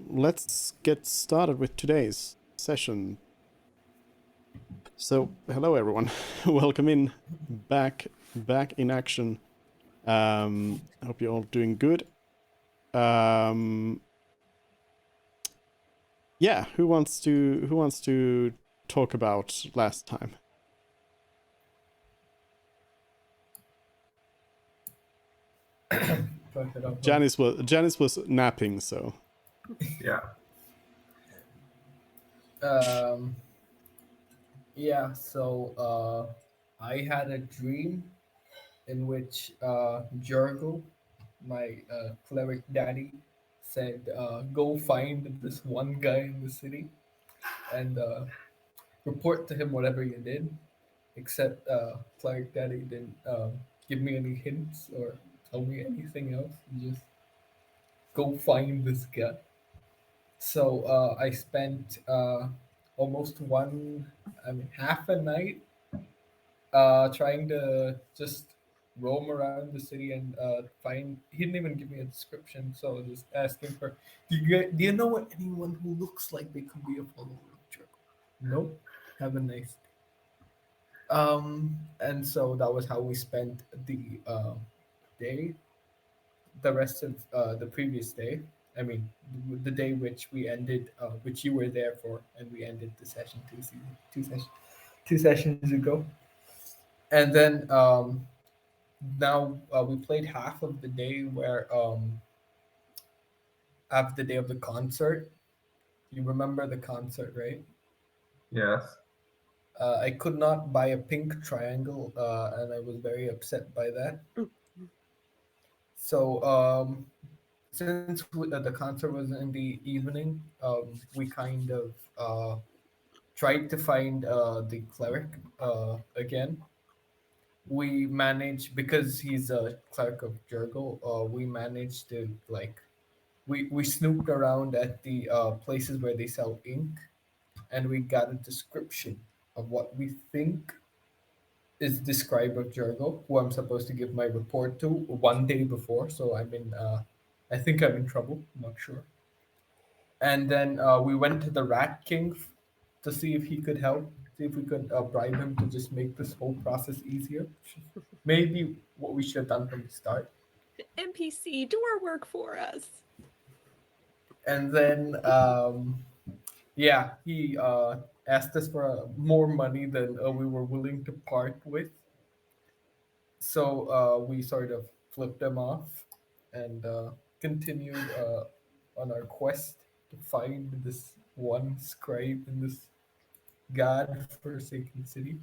Let's get started with today's session. So, hello everyone, welcome in, back in action. Hope you're all doing good. Yeah, who wants to talk about last time? Janice was napping, so yeah. Yeah, so I had a dream in which Jurgle, my cleric daddy, said, go find this one guy in the city and report to him whatever you did, except cleric daddy didn't give me any hints or tell me anything else. He just go find this guy. So I spent almost half a night trying to just roam around the city and find. He didn't even give me a description, so I was just asking for. Do you know anyone who looks like they could be a follower of Jericho? Nope. Have a nice day. And so that was how we spent the day. The rest of the previous day. I mean, the day which we ended, which you were there for, and we ended the session two sessions ago. And then now we played half of the day where after the day of the concert. You remember the concert, right? Yes. I could not buy a pink triangle, and I was very upset by that. So since the concert was in the evening, we kind of tried to find the cleric again. We managed, because he's a cleric of Jurgle, we managed to we snooped around at the places where they sell ink, and we got a description of what we think is the scribe of Jurgle, who I'm supposed to give my report to one day before. So I think I'm in trouble. I'm not sure. And then we went to the Rat King to see if he could help, see if we could bribe him to just make this whole process easier. Maybe what we should have done from the start. NPC, do our work for us. And then, he asked us for more money than we were willing to part with. So we sort of flipped him off and continued on our quest to find this one scribe in this god-forsaken city.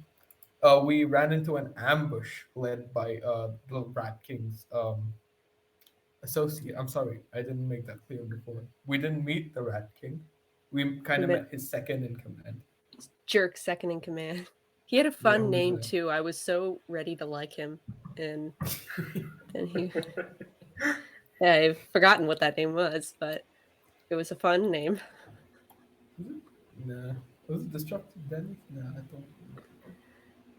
We ran into an ambush led by the Rat King's associate. I'm sorry, I didn't make that clear before. We didn't meet the Rat King. We kind of met his second in command. Jerk second in command. He had a fun name too. I was so ready to like him, and then he. Yeah, I've forgotten what that name was, but it was a fun name. Nah, was it Destructive Dennis? Nah, I don't.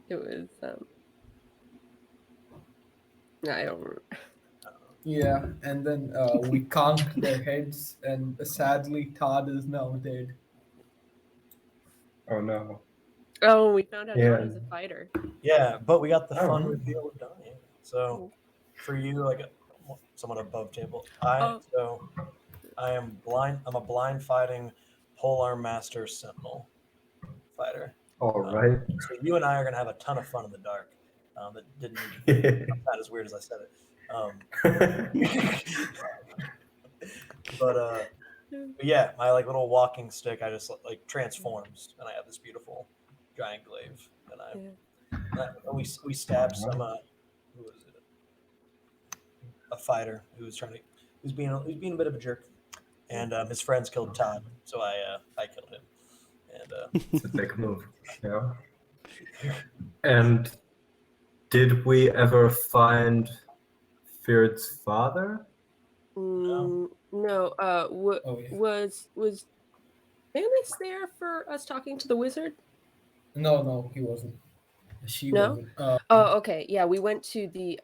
It was. I don't remember. Yeah, and then we conked their heads, and sadly, Todd is now dead. Oh no. Oh, we found out Todd is a fighter. Yeah, but we got the fun reveal of dying. So, for you, like somewhat above table, I am blind. I'm a blind fighting Polearm Master Sentinel fighter. All right. So you and I are gonna have a ton of fun in the dark. It didn't need to be not as weird as I said it. But yeah, my like little walking stick, I just like transforms, and I have this beautiful giant glaive, and we stabbed some who was it? A fighter who was being a bit of a jerk, and his friends killed Todd, so I killed him, and It's a big move. Yeah. And did we ever find Feared's father? No. Oh, yeah. Was Bailey's there for us talking to the wizard? No, he wasn't. She No? wasn't. Oh, okay. Yeah, we went to the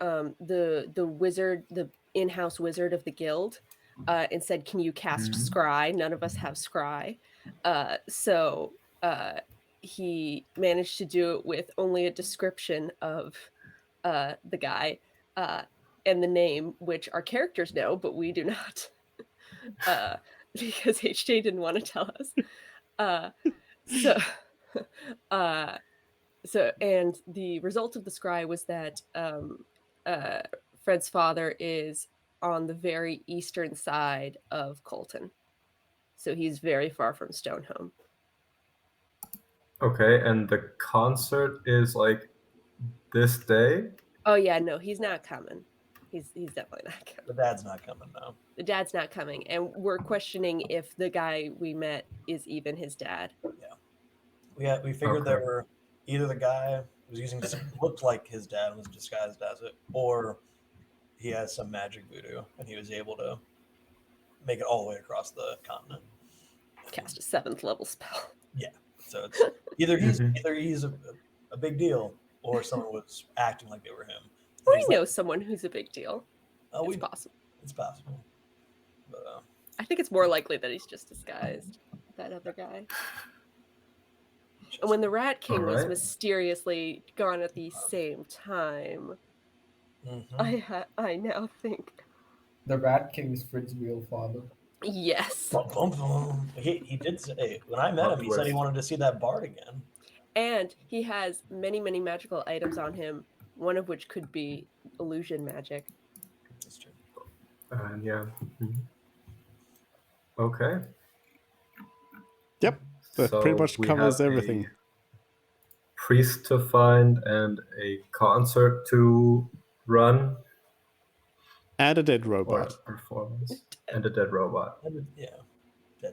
wizard, the in-house wizard of the guild, and said, "Can you cast scry?" None of us have scry, so he managed to do it with only a description of the guy and the name, which our characters know, but we do not, because HJ didn't want to tell us. So. So, and the result of the scry was that Fred's father is on the very eastern side of Colton. So he's very far from Stonehome. Okay, and the concert is like this day? Oh yeah, no, he's not coming. He's definitely not coming. the dad's not coming now. The dad's not coming, and we're questioning if the guy we met is even his dad. We figured Okay. there were either the guy was looked like his dad was disguised as it, or he has some magic voodoo and he was able to make it all the way across the continent. Cast a 7th level spell. So it's either he's a big deal, or someone was acting like they were him. And We he's know like, someone who's a big deal. It's possible. It's possible. But I think it's more likely that he's just disguised. That other guy. And when the Rat King was Alright. mysteriously gone at the same time, I now think The Rat King is Fred's real father. yes. Bum, bum, bum. He did say when I met him, he said he wanted to see that bard again. And he has many, many magical items on him, one of which could be illusion magic. That's true. Yeah. Okay. Yep, that pretty much we covers have everything. a priest to find and a concert to run, And a dead or robot. performance, and a dead robot, Yeah.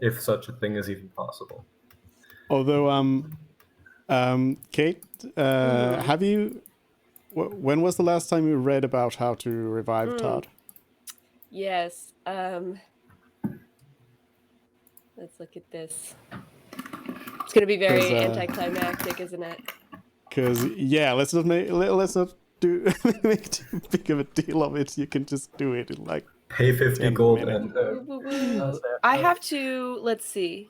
if such a thing is even possible. Although, Kate, have you? When was the last time you read about how to revive Todd? Yes. Let's look at this. It's gonna be very 'Cause, anticlimactic, isn't it? Because yeah, let's not do make too big of a deal of it. You can just do it in like Pay 50 10 gold minutes. and Woo, woo, woo. I have to. Let's see.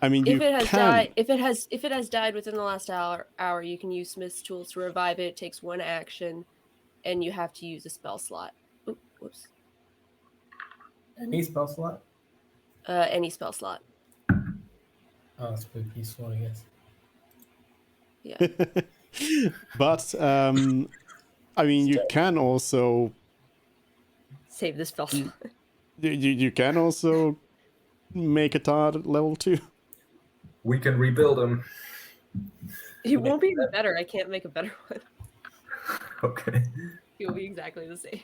I mean, If you it has can. died, if it has died within the last hour, you can use Smith's tools to revive it. It takes 1 action, and you have to use a spell slot. Oop, whoops. Any spell slot? Any spell slot. Oh, it's pretty peaceful, I guess. Yeah. But I mean, you can also Save the spell slot. you can also make a Todd level 2. we can rebuild him. He won't be any better. I can't make a better one. Okay. He'll be exactly the same.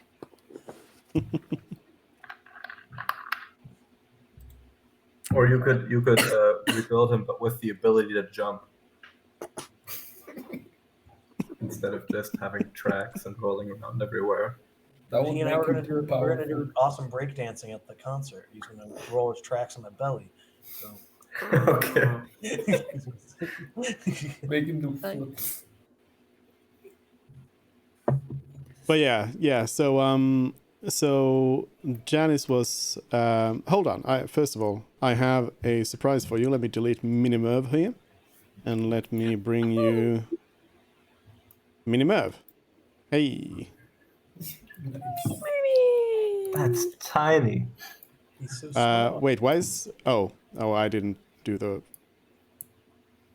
Or you could rebuild him, but with the ability to jump instead of just having tracks and rolling around everywhere. That would He make and I were him gonna too do powerful. awesome breakdancing at the concert. He's gonna roll his tracks on my belly. So. Okay. Make him do Like- flips. But yeah. So Janice was. Hold on. First of all, I have a surprise for you. Let me delete Minimerv here, and let me bring you Minimerv. Hey. Nice. That's tiny. He's so small. Wait, why is... Oh, I didn't do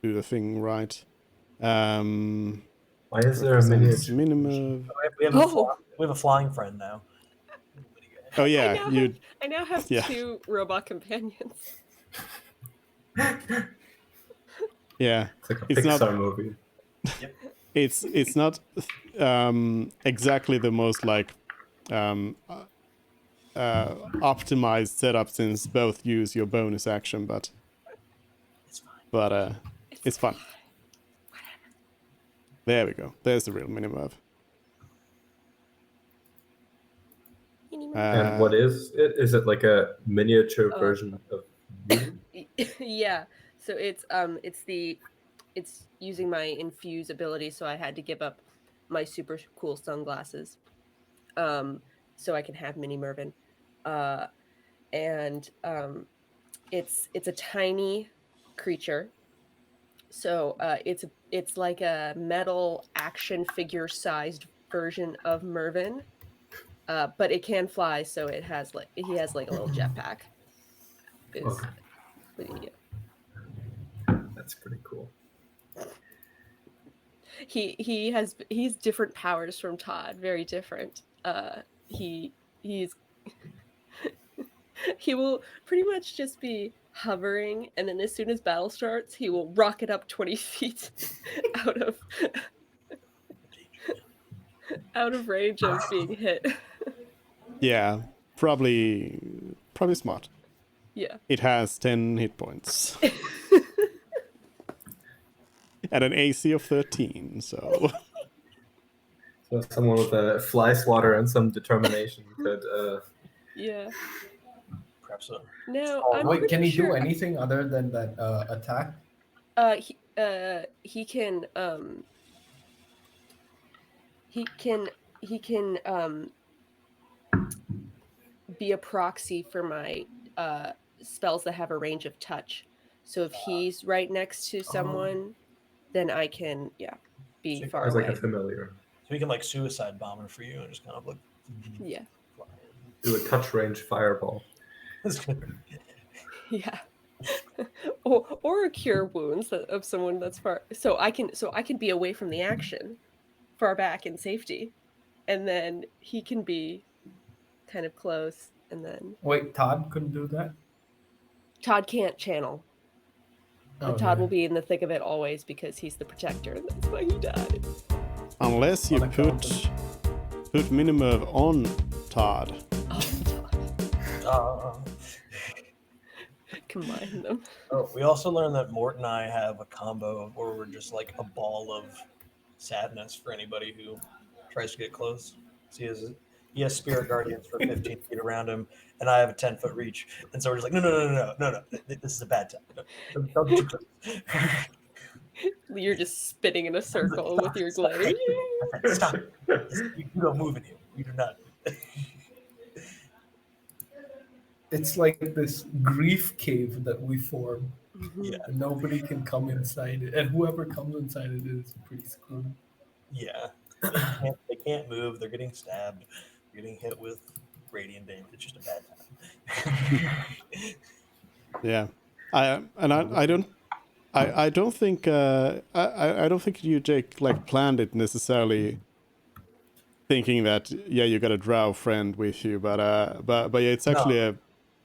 the thing right. Why is there a Represents miniature? minimove. We have a flying friend now. Oh yeah, I now have yeah. 2 robot companions. Yeah. It's like a It's Pixar not- movie. It's not exactly the most like optimized setup, since both use your bonus action, but it's fun. There we go. There's the real minimove. And what is it? Is it like a miniature version of you? Yeah. So it's using my infuse ability, so I had to give up my super cool sunglasses so I can have mini Mervin. And it's a tiny creature. So it's like a metal action figure sized version of Mervin. But it can fly, so he has like a little jetpack. Okay. Yeah. That's pretty cool. He's different powers from Todd, very different. He's he will pretty much just be hovering, and then as soon as battle starts, he will rocket up 20 feet out of range of being hit. Yeah, probably smart. Yeah. It has 10 hit points. And an AC of 13, so... So someone with a fly swatter and some determination could... Yeah. Perhaps so. No, Oh, I'm Wait, pretty can he sure do anything other than that attack? he can be a proxy for my spells that have a range of touch. So if he's right next to someone, then I can be far It's away. like a familiar. So we can like suicide bomber for you and just kind of like Yeah. Do a touch range fireball. Yeah. or cure wounds of someone that's far, so I can be away from the action, far back in safety, and then he can be kind of close, and then Wait, Todd couldn't do that? Todd can't channel. Oh, Todd yeah. will be in the thick of it always because he's the protector, and that's why he died. Unless you put minimove on Todd. Combine them. Oh, we also learned that Mort and I have a combo where we're just like a ball of sadness for anybody who tries to get close. So he has spirit guardians for 15 feet around him, and I have a 10-foot reach. And so we're just like, no, this is a bad time. Don't get too close. You're just spinning in a circle with your glaive. Stop. You don't move in here. You do not. It's like this grief cave that we form. Yeah. And nobody can come inside it. And whoever comes inside it is pretty screwed. Yeah. They can't move. They're getting stabbed. They're getting hit with radiant damage. It's just a bad time. Yeah. I don't think I don't think you, Jake, like planned it necessarily, thinking that you got a drow friend with you, but yeah, it's actually a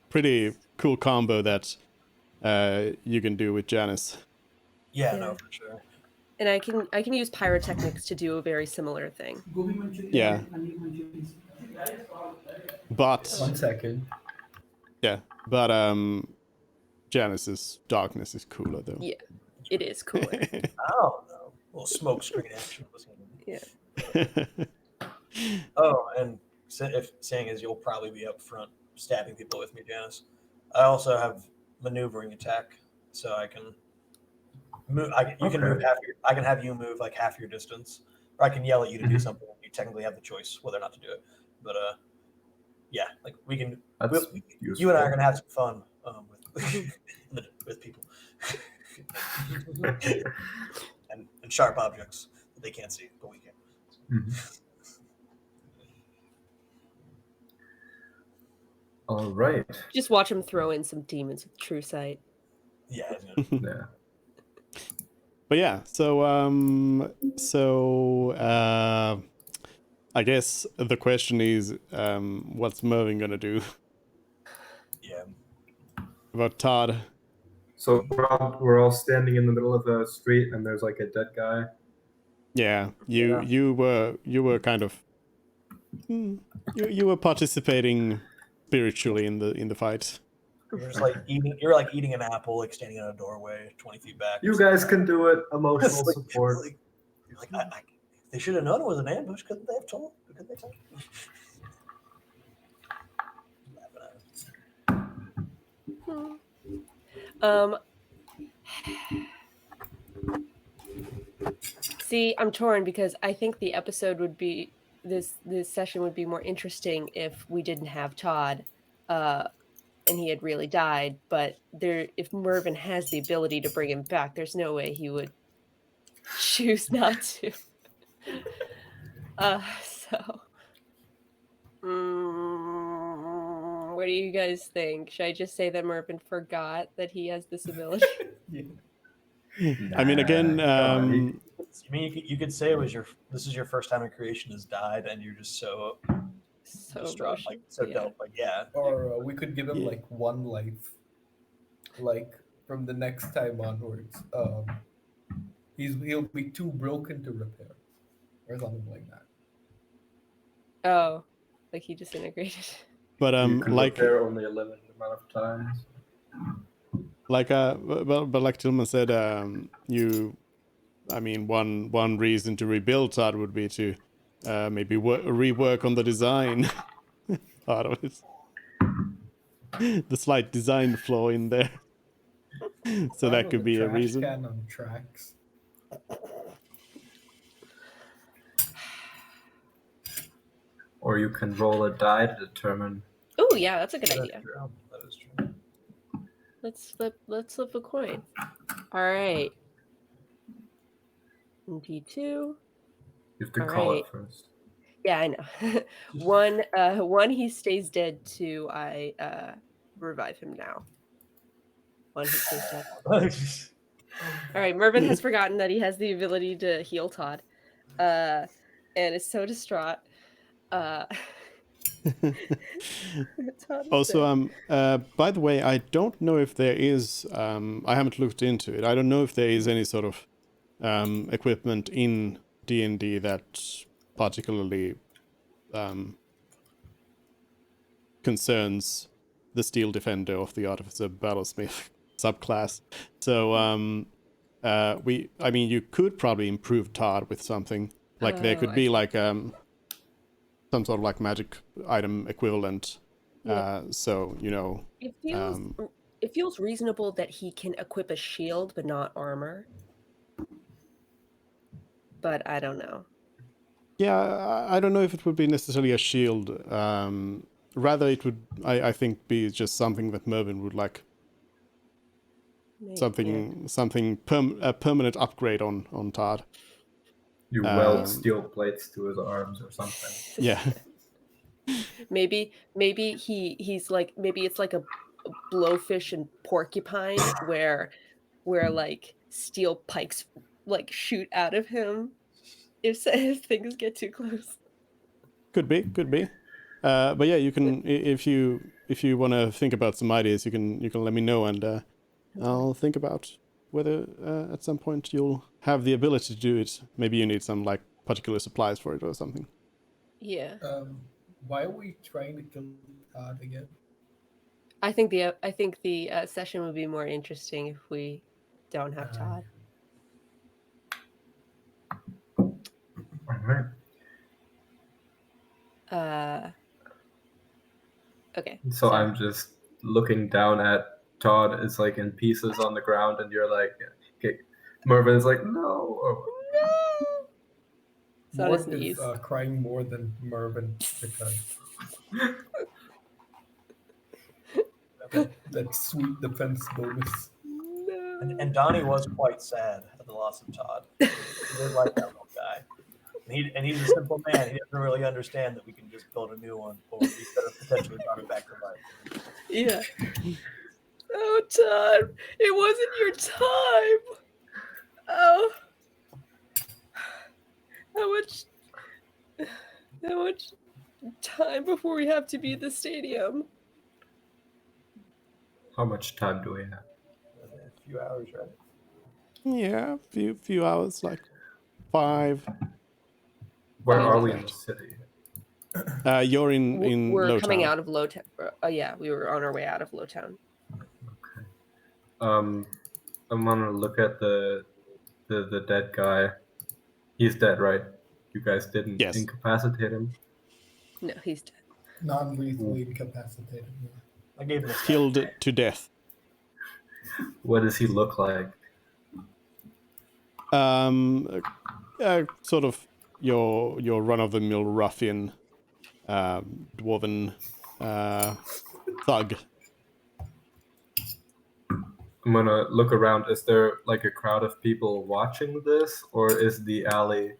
pretty cool combo that you can do with Janice. Yeah, no, for sure. And I can use pyrotechnics to do a very similar thing. Yeah. But 1 second. yeah, but Janice's darkness is cooler though. Yeah, it is cooler. I don't know. A little smoke screen action. Yeah. Oh, and if saying is, you'll probably be up front stabbing people with me, Janice. I also have maneuvering attack, so I can move. You can move half. I can have you move like half your distance, or I can yell at you to do something. You technically have the choice whether or not to do it. But yeah, like we can. You and I are gonna have some fun with people and sharp objects that they can't see, but we can. All right. Just watch him throw in some demons with true sight. Yeah. Yeah. But yeah, so I guess the question is, what's Mervin gonna do Yeah. about Todd? So we're all standing in the middle of the street, and there's like a dead guy. Yeah, Yeah. you were kind of you were participating spiritually in the fight. You're just like eating. You're like eating an apple, like standing in a doorway, 20 feet back. You guys can do it. Emotional It's like- support. You're like, they should have known it was an ambush. Couldn't they have told? Couldn't they tell? See, I'm torn because I think the episode would be this session would be more interesting if we didn't have Todd, and he had really died. But if Mervin has the ability to bring him back, there's no way he would choose not to. What do you guys think? Should I just say that Mervin forgot that he has this ability? Yeah. I mean, again, I mean, you could say this is your first time in creation has died, and you're just so distraught, like so dope, like yeah. Or we could give him like one life, like from the next time onwards. He'll be too broken to repair, or something like that. Oh, like he disintegrated. but You can like repair only a limited amount of times. like but like Tillman said, I mean, one reason to rebuild Todd would be to maybe rework on the design part of it, the slight design flaw in there. So that could be a reason. Trash can on tracks. Or you can roll a die to determine. Oh yeah, that's a good That's idea. true. That is true. Let's flip a coin. All right. D2. You have to All call right. it first. Yeah, I know. One he stays dead. Two, I revive him now. One he stays dead. All right, Mervin has forgotten that he has the ability to heal Todd, and is so distraught. Todd is Also, dead. by the way, I don't know if there is. I haven't looked into it. I don't know if there is any sort of equipment in D&D that particularly concerns the Steel Defender of the Artificer Battlesmith subclass. So, I mean, you could probably improve Todd with something. Like there could be like some sort of like magic item equivalent. Yeah. So you know, it feels reasonable that he can equip a shield but not armor. But I don't know. Yeah, I don't know if it would be necessarily a shield. Rather, it would, I think, be just something that Mervin would like. Maybe, A permanent upgrade on Todd. You weld steel plates to his arms or something. Yeah. maybe he's like, maybe it's like a blowfish and porcupine where like steel pikes like shoot out of him if things get too close. Could be. But yeah, you can if you want to think about some ideas, you can let me know, and I'll think about whether at some point you'll have the ability to do it. Maybe you need some like particular supplies for it or something. Yeah. Why are we trying to kill Todd again? I think the session would be more interesting if we don't have Todd. All right. Okay. So I'm just looking down at Todd is like in pieces on the ground, and you're like, okay. Mervin's like, no. Oh. It's on his Mort is knees. crying more than Mervin because that sweet defense bonus. And Donnie was quite sad at the loss of Todd. He did like that little guy. And he's a simple man. He doesn't really understand that we can just build a new one, or we could have potentially brought it back to life. Yeah. Oh, Todd, it wasn't your time. Oh, how much time before we have to be at the stadium? How much time do we have? A few hours, right? Yeah, few hours, like 5. Where Something are like we in that. the city? You're in We're coming Lowtown. out of Lowtown. Yeah, we were on our way out of Lowtown. Okay. I'm gonna look at the dead guy. He's dead, right? You guys didn't Yes. incapacitate him. No, he's dead. Non-lethally incapacitated. I gave him a Killed to death. What does he look like? Sort of your run-of-the-mill ruffian, dwarven thug. I'm gonna look around. Is there like a crowd of people watching this, or is the alley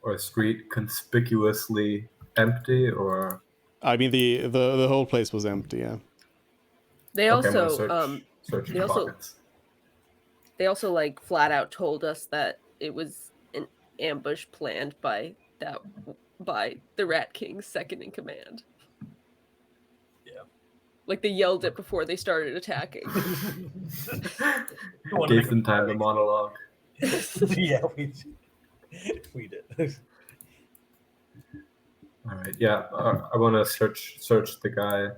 or street conspicuously empty? Or I mean, the whole place was empty. Yeah. They okay, I'm also gonna search they your also pockets. they also like flat out told us that it was an ambush planned by the Rat King's second in command. Yeah. Like they yelled it before they started attacking. Gave them time to monologue. Yeah, we did. All right, yeah. I want to search the guy,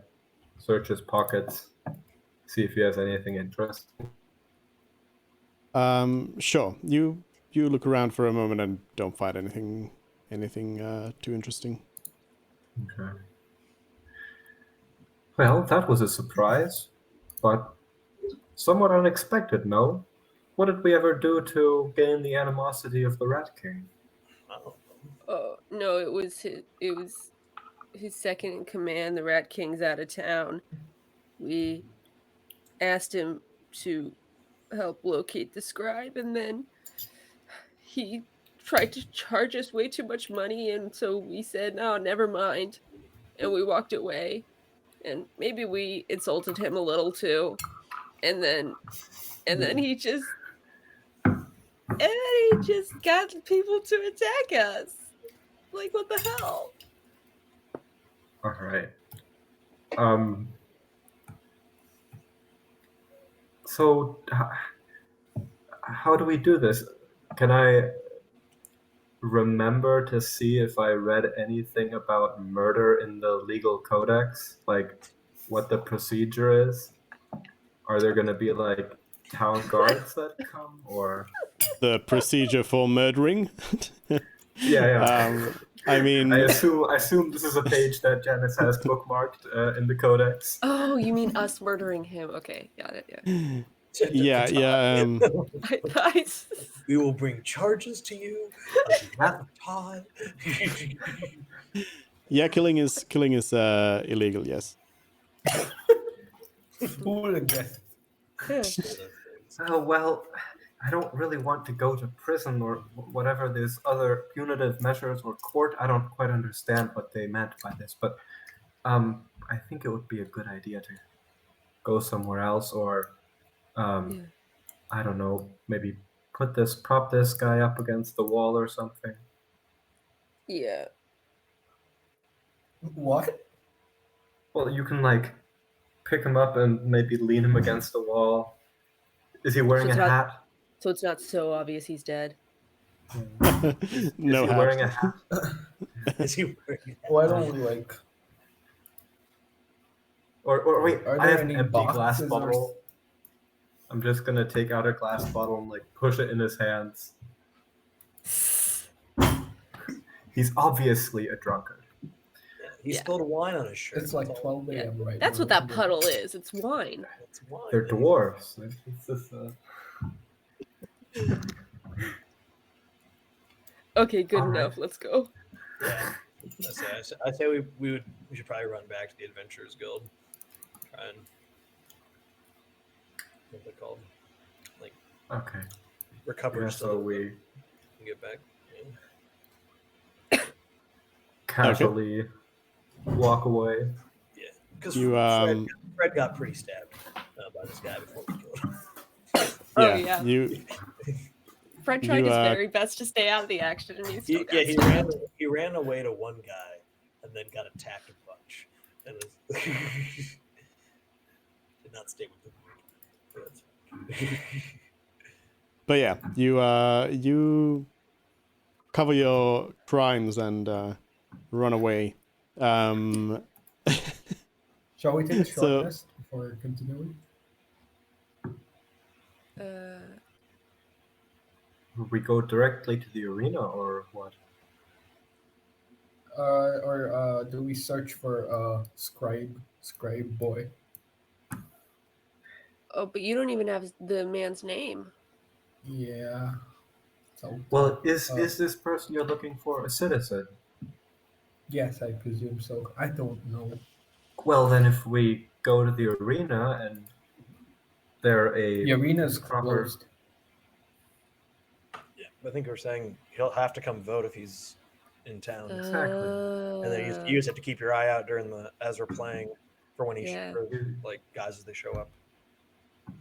search his pockets, see if he has anything interesting. Sure. You look around for a moment and don't find anything too interesting. Okay. Well, that was a surprise, but somewhat unexpected, no? What did we ever do to gain the animosity of the Rat King? Oh no, it was his second in command. The Rat King's out of town. We asked him to help locate the scribe, and then he tried to charge us way too much money, and so we said, "No, never mind," and we walked away. And maybe we insulted him a little too, and then he just got people to attack us. Like, what the hell? All right. So how do we do this? Can I remember to see if I read anything about murder in the legal codex? Like what the procedure is? Are there going to be like town guards that come, or The procedure for murdering. yeah. I mean, I assume this is a page that Janice has bookmarked in the codex. Oh, you mean us murdering him? Okay, got it. yeah. We will bring charges to you. Todd. Yeah, killing is illegal. Yes. Who would have guessed? Oh, well, I don't really want to go to prison or whatever these other punitive measures or court. I don't quite understand what they meant by this, but I think it would be a good idea to go somewhere else, or I don't know, maybe prop this guy up against the wall or something. Yeah. What? Well, you can like pick him up and maybe lean him against the wall. Is he wearing a hat? So it's not so obvious he's dead. Is No he hat. wearing a hat? Is he wearing a hat? Why don't we like? Or wait, Are I there have an any empty glass boxes or bottle. I'm just gonna take out a glass bottle and like push it in his hands. He's obviously a drunkard. He spilled wine on his shirt. It's like 12 a.m. right That's now. what that puddle is. It's wine. It's wine. They're dwarves. It's just, Okay, good All right. enough. Let's go. Yeah. I say we should probably run back to the Adventurers Guild. Try and what's it called? Like okay. recover Yeah, some so of we them and get back. casually walk away. Yeah, because You Fred Fred got pretty stabbed by this guy before we killed him. Oh, yeah. You Fred tried you, his very best to stay out of the action, and he still got he ran away to one guy and then got attacked a bunch. And was, did not stay with the group. but yeah, you cover your crimes and run away. Shall we take a short So- rest before continuing? We go directly to the arena, or what? Or do we search for scribe boy? Oh, but you don't even have the man's name. Yeah. So Well, is this person you're looking for a citizen? yes, I presume so. I don't know. Well, then if we go to the arena and they're a The arena's proper- closed. Yeah, I think we're saying he'll have to come vote if he's in town. Exactly. And then you just have to keep your eye out during as we're playing for when Yeah. for, like guys as they show up.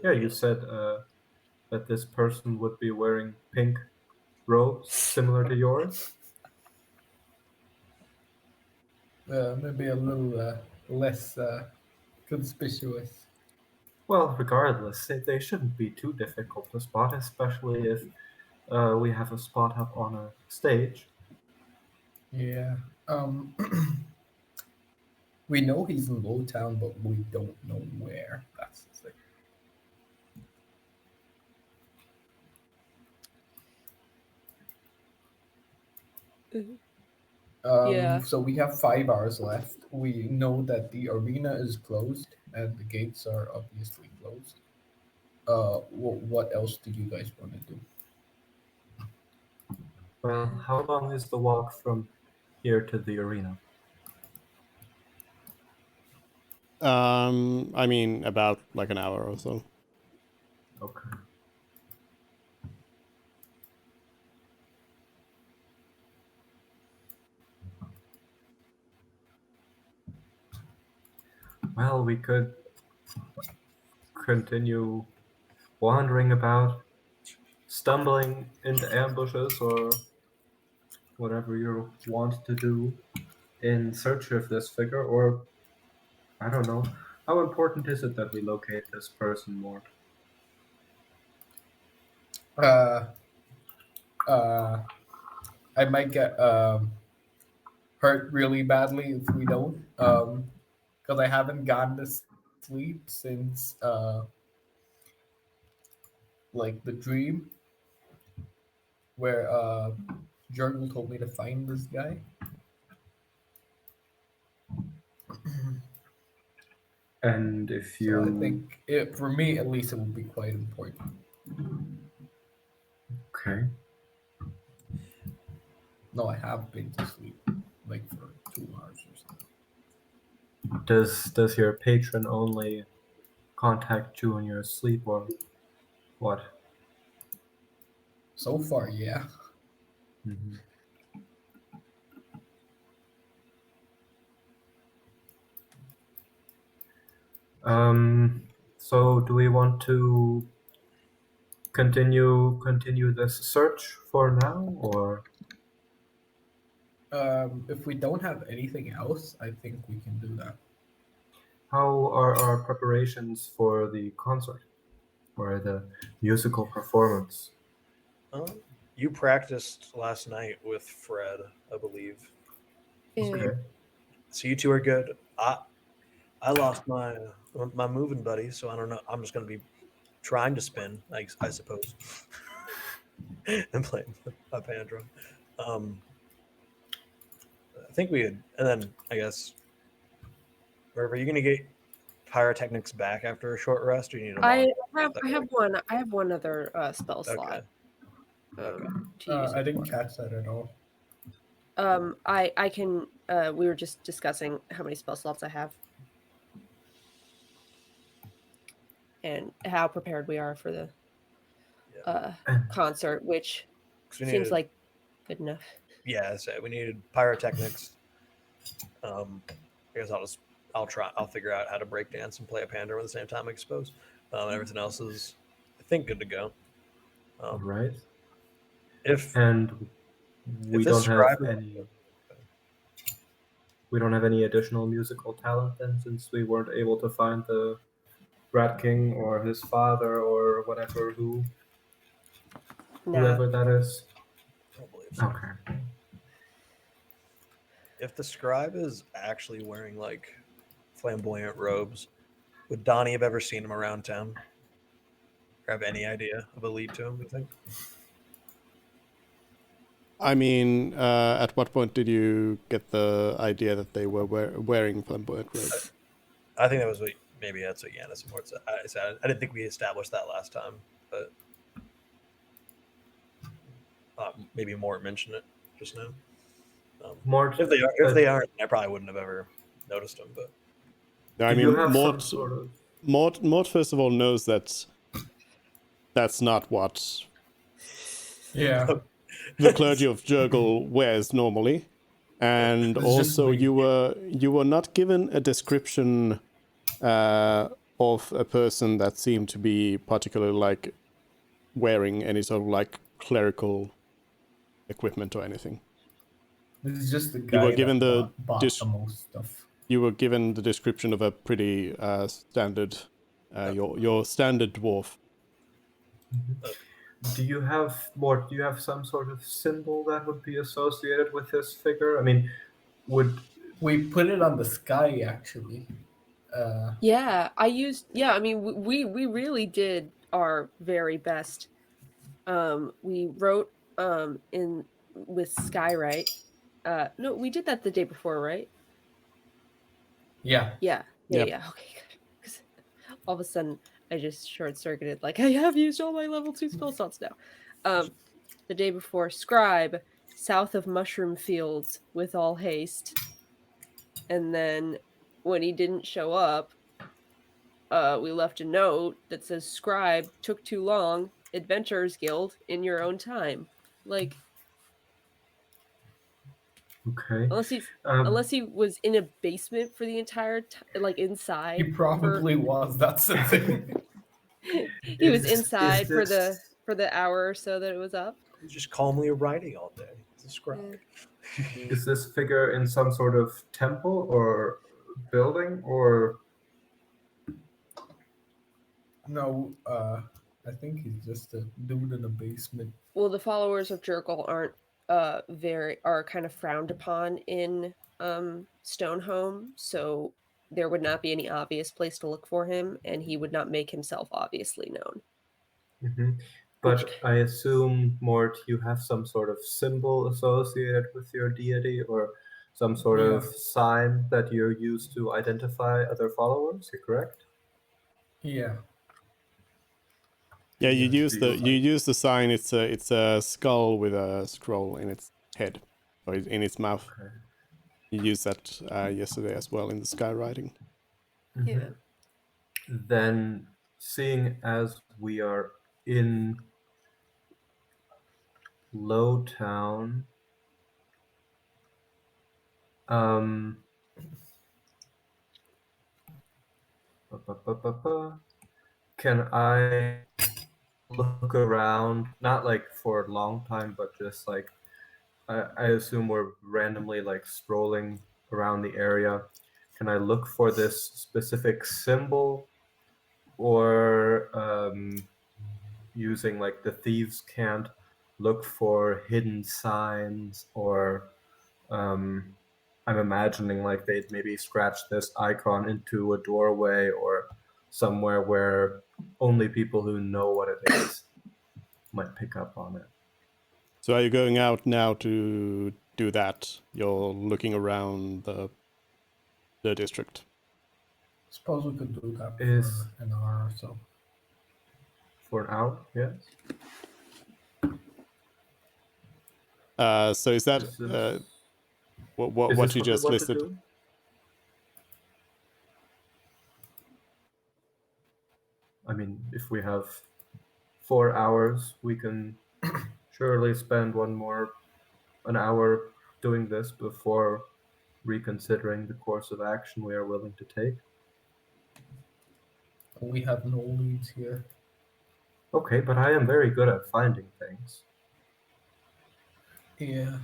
Yeah, you said that this person would be wearing pink robes similar to yours. Maybe a little less conspicuous. Well, regardless, they shouldn't be too difficult to spot, especially if we have a spot up on a stage. Yeah. We know he's in Lowtown, but we don't know where. That's the thing. Yeah. So we have 5 hours left. We know that the arena is closed and the gates are obviously closed. What else do you guys want to do? Well, how long is the walk from here to the arena? I mean, about like an hour or so. Okay. Well, we could continue wandering about, stumbling into ambushes or whatever you want to do in search of this figure, or I don't know. How important is it that we locate this person, Mort? I might get hurt really badly if we don't, because I haven't gotten to sleep since like the dream where Jurgen told me to find this guy. And if So you I think for me at least it would be quite important. okay, No, I have been to sleep like for 2 hours or something. does your patron only contact you in your sleep, or what? So far, yeah. Mhm. So do we want to continue this search for now, or If we don't have anything else, I think we can do that. how are our preparations for the concert or the musical performance? You practiced last night with Fred, I believe. Okay. So you two are good. I lost my moving buddy, so I don't know. I'm just going to be trying to spin, I suppose, and playing my pan drum. I think we had, and then I guess, are you going to get pyrotechnics back after a short rest, or you need a I long have one other spell slot. Okay. To use I it didn't for. catch that at all. I can. We were just discussing how many spell slots I have, and how prepared we are for the concert, which seems like good enough. Yeah, so we needed pyrotechnics. I guess I'll just I'll figure out how to break dance and play a panda at the same time, I suppose. And everything else is, I think, good to go. All right. If And we if this don't have scribe, any. We don't have any additional musical talent then, since we weren't able to find the Rat King or his father or whatever whoever that is. I don't believe so. Okay. If the scribe is actually wearing like flamboyant robes, would Donnie have ever seen him around town? Or have any idea of a lead to him, you think? I mean, at what point did you get the idea that they were wearing flamboyant robes? I think that was what maybe that's what Yanis and Mort said. I didn't think we established that last time, but maybe Mort mentioned it just now. Mort, if they aren't, I probably wouldn't have ever noticed them. But No, I do you mean, have some sort of... Mort first of all knows that that's not what Yeah. the clergy of Jurgle wears normally, and It's just also weird. you were not given a description of a person that seemed to be particularly like wearing any sort of like clerical equipment or anything. This is just the You guy were given that the bought the most stuff. You were given the description of a pretty standard, your standard dwarf. Do you have Mort? Do you have some sort of symbol that would be associated with this figure? I mean, We put it on the sky actually. Yeah, I mean, we really did our very best. We wrote in with Skywrite. No, we did that the day before, right? Yeah. Yeah. Yep. Okay, good. 'Cause all of a sudden, I just short circuited. Like I have used all my level 2 spell slots now. The day before, Scribe, south of Mushroom Fields, with all haste. And then when he didn't show up, we left a note that says, "Scribe, took too long. Adventurers Guild, in your own time." Like, okay. unless he was in a basement for the entire like He inside. probably was. That's the thing. He was inside for this- the hour or so that it was up. he's just calmly writing all day. He's a scribe. Is this figure in some sort of temple or building, or No, I think he's just a dude in a basement. Well, the followers of Jurgle aren't are kind of frowned upon in Stonehome, so there would not be any obvious place to look for him, and he would not make himself obviously known. But I assume, Mort, you have some sort of symbol associated with your deity, or some sort of sign that you're used to identify other followers. You're correct? Yeah. Yeah, you Yes, use the sign. It's a skull with a scroll in its head, or in its mouth. Okay. You used that yesterday as well in the skywriting. Yeah. Then, seeing as we are in Lowtown, can I look around, not like for a long time, but just like I assume we're randomly like strolling around the area. Can I look for this specific symbol, or using like the thieves can't look for hidden signs, or I'm imagining like they'd maybe scratch this icon into a doorway or somewhere where only people who know what it is might pick up on it. So are you going out now to do that? You're looking around the district. Suppose we could do that Is- for an hour or so. For an hour, yes. So is that This is- what Is what this you we just want to listed? do? I mean, if we have 4 hours, we can surely spend an hour doing this before reconsidering the course of action we are willing to take. We have no leads here. Okay, but I am very good at finding things. Yeah.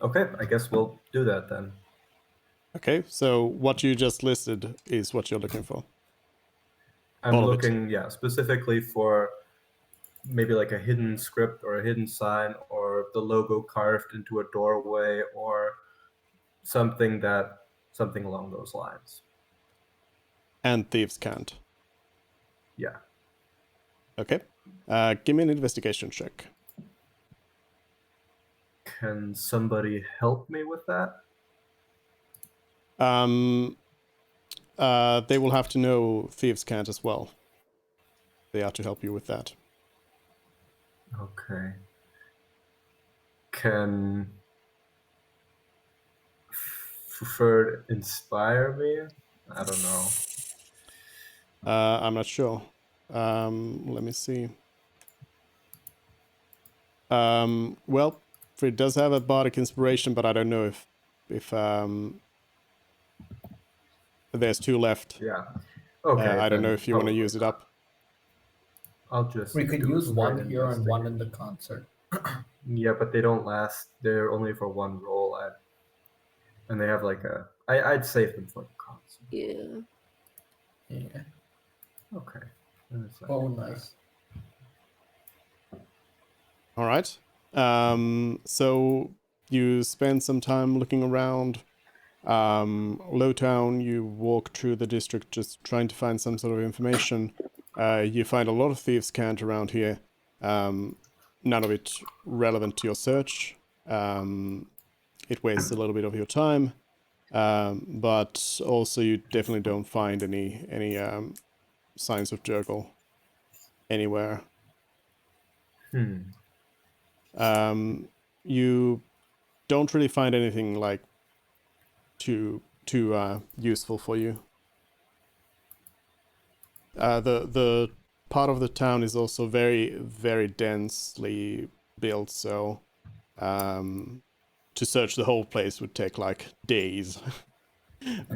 Okay, I guess we'll do that then. Okay, so what you just listed is what you're looking for. I'm All of it. looking, yeah, specifically for maybe like a hidden script or a hidden sign or the logo carved into a doorway or something along those lines. And thieves can't. Yeah. Okay. Give me an investigation check. Can somebody help me with that? They will have to know thieves can't as well. They are to help you with that. Okay. Can Preferred inspire me? I don't know. I'm not sure. Let me see. Well, it does have a bardic inspiration, but I don't know if there's 2 left. Yeah. Okay. I don't know then if you want to probably use it not. up. I'll just We could do a use straight one here and one in the investigation. concert. Yeah, but they don't last. They're only for one roll, and they have like a. I'd save them for the concert. Yeah. Yeah. Okay. That's not Oh, too bad. nice. All right. So you spend some time looking around. Lowtown, you walk through the district just trying to find some sort of information. You find a lot of thieves' cant around here. None of it relevant to your search. It wastes a little bit of your time. But also you definitely don't find any signs of Jurgle anywhere. You don't really find anything like too useful for you. The part of the town is also very, very densely built, so to search the whole place would take like days.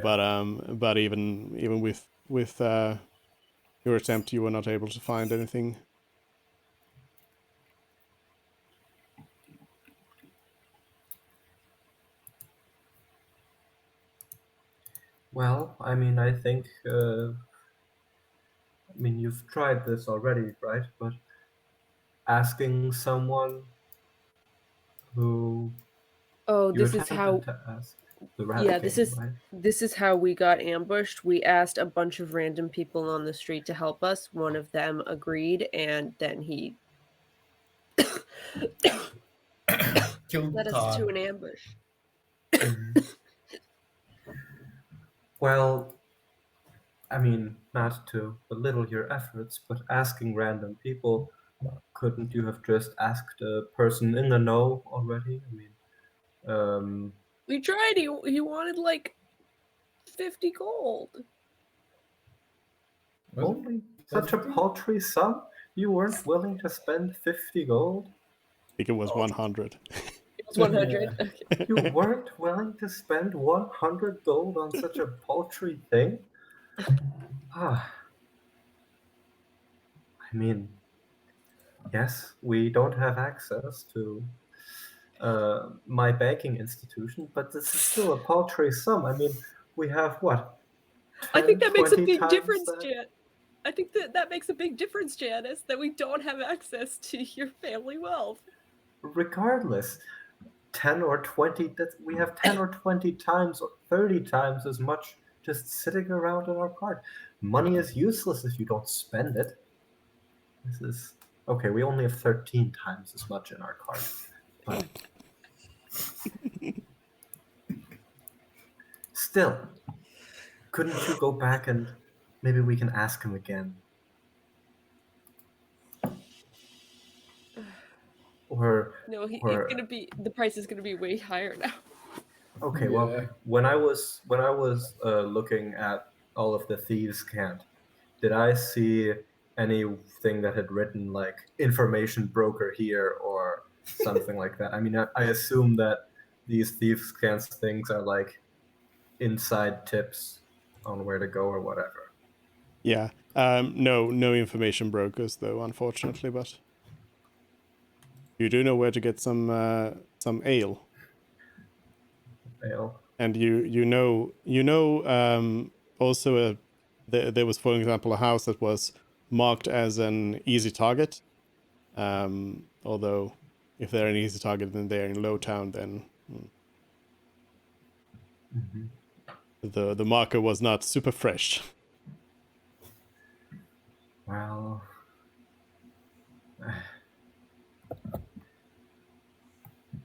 But even with your attempt, you were not able to find anything. Well, I mean, I think. I mean, you've tried this already, right? But asking someone who Oh, you this is how. attempted to ask the Rat Yeah, King, right? this is how we got ambushed. We asked a bunch of random people on the street to help us. One of them agreed, and then he Killed led us Todd. to an ambush. Well, I mean, not to belittle your efforts, but asking random people, couldn't you have just asked a person in the know already? I mean, We tried. He wanted like 50 gold. only such a paltry sum? You weren't willing to spend 50 gold? I think it was 100. It was 100. Yeah. Okay. You weren't willing to spend 100 gold on such a paltry thing? I mean, yes, we don't have access to my banking institution, but this is still a paltry sum. I mean, we have what? 10, I think that makes a 20 big times difference, that? Jan. I think that makes a big difference, Janice, that we don't have access to your family wealth. Regardless, 10 or 20, we have 10 or 20 times or 30 times as much just sitting around in our card. Money is useless if you don't spend it. This is okay. We only have 13 times as much in our card, but still, couldn't you go back and maybe we can ask him again? Or No, he's or gonna be. The price is gonna be way higher now. okay. Yeah. Well, when I was looking at all of the thieves' cant, did I see anything that had written like information broker here or something like that. I mean, I assume that these thieves' scans things are like inside tips on where to go or whatever. Yeah. No information brokers though, unfortunately, but you do know where to get some ale. Ale. And also there was, for example, a house that was marked as an easy target. Although if they're an easy target then they're in Lowtown, then Mm-hmm. the marker was not super fresh. Well,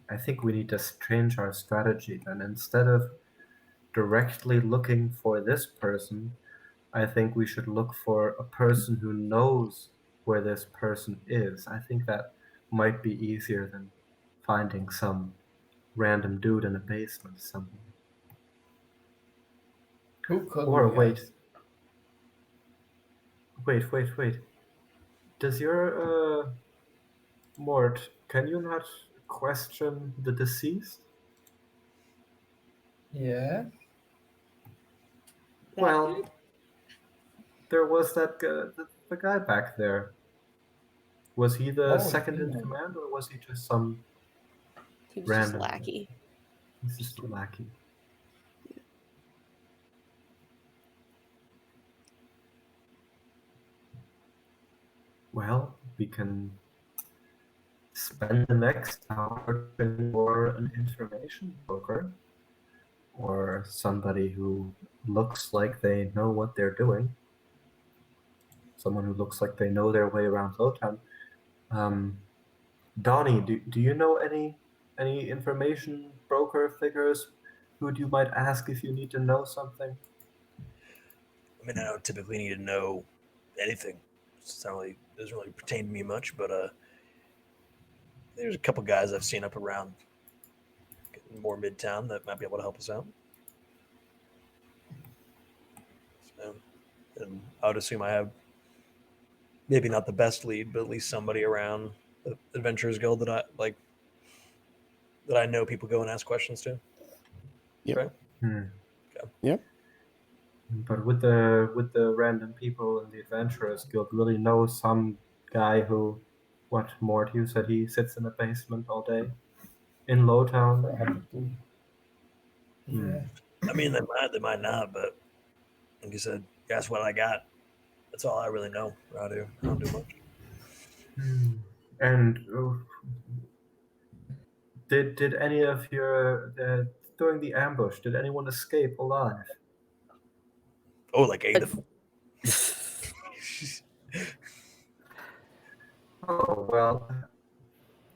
I think we need to change our strategy then. Instead of directly looking for this person, I think we should look for a person who knows where this person is. I think that might be easier than finding some random dude in a basement somewhere. Who could Or we ask? wait. Does your Mort, can you not question the deceased? Yeah. That Well, dude? there was that the guy back there. Was he the Oh, second in yeah. command, or was he just some He was just random? lackey. This is the lackey. Well, we can spend the next hour looking for an information broker or somebody who looks like they know what they're doing. Someone who looks like they know their way around Lowtown. Donnie, do you know any information broker figures who you might ask if you need to know something? I mean, I don't typically need to know anything. It's not really, doesn't really pertain to me much, but there's a couple guys I've seen up around more Midtown that might be able to help us out. So, and I would assume I have maybe not the best lead, but at least somebody around the Adventurers Guild that I like, that I know people go and ask questions to. Yep. Right? Okay. Yep. But with the random people in the Adventurers Guild, really know some guy who, what Mort, you said he sits in the basement all day in Lowtown. Probably. Yeah. I mean, they might not, but like you said, that's what I got. That's all I really know. I don't do much. And did any of your during the ambush? Did anyone escape alive? Oh, like Ada. Oh well.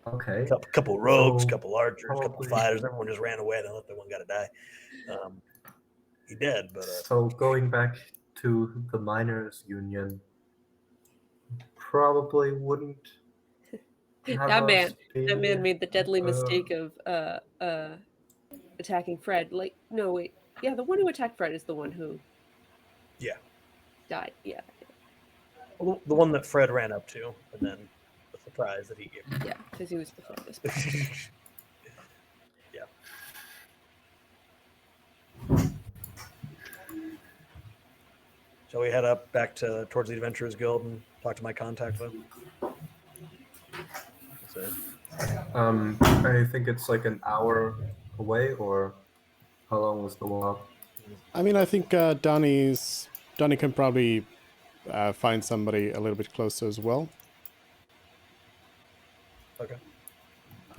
Okay. Couple rogues, So, couple archers, couple probably- fighters. Everyone just ran away. They let the one guy die. He did, but So going back to the miners' union, probably wouldn't. have That man, us be, that man made the deadly mistake of attacking Fred. Like, no, wait, yeah, the one who attacked Fred is the one who, Yeah. died. Yeah, well, the one that Fred ran up to, and then the surprise that he gave. yeah, because he was the farthest. Yeah. Shall we head up back towards the Adventurers Guild and talk to my contact though? So, I think it's like an hour away, or how long was the walk? I mean, I think Donnie can probably find somebody a little bit closer as well. okay.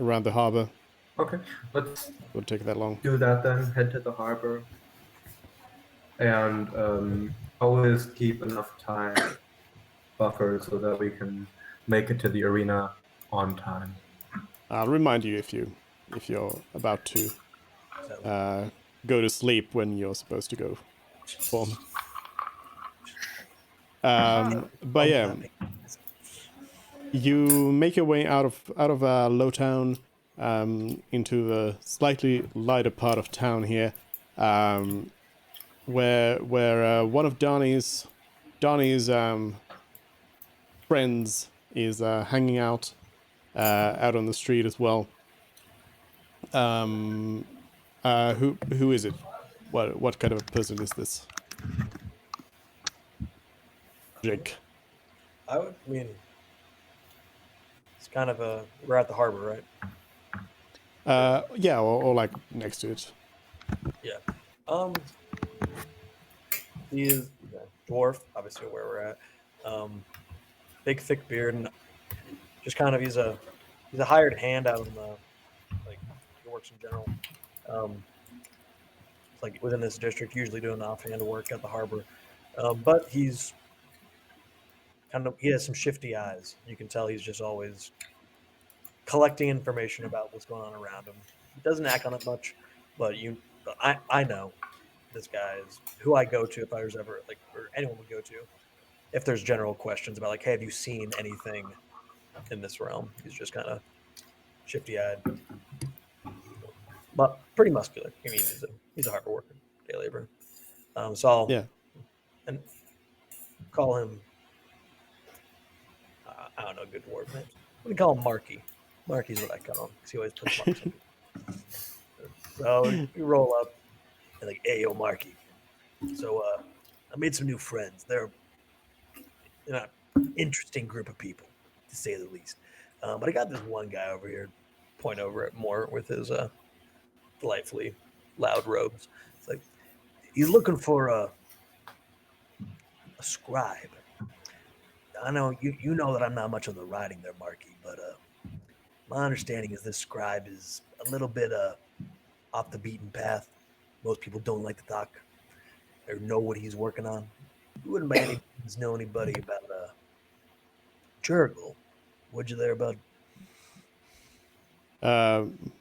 Around the harbor. Okay, let's Wouldn't take that long. do that then. Head to the harbor, and always keep enough time buffer so that we can make it to the arena on time. I'll remind you if you're about to go to sleep when you're supposed to go perform. But yeah, you make your way out of Lowtown into the slightly lighter part of town here, where one of Donnie's friends is hanging out. out on the street as well. Who is it? What kind of a person is this? Jake. I mean, it's kind of a. We're at the harbor, right? Yeah, or like next to it. Yeah. He is dwarf, obviously where we're at. Big thick beard and just kind of he's a hired hand out in the like he works in general. Like within this district, usually doing offhand work at the harbor. But he's he has some shifty eyes. You can tell he's just always collecting information about what's going on around him. He doesn't act on it much, but I know this guy is who I go to if I was ever like or anyone would go to if there's general questions about like, hey, have you seen anything in this realm? He's just kind of shifty eyed, but pretty muscular. I mean, he's a hard worker, day laborer. So I'll and call him. I don't know good dwarf names. I'm gonna call him Marky. Marky's what I call him because he always puts marks on me. So you roll up and like, hey, yo, Marky. So I made some new friends. They're an interesting group of people, to say the least. But I got this one guy over here, point over at Moore with his delightfully loud robes. It's like he's looking for a scribe. I know you know that I'm not much on the writing there, Marky, but my understanding is this scribe is a little bit off the beaten path. Most people don't like to talk or know what he's working on. You wouldn't by any means know anybody about Jurgle, would you there, bud?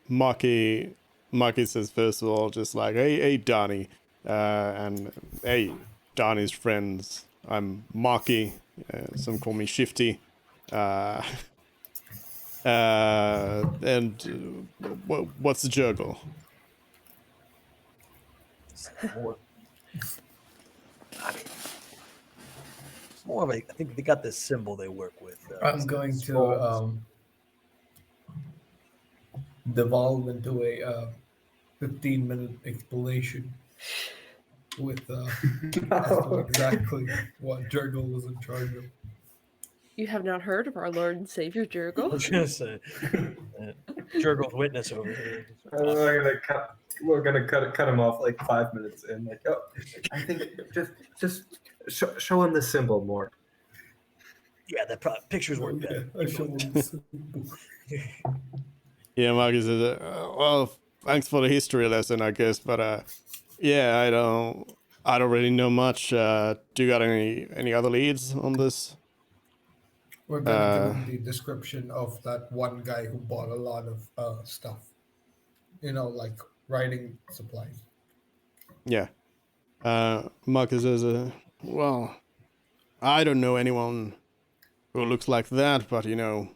Marky says first of all, just like, hey, Donnie, and hey, Donnie's friends. I'm Marky. Some call me Shifty. And what's the Jurgle? I mean, it's more of a. I think they got this symbol they work with. I'm going to devolve into a 15-minute explanation with as to exactly what Jurgle was in charge of. You have not heard of our Lord and Savior I Jurgle? was gonna say, Jurgle's witness over here. We're gonna cut him off like 5 minutes in. Like, oh, I think just show him the symbol more. Yeah, the pictures work better. I show him the symbol. Yeah, Marky says, well, thanks for the history lesson, I guess, but yeah, I don't really know much. Do you got any other leads on this? We're gonna give him the description of that one guy who bought a lot of stuff. You know, like writing supplies. Yeah. Marcus says, well, I don't know anyone who looks like that, but you know,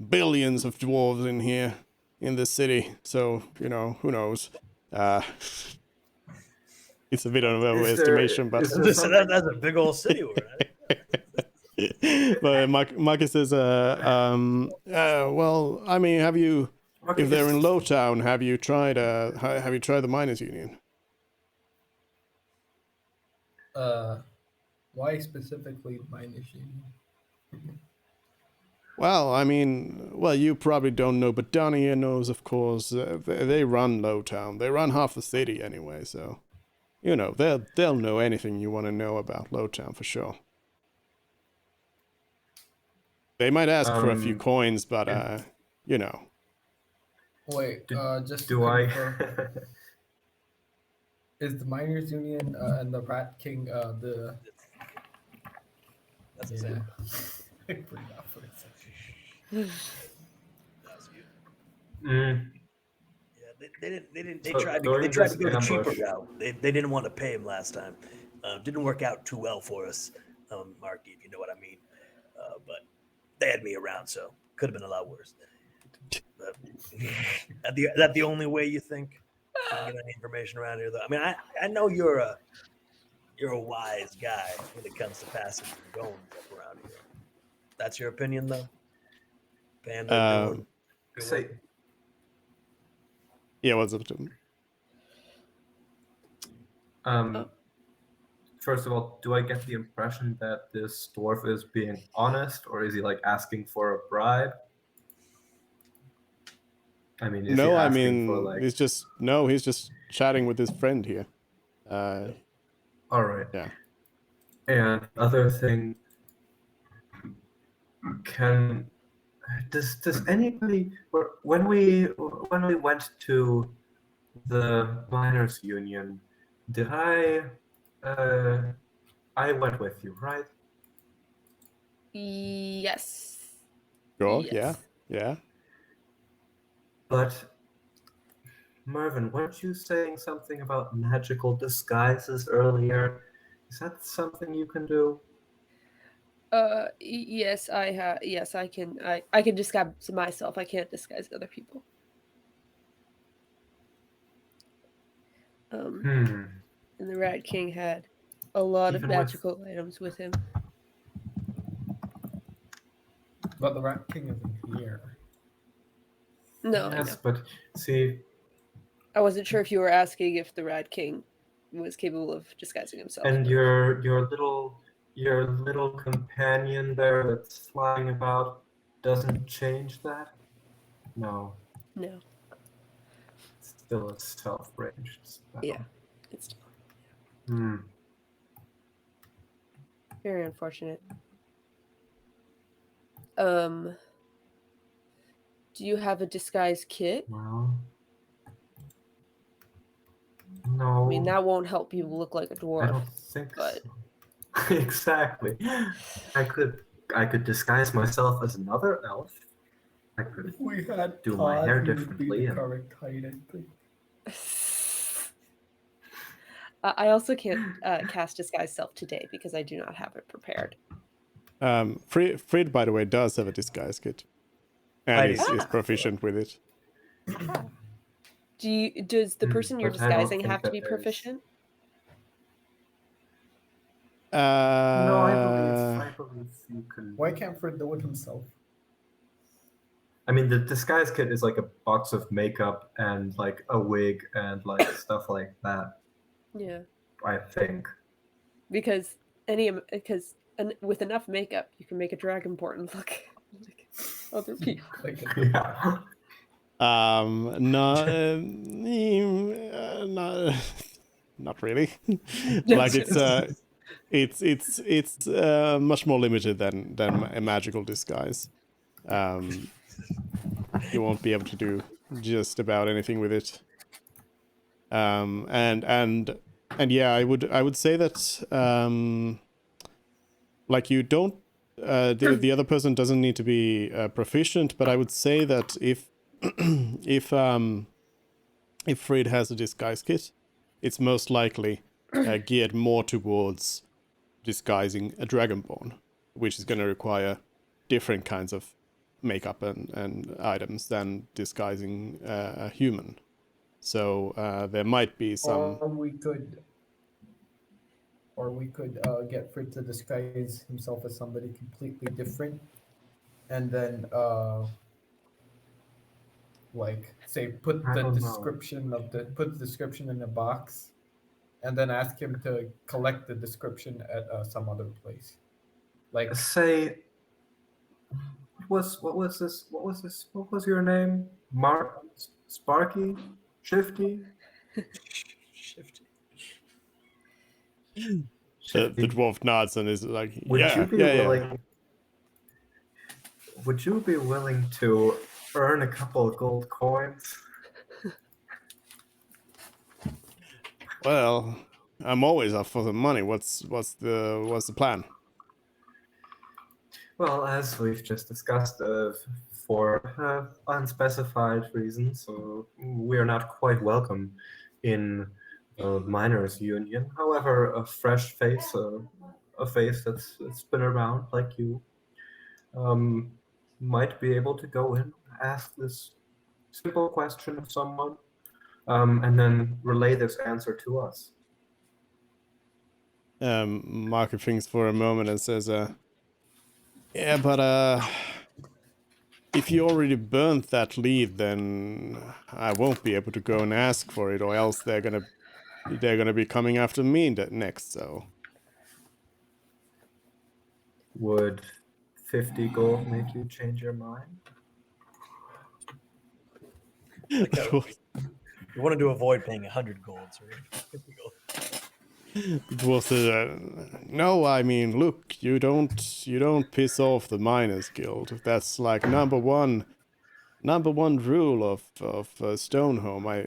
billions of dwarves in here, in this city, so, you know, who knows? It's a bit of an overestimation, but... That's a big old city, right? But Marcus says, well, I mean, have you... If they're in Lowtown, have you tried the miners' union? Why specifically miners' union? Well, I mean, you probably don't know, but Donnie here knows, of course. They run Lowtown. They run half the city anyway, so you know they'll know anything you want to know about Lowtown for sure. They might ask for a few coins, but you know. Wait, just do I? Is the miners' union and the Rat King the? That's the same. I forgot for a second. Yeah, they tried to go the cheaper route. They didn't want to pay him last time. Didn't work out too well for us, Marky, if you know what I mean. But they had me around, so could have been a lot worse. But that the only way you think you can get any information around here, though? I mean, I know you're a wise guy when it comes to passing and going stuff around here. That's your opinion, though? Panda doing good Say, work. Yeah, what's up to him? First of all, do I get the impression that this dwarf is being honest, or is he like asking for a bribe? I mean, is he No, I asking for mean, like? he's just chatting with his friend here. All right. Yeah. And other thing, does anybody when we went to the miners' union, did I went with you, right? Yes. Sure. Yes. Yeah. But Mervyn, weren't you saying something about magical disguises earlier? Is that something you can do? Yes, I have. Yes, I can. I can disguise myself. I can't disguise other people. And the Rat King had a lot of Even with magical items with him. But the Rat King isn't here. No, I know. yes, but see, I wasn't sure if you were asking if the Rat King was capable of disguising himself. and but- your little companion there that's flying about doesn't change that? No, No. it's still a self-ranged spell. Yeah. It's Hmm. very unfortunate. Do you have a disguise kit? Well, no. I mean, that won't help you look like a I dwarf. don't think but- so. Exactly. I could disguise myself as another elf. I could If we had do my Todd, hair he would be differently the and- correct height, I think. I also can't cast disguise self today because I do not have it prepared. Frid, by the way, does have a disguise kit, I and do. is proficient with it. Does the person you're but I don't disguising think have to that be there's- proficient? No, I Uh, believe you can. Why can't Fred do it himself? I mean, the disguise kit is like a box of makeup and like a wig and like stuff like that. Yeah, I think. because with enough makeup, you can make a dragonborn look like other people. Like, Yeah. no, no, not really. Like it's much more limited than a magical disguise. You won't be able to do just about anything with it. And yeah, I would say that like you don't the other person doesn't need to be proficient, but I would say that if if Frid has a disguise kit, it's most likely geared more towards disguising a dragonborn, which is going to require different kinds of makeup and items than disguising a human. So there might be some. Or we could get Fred to disguise himself as somebody completely different, and then like say put I the don't know. description in a box, and then ask him to collect the description at some other place. Like Say, what was your name? Sparky? Shifty? Shifty. The dwarf nods and is like, Would yeah, you be yeah, willing? Would you be willing to earn a couple of gold coins? Well, I'm always up for the money. What's the plan? Well, as we've just discussed, for unspecified reasons, we are not quite welcome in the miners' union. However, a fresh face, a face that's been around like you, might be able to go in, ask this simple question of someone, and then relay this answer to us. Marker thinks for a moment and says, yeah, but if you already burnt that lead, then I won't be able to go and ask for it, or else they're gonna be coming after me next. So Would 50 gold make you change your mind? Like that was, you wanted to avoid paying 100 gold, so 50 gold. it was no. I mean, look, you don't piss off the Miners Guild. That's like number one rule of Stoneholm. I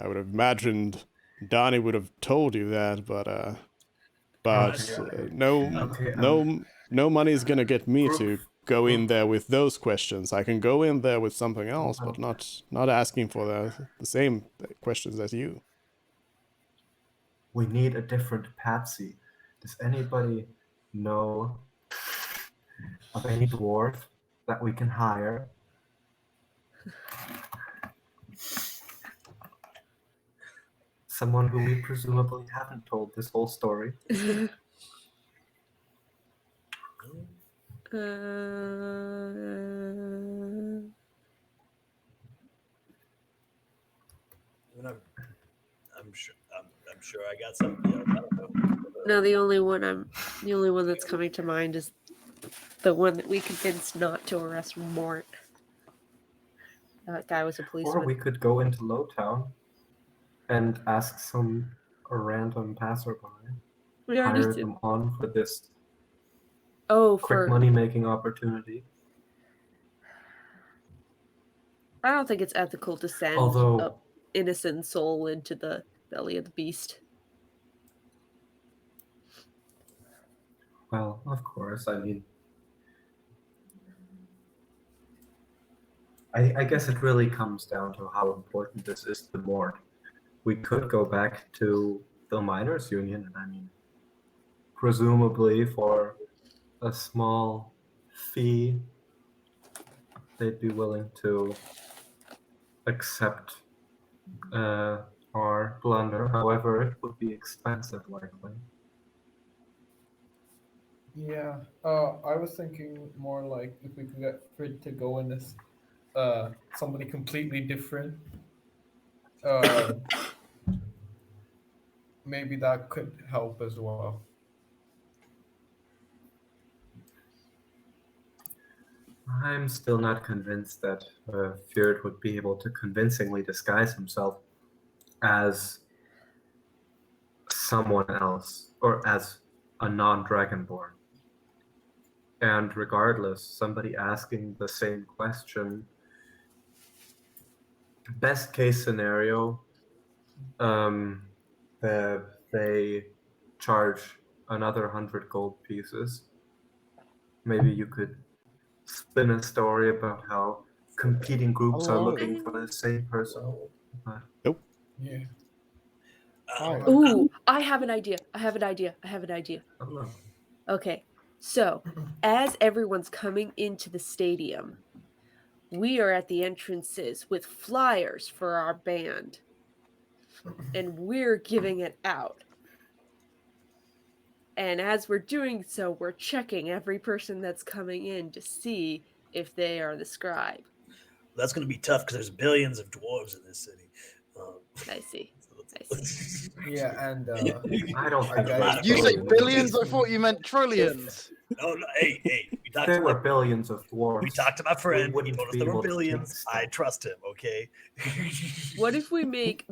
would have imagined Donnie would have told you that, but Okay. no money is gonna get me Group- to go in there with those questions. I can go in there with something else, but not asking for the same questions as you. We need a different Patsy. Does anybody know of any dwarf that we can hire? Someone who we presumably haven't told this whole story. I'm sure I got something else. I don't know. No, the only one that's coming to mind is the one that we convinced not to arrest Mort. That guy was a Or policeman. we could go into Lowtown and ask some random passerby, We already hire did. them on for this Oh, quick money-making opportunity. I don't think it's ethical to send Although- a innocent soul into the belly of the beast. Well, of course, I mean, I guess it really comes down to how important this is to Mort. We could go back to the miners' union, and I mean, presumably for a small fee, they'd be willing to accept our blunder. However, it would be expensive, likely. Yeah, I was thinking more like if we could get Frid to go in as somebody completely different. Maybe that could help as well. I'm still not convinced that Fjord would be able to convincingly disguise himself as someone else or as a non-dragonborn. And regardless, somebody asking the same question, best case scenario, they charge another 100 gold pieces. Maybe you could spin a story about how competing groups are Hello. looking for the same person. Yeah. Ooh, I have an idea. Hello. Okay, so as everyone's coming into the stadium, we are at the entrances with flyers for our band, and we're giving it out. And as we're doing so, we're checking every person that's coming in to see if they are the scribe. That's going to be tough because there's billions of dwarves in this city. I see. Yeah, and I don't think guys- You say billions. billions? I thought you meant trillions. No, hey, we talked There to were my, billions of dwarves. we talked to my friend. He wouldn't told us be there were able to take billions. I steps. trust him. Okay. What if we make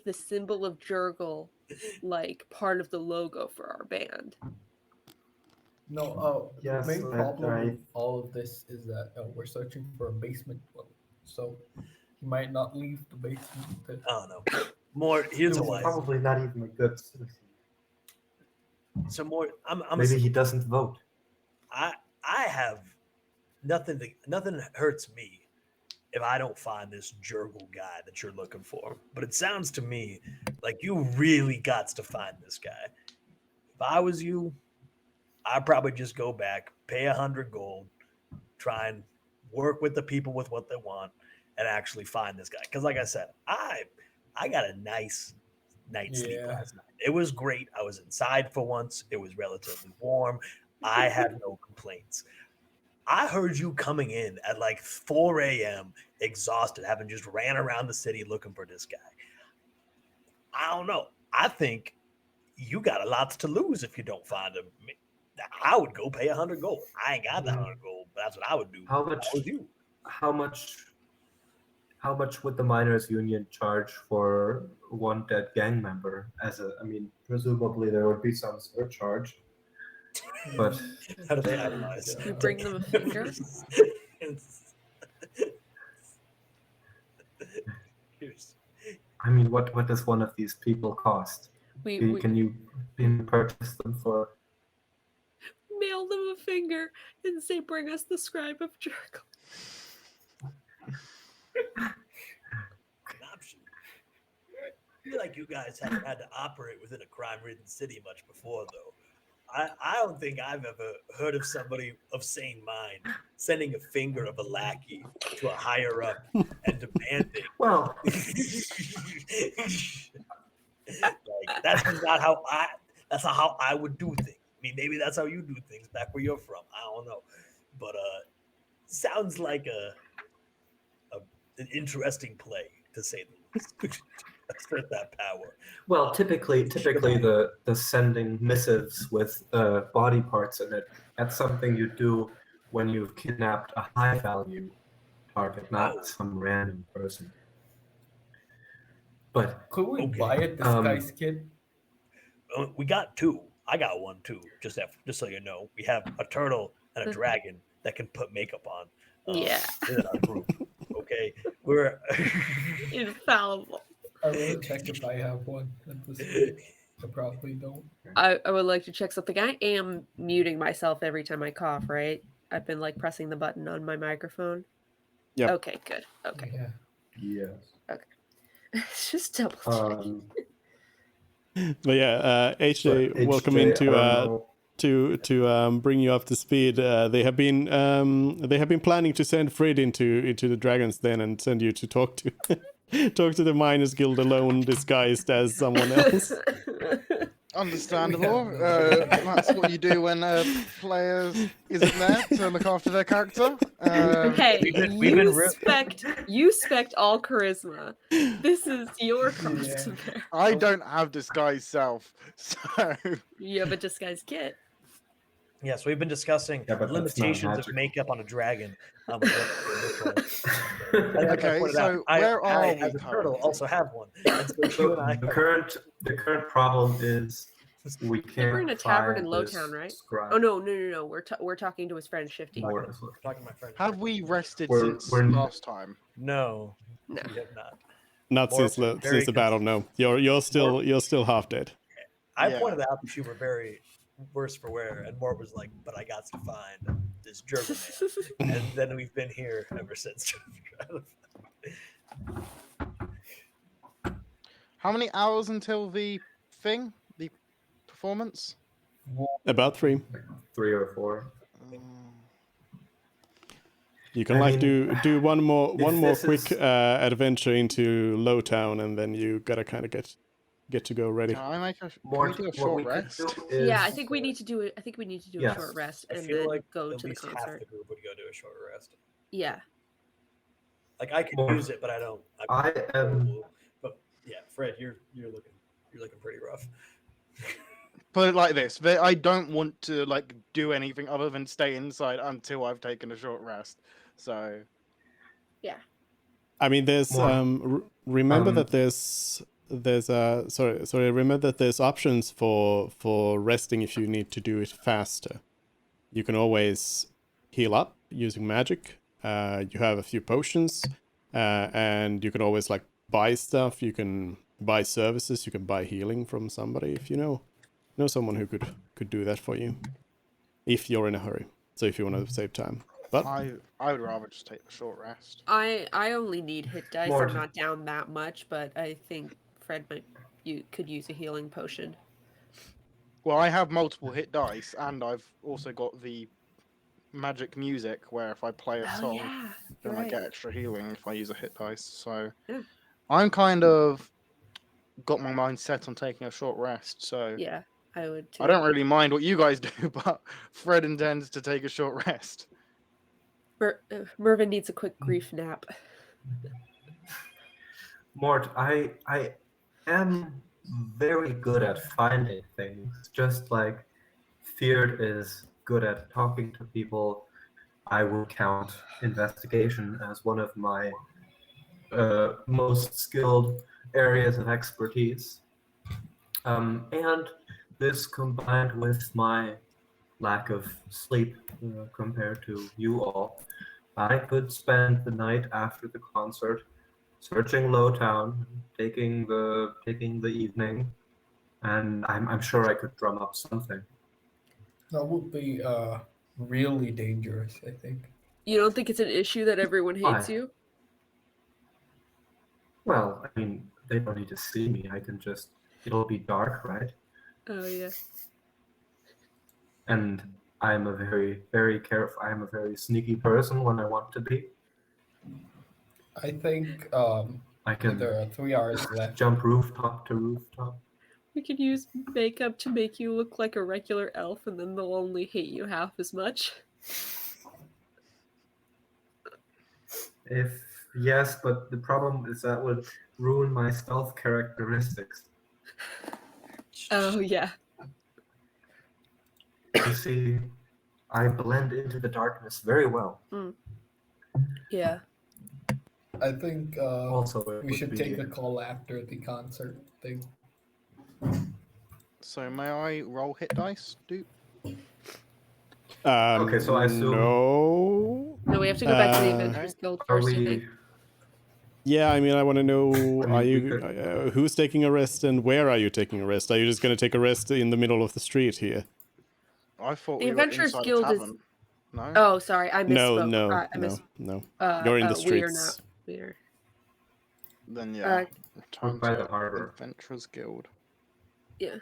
the symbol of Jurgle like part of the logo for our band? No, Yes, the main but problem I- with all of this is that we're searching for a basement dweller, so he might not leave the basement. I don't know. More. Here's a He's wise. probably not even a good citizen. So more. I'm Maybe he doesn't vote. I have nothing. Nothing hurts me if I don't find this Jurgle guy that you're looking for. But it sounds to me like you really got to find this guy. If I was you, I'd probably just go back, pay 100 gold, try and work with the people with what they want, and actually find this guy. Because, like I said, I got a nice night's sleep Yeah. last night. It was great. I was inside for once. It was relatively warm. I had no complaints. I heard you coming in at like 4 a.m. exhausted, having just ran around the city looking for this guy. I don't know. I think you got a lot to lose if you don't find him. I would go pay 100 gold. I ain't got that 100 gold, but that's what I would do. How if I much? was you. How much? How much would the miners' union charge for one dead gang member? I mean, presumably there would be some surcharge, but How do they itemize? You bring them a finger? I mean, what does one of these people cost? Can you purchase them for? Mail them a finger and say, "Bring us the scribe of Jerkle." An option. I feel like you guys haven't had to operate within a crime-ridden city much before, though. I don't think I've ever heard of somebody of sane mind sending a finger of a lackey to a higher up and demanding. Well, like, that's not how I. That's not how I would do things. I mean, maybe that's how you do things back where you're from. I don't know, but sounds like an interesting play, to say the least. Assert that power. well, typically the sending missives with body parts in it, that's something you do when you've kidnapped a high value target, not some random person. But Could we buy a disguise kit? We got two. I got one too. Just so you know, we have a turtle and a dragon that can put makeup on. Yeah. In our group. Okay, we're Infallible. I will check if I have one at this point. I probably don't. I would like to check something. I am muting myself every time I cough, right? I've been like pressing the button on my microphone. Yep. Okay, good. Okay. Yeah. yes. It's just double checking. But yeah, HJ, welcome in to bring you up to speed. They have been planning to send Frid into the Dragon's Den and send you to talk to talk to the Miners Guild alone, disguised as someone else. Understandable. That's what you do when players isn't there to look after their character. Hey, we've been you spect all charisma. This is your cross to bear. I don't have disguise self, so You have a disguise kit. Yes, we've been discussing Yeah, but that's not limitations of magical. makeup on a dragon. Okay, so where are we as a turtle, currently? also have one. And so you So and I the current problem is we can't. We're in a tavern in find Lowtown, this right? scribe. Oh no. We're talking to his friend Shifty. More- talking to my friend. Have we rested We're- since we're- last time? No, No. we have not. Not More since very the battle. No, you're still half dead. I Yeah. pointed out that you were very worse for wear, and Mort was like, "But I got to find this German man," and then we've been here ever since. How many hours until the performance? About 3. 3 or 4. You can I like mean, do one more this quick is- adventure into Lowtown, and then you gotta kind of get to go ready. Can I make a? Can More, we do a what short we could rest? do is, Yeah, I think we need to do it. I think we need to do a Yes. short rest I and feel then like go at to the least half concert. the group would go do a short rest. Yeah. Like I could Well, use it, but I don't. I am. But yeah, Fred, you're looking pretty rough. Put it like this: I don't want to like do anything other than stay inside until I've taken a short rest. So I mean, there's More. remember that there's remember that there's options for resting if you need to do it faster. You can always heal up using magic. You have a few potions, and you can always like buy stuff. You can buy services. You can buy healing from somebody if you know someone who could do that for you, if you're in a hurry. So if you want to save time, but I would rather just take a short rest. I only need hit dice. More. I'm not down that much, but I think Fred could use a healing potion. Well, I have multiple hit dice, and I've also got the magic music where if I play a Oh song, yeah. then I Right. get extra healing if I use a hit dice. So Yeah. I'm kind of got my mind set on taking a short rest. So Yeah, I would too. I don't really mind what you guys do, but Fred intends to take a short rest. Mervin needs a quick grief nap. Mort, I am very good at finding things, just like Feared is good at talking to people. I would count investigation as one of my most skilled areas of expertise. And this combined with my lack of sleep compared to you all, I could spend the night after the concert searching Lowtown, taking the evening, and I'm sure I could drum up something. That would be really dangerous, I think. You don't think it's an issue that everyone hates Why? you? Well, I mean, they don't need to see me. I can just, it'll be dark, right? Oh yeah. And I'm a very careful, I'm a very sneaky person when I want to be. I think I can there are 3 hours left. jump rooftop to rooftop. We could use makeup to make you look like a regular elf, and then they'll only hate you half as much. If yes, but the problem is that would ruin my stealth characteristics. Oh yeah. You see, I blend into the darkness very well. Yeah. I think Also, it we would should be- take the call after the concert thing. So may I roll hit dice, dude? Okay, so I assume- No. No, we have to go back to the Uh, Adventurers Guild Are first, I think. we? Yeah, I mean, I want to know, I mean, we who's taking a rest and where are you taking a rest? Are you just going to take a rest in the middle of the street here? I thought The we were Adventurers inside Guild a is- tavern. No? Oh, sorry, I No, misspoke. no, I no, miss- no. You're in the We are streets. not. We are. Then yeah. Return by to the harbor. Adventurers Guild. Yeah.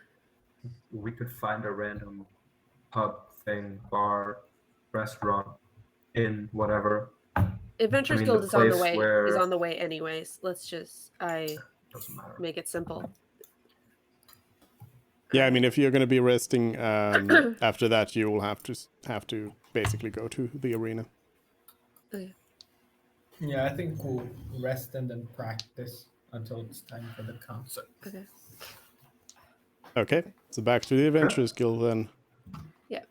We could find a random pub thing, bar, restaurant, inn, whatever. Adventurers I mean, Guild the is on the place way. where- Is on the way anyways. Let's just Doesn't matter. make it simple. Yeah, I mean, if you're going to be resting after that, you will have to basically go to the arena. Yeah, I think we'll rest and then practice until it's time for the concert. Okay. Okay, so back to the Adventurers Guild then. Yeah.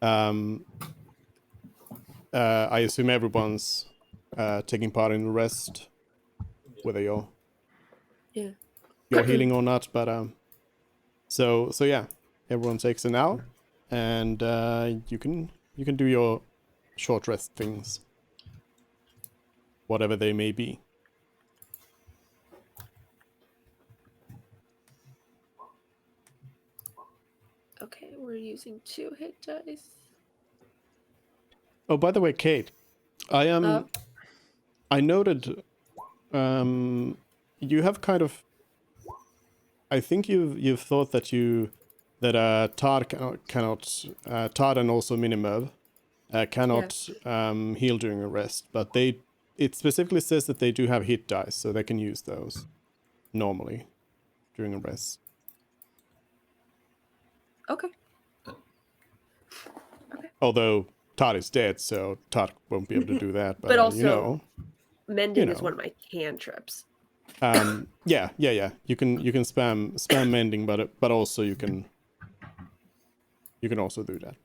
I assume everyone's taking part in the rest, whether you're healing or not. But so yeah, everyone takes an hour, and you can do your short rest things, whatever they may be. Okay, we're using 2 hit dice. Oh, by the way, Kate, I noted you have kind of, I think you've thought that Todd Todd and also Minimerv cannot heal during a rest, but it specifically says that they do have hit dice, so they can use those normally during a rest. Okay. Although Todd is dead, so Todd won't be able to do that. But, But also- you know, Mending is know. one of my cantrips. yeah. You can spam mending, but also you can also do that.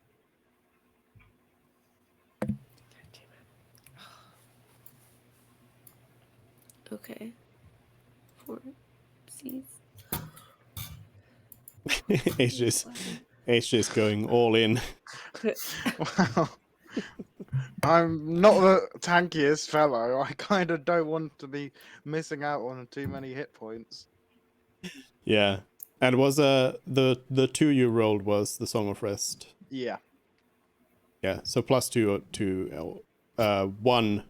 Okay. 4 C's. HJ's going all in. Wow. I'm not the tankiest fellow. I kind of don't want to be missing out on too many hit points. Yeah. And was the 2 you rolled was the Song of Rest. Yeah. Yeah. So +2 to 1.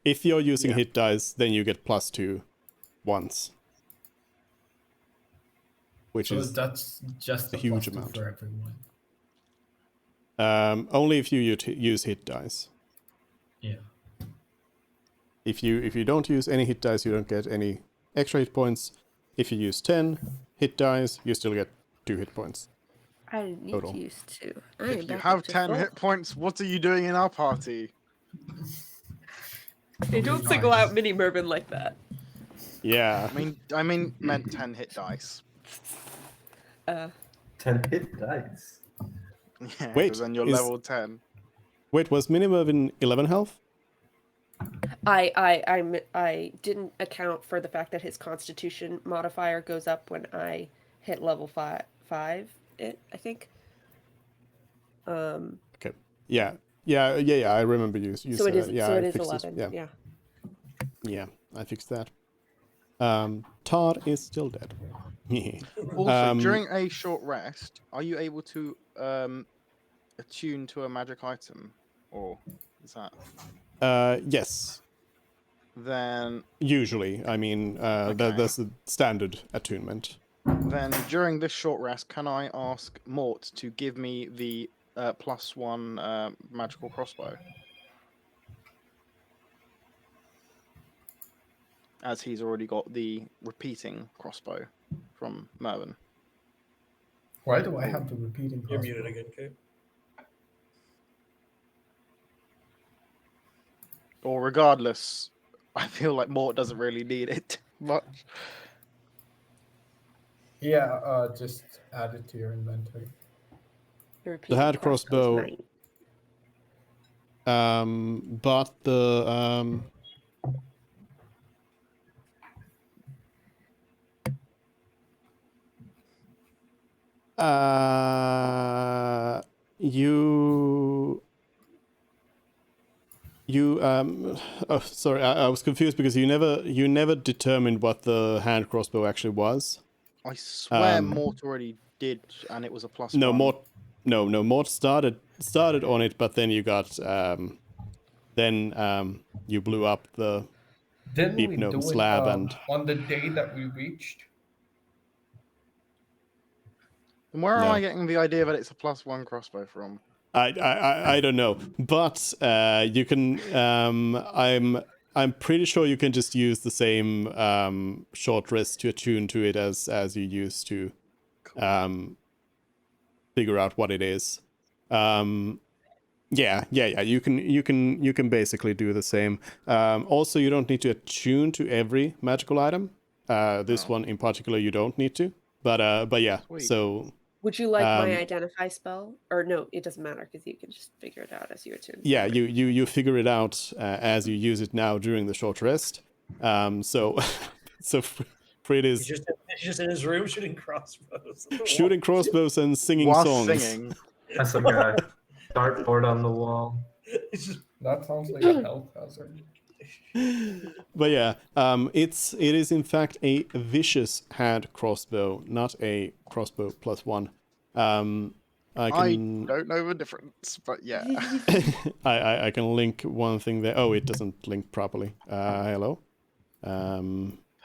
If you're using hit dice, then you get +2 once. Which So is that's just a a huge +2 amount. for everyone. only if you use hit dice. Yeah. If you don't use any hit dice, you don't get any extra hit points. If you use 10 hit dice, you still get 2 hit points. I didn't need Total. to use 2. I am If you back have up to 10 full. hit points, what are you doing in our party? They don't single out Mini Mervin like that. Yeah. I mean, meant 10 hit dice. 10 hit dice. Yeah, Wait, because then you're is- level 10. Wait, was Minimervin 11 health? I didn't account for the fact that his Constitution modifier goes up when I hit level five. I think. Okay. Yeah. I remember you So said it is. that. Yeah, So I it is fixed 11. it. Yeah. Yeah, I fixed that. Todd is still dead. Also, during a short rest, are you able to attune to a magic item? Or is that? Yes. Then Usually, I mean, Okay. that's the standard attunement. during this short rest, can I ask Mort to give me the +1 magical crossbow? As he's already got the repeating crossbow from Mervin. Why do I have the repeating You're crossbow? muted again, Kate. Or regardless, I feel like Mort doesn't really need it much. Yeah, just add it to your inventory. The hand crossbow. Nice. But the oh sorry, I was confused because you never determined what the hand crossbow actually was. I swear Mort already did, and it was a +1. No, Mort started on it, but then you got you blew up the Didn't deep we gnome do slab it and on the day that we reached? And where am No. I getting the idea that it's a +1 crossbow from? I don't know, but you can. I'm pretty sure you can just use the same short rest to attune to it as you used to figure out what it is. Yeah. You can basically do the same. Also, you don't need to attune to every magical item. This one in particular, you don't need to. But yeah. Sweet. So. Would you like my identify spell? Or no, it doesn't matter because you can just figure it out as you attune. Yeah, you figure it out as you use it now during the short rest. So Fred is He's just in his room shooting crossbows. shooting crossbows and singing While songs. singing. That's a guy. Dartboard on the wall. He's just That sounds like a health hazard. But yeah, it is in fact a vicious hand crossbow, not a crossbow +1. I can don't know the difference, but yeah. I can link one thing there. Oh, it doesn't link properly. Hello.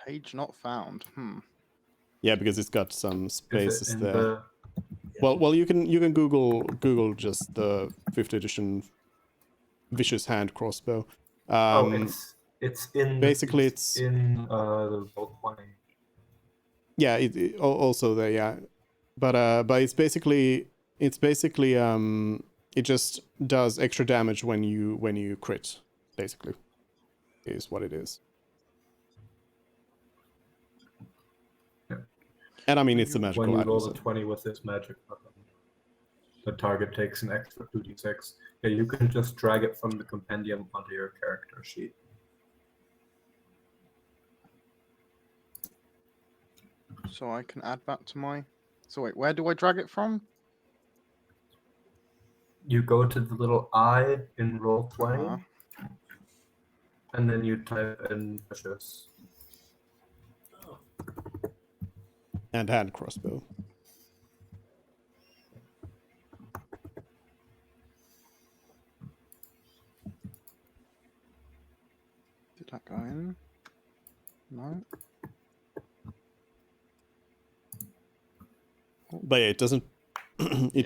Page not found. Yeah, because it's got some Is spaces it in there. the Well, you can Google just the 5th edition vicious hand crossbow. it's in basically it's in the Roll20. Yeah, also there, yeah, but it's basically it just does extra damage when you crit, basically, is what it is. Yeah. And I mean, it's a magical When you item. roll So. a 20 with this magic weapon, the target takes an extra 2d6. Yeah, you can just drag it from the compendium onto your character sheet. So I can add that to my... So wait, where do I drag it from? You go to the little I in Roll20, Uh-huh. and then you type in vicious. And hand crossbow. Did that go in? No. But yeah, it doesn't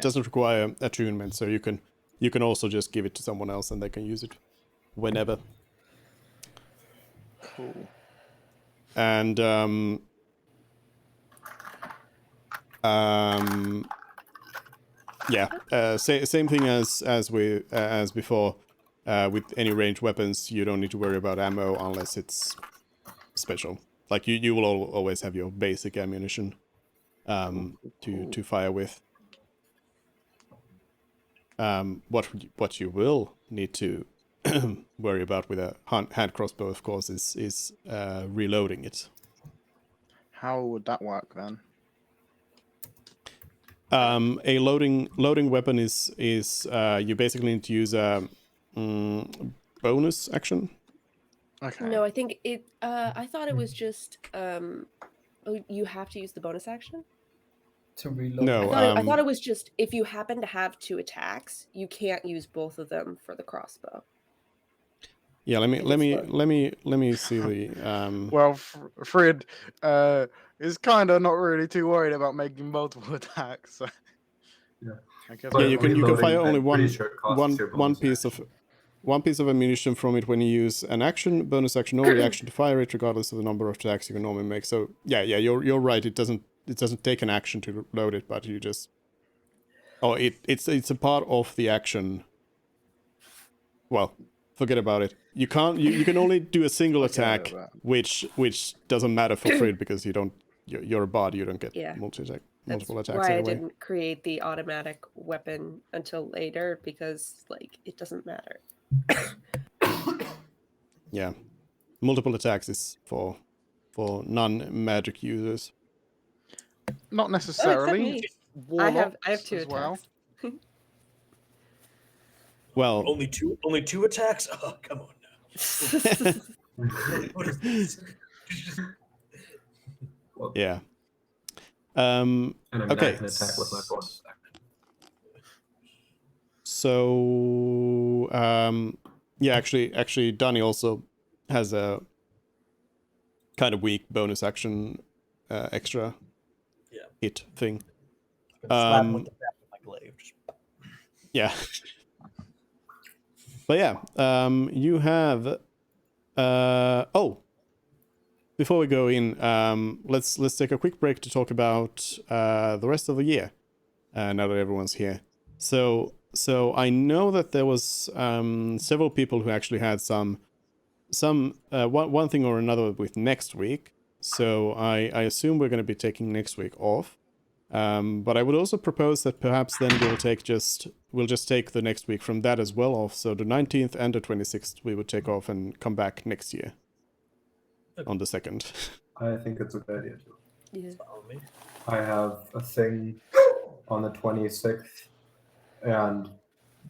doesn't require attunement, so you can also just give it to someone else and they can use it whenever. Cool. And yeah, same thing as before. with any ranged weapons, you don't need to worry about ammo unless it's special. Like you will always have your basic ammunition to fire with. What you will need to worry about with a hand crossbow, of course, is reloading it. How would that work then? A loading weapon is you basically need to use a bonus action. Okay. No, I think it. I thought it was just. You have to use the bonus action. To reload. No, I thought it was just if you happen to have 2 attacks, you can't use both of them for the crossbow. Yeah, let me see the Well, Frid is kind of not really too worried about making multiple attacks. So. Yeah. I guess yeah, you can reloading, fire only I'm one pretty sure it costs your one bonus piece action. of one piece of ammunition from it when you use an action, bonus action, or reaction to fire it, regardless of the number of attacks you can normally make. So yeah, you're right. It doesn't take an action to load it, but you just it's a part of the action. Well, forget about it. You can't. You can only do a single Forget attack, about which doesn't matter for Frid because you're a bard. You don't get Yeah. multiple That's attacks why anyway. I didn't create the automatic weapon until later because like it doesn't matter. Yeah, multiple attacks is for non-magic users. Not Oh, except necessarily. me. I Warlocks have 2 as well. attacks. Well, Only two attacks? Oh, come on now. What is this? Well, yeah. and I mean, Okay. I can attack with my bonus action. So, yeah, actually, Donnie also has a kind of weak bonus action extra Yeah. hit thing. Slap him with the back of my glaive. Yeah. But yeah, you have. Before we go in, let's take a quick break to talk about the rest of the year. Now that everyone's here, so I know that there was several people who actually had some one thing or another with next week. So I assume we're going to be taking next week off. But I would also propose that perhaps then we'll just take the next week from that as well off. So the 19th and the 26th we would take off and come back next year on the 2nd. I think it's a good idea too. Yeah. Follow me. I have a thing on the 26th, and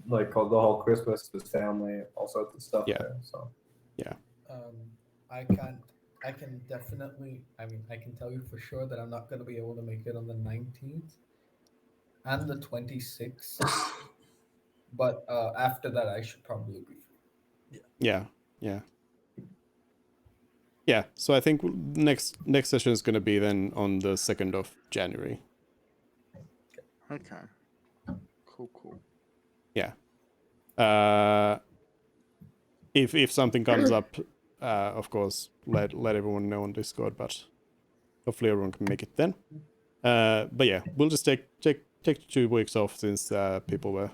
like the whole Christmas with family, all sorts of stuff Yeah. there. So I can definitely. I mean, I can tell you for sure that I'm not going to be able to make it on the 19th and the 26th. But after that, I should probably be free. Yeah. So I think next session is going to be then on the 2nd of January. Okay. Cool. Yeah. If something comes up, of course, let everyone know on Discord. But hopefully everyone can make it then. But yeah, we'll just take 2 weeks off since people were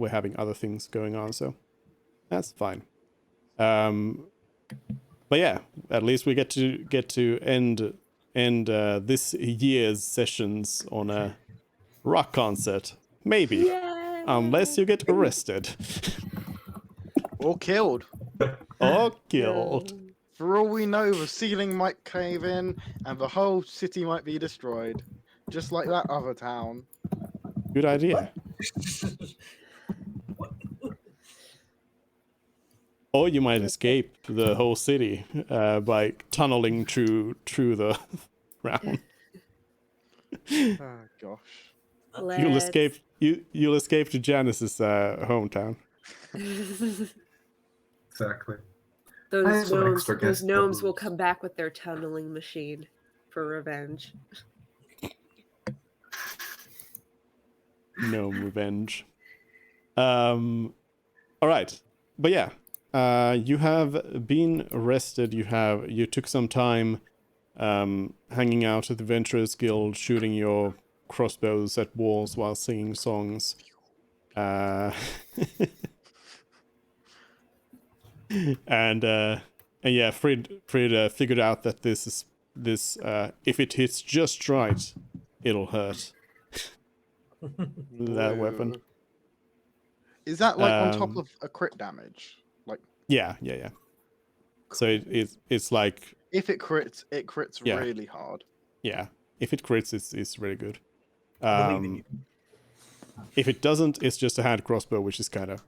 having other things going on, so that's fine. But yeah, at least we get to end this year's sessions on a rock concert, maybe, Yay! unless you get arrested Or killed. or killed. No. For all we know, the ceiling might cave in and the whole city might be destroyed. Just like that other town. Good idea. Or you might escape the whole city by tunneling through the ground. Oh gosh. You'll escape. You'll escape to Janice's hometown. exactly. I Those have some gnomes, extra those guest gnomes will rooms. come back with their tunneling machine for revenge. Gnome revenge. All right, but yeah, you have been arrested. You took some time, hanging out at the Venturers Guild, shooting your crossbows at walls while singing songs. and yeah, Frid figured out that this if it hits just right, it'll hurt. That weapon. Whoa. Is that like on top Um, of a crit damage? Like Yeah. So it's like, if it crits Yeah. really hard. yeah, if it crits, it's really good. I believe in you. If it doesn't, it's just a hand crossbow, which is kind of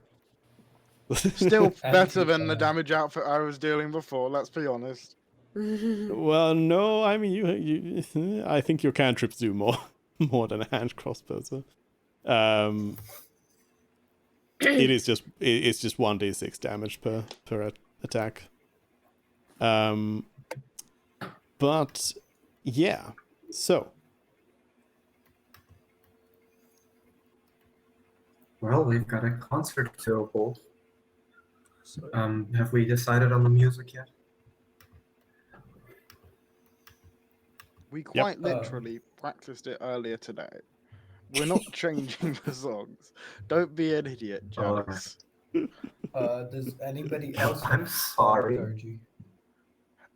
Still And better keep than the that. damage outfit I was dealing before, let's be honest. Well, no, I mean you I think your cantrips do more than a hand crossbow. So, it's just 1d6 damage per attack. But yeah, so Well, we've got a concert to hold. So, Have we decided on the music yet? We quite literally practiced it earlier today. We're not changing the songs. Don't be an idiot, Alright. Janice. Does anybody else I'm have sorry. liturgy?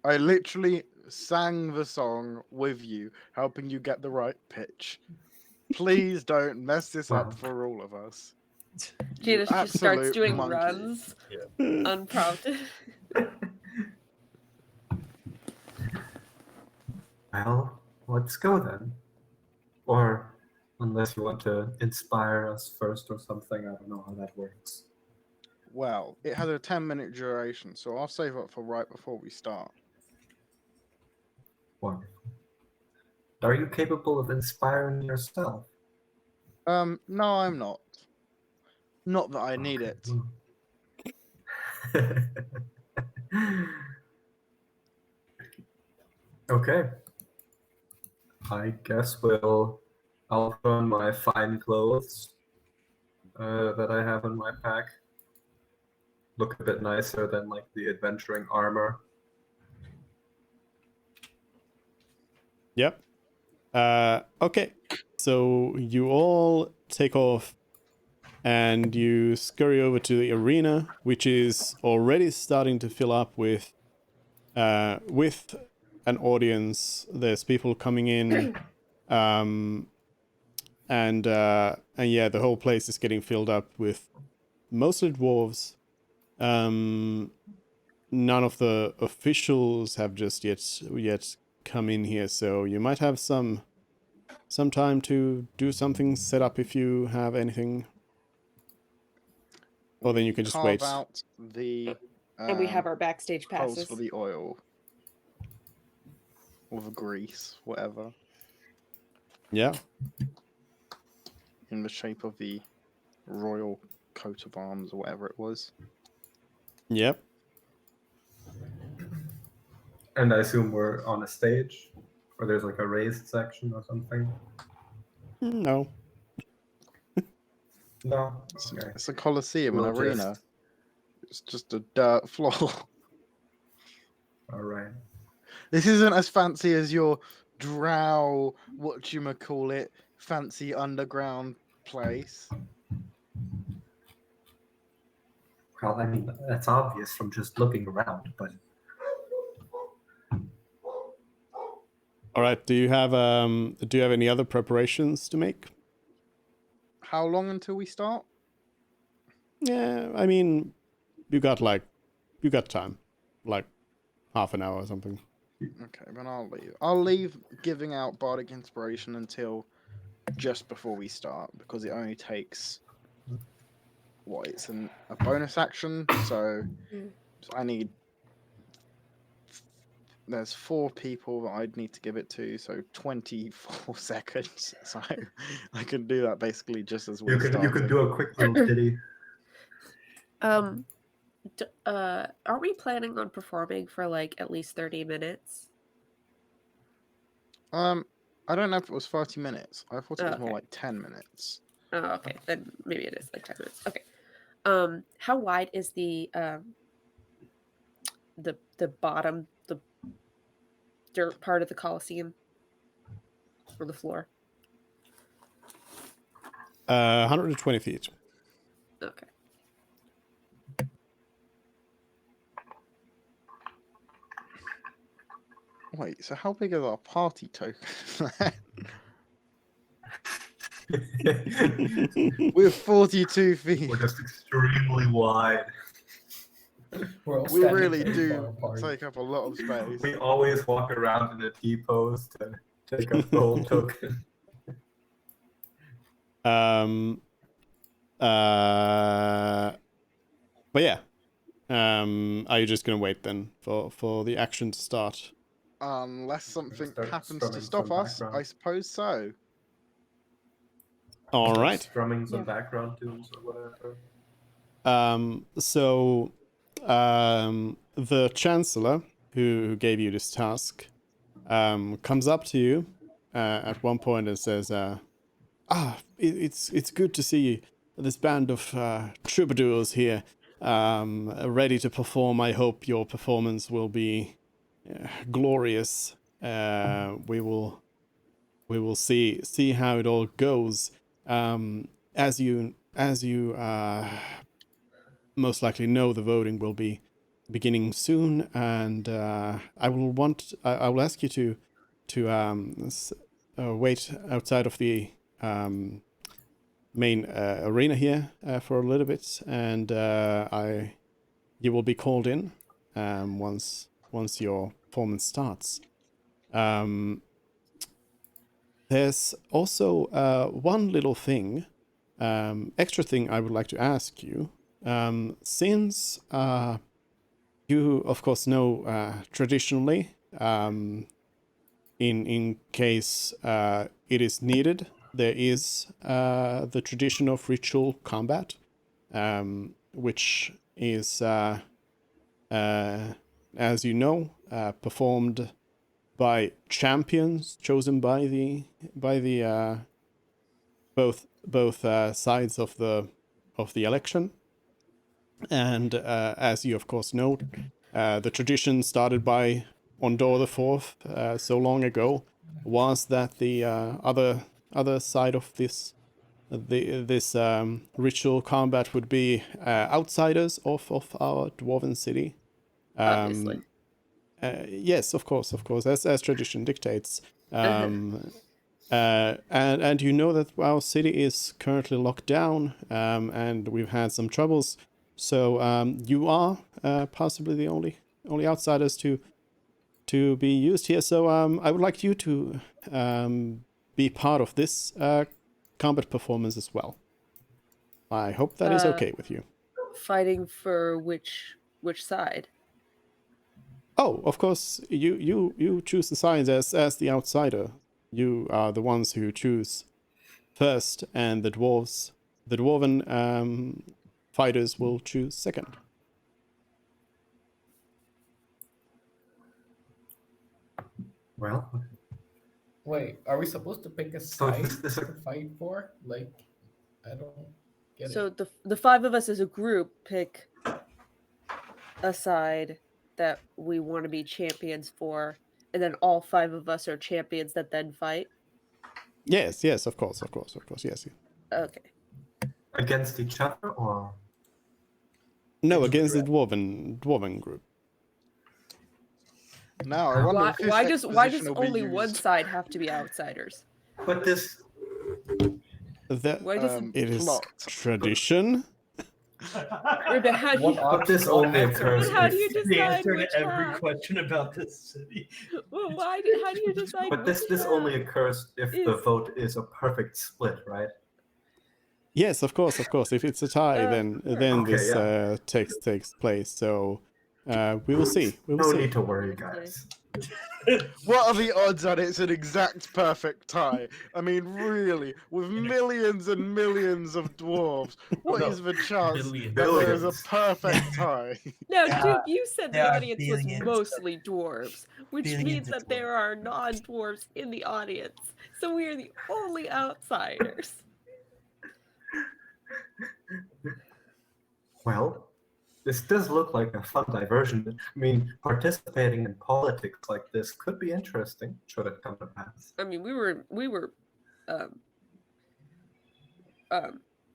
I literally sang the song with you, helping you get the right pitch. Please don't mess this up for all of us. You Jada just starts absolute doing monkey. runs yeah. unprompted. Well, let's go then. Or unless you want to inspire us first or something, I don't know how that works. Well, it has a 10-minute duration, so I'll save up for right before we start. Wonderful. Are you capable of inspiring yourself? No, I'm not. Not that I need it. Okay. I guess I'll put on my fine clothes that I have in my pack. Look a bit nicer than like the adventuring armor. Yep. Okay. So you all take off and you scurry over to the arena, which is already starting to fill up with an audience. There's people coming in, and yeah, the whole place is getting filled up with mostly dwarves. None of the officials have just yet come in here, so you might have some time to do something, set up if you have anything. Or then you can just Carve wait. out the And we have our backstage holes passes. for the oil. Or the grease, whatever. Yeah. In the shape of the royal coat of arms or whatever it was. Yep. And I assume we're on a stage, or there's like a raised section or something. No. No. Okay. It's a coliseum, We'll an arena. It's just a dirt floor. All right. This isn't as fancy as your drow, whatchamacallit, fancy underground place. Well, I mean, that's obvious from just looking around, but All right. Do you have any other preparations to make? How long until we start? Yeah, I mean, you got time, like half an hour or something. Okay, then I'll leave. I'll leave giving out bardic inspiration until just before we start, because it only takes it's a bonus action, so I need. There's 4 people that I'd need to give it to, so 24 seconds. So I can do that basically just as we're starting. you could do a quick little ditty. Aren't we planning on performing for like at least 30 minutes? I don't know if it was 30 minutes. I thought it was more Okay. like 10 minutes. Oh, okay. Then maybe it is like 10 minutes. Okay. How wide is the bottom, the dirt part of the Coliseum? Or the floor? 120 feet. Okay. Wait, so how big is our party token? We're 42 feet. We're just extremely wide. We're all We standing really very do far apart. take up a lot of space. We always walk around in a T-pose to take a gold token. But yeah. Are you just gonna wait then for the action to start? Unless something Start happens strumming to stop some us, background. I suppose so. All Start right. strumming some Yeah. background tunes or whatever. So the Chancellor who gave you this task comes up to you at one point and says, it's good to see this band of troubadours here ready to perform. I hope your performance will be glorious. We will see how it all goes. As you most likely know, the voting will be beginning soon, and I will ask you to wait outside of the main arena here for a little bit, and you will be called in once your performance starts. There's also one little thing, extra thing I would like to ask you. Since you, of course, know traditionally, in case it is needed, there is the tradition of ritual combat, which is, as you know, performed by champions chosen by the both sides of the election. And as you of course know, the tradition started by Ondor the Fourth so long ago was that the other side of this ritual combat would be outsiders of our dwarven city. Obviously. Yes, of course, as tradition dictates. And you know that our city is currently locked down, and we've had some troubles. So you are possibly the only outsiders to be used here. So I would like you to be part of this combat performance as well. I hope that is okay with you. Fighting for which side? Oh, of course, you choose the sides as the outsider. You are the ones who choose first, and the dwarven fighters will choose second. Well, Wait, are we supposed to pick a So side is this a- to fight for? Like, I don't get So it. the five of us as a group pick a side that we want to be champions for, and then all five of us are champions that then fight. Yes, of course, yes. Okay. against each other or No, against the dwarven group. Now, I wonder if this Why does exposition will be only one used, side have to be outsiders? but this That Why does it is plot. tradition. Ribbon, how do you, but this only occurs how do you if, The decide answer which to every half? question about this city. Well, how do you decide? but which this only half occurs if the is- vote is a perfect split, right? Yes, of course. If it's a tie, then Okay, this yeah. takes place. So we will see. No need to worry, guys. What are the odds that it's an exact perfect tie? I mean, really, with millions and millions of dwarves, what No, is the chance billions. that there is a Billions. perfect tie? No, Yeah, Duke, you said the there are audience was billions of- mostly dwarves, which billions means of that there are non-dwarves in the audience. So we are the only outsiders. Well, this does look like a fun diversion. I mean, participating in politics like this could be interesting, should it come to pass. I mean, we were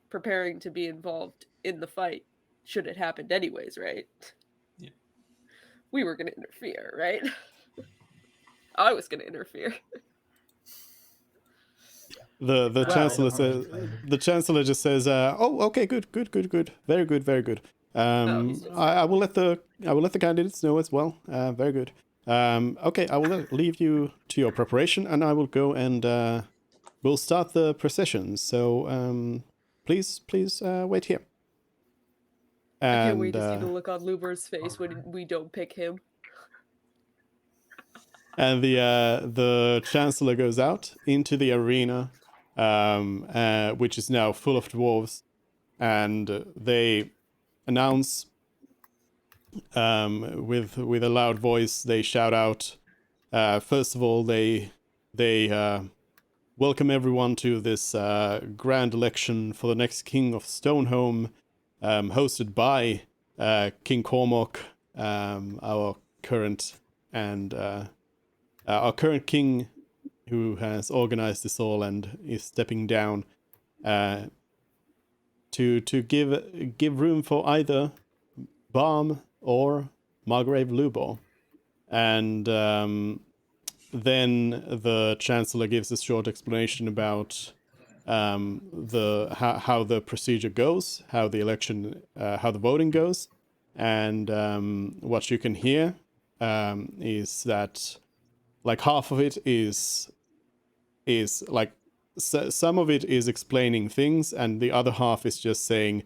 preparing to be involved in the fight should it happen anyways, right? Yeah. We were going to interfere, right? I was going to interfere. The chancellor says the chancellor just says, "Oh, okay, good, very good, very good. He's just- I will let the candidates know as well. Very good. Okay, I will leave you to your preparation, and I will go and we'll start the procession. So please wait here." I can't wait And to see the look on Luber's face when we don't pick him. and the chancellor goes out into the arena, which is now full of dwarves, and they announce with a loud voice. They shout out. First of all, they welcome everyone to this grand election for the next king of Stoneholm, hosted by King Cormac, our current king, who has organized this all and is stepping down to give room for either Balm or Margrave Lubor. And then the chancellor gives a short explanation about how the procedure goes, how the election, how the voting goes, and what you can hear is that like half of it is like some of it is explaining things, and the other half is just saying,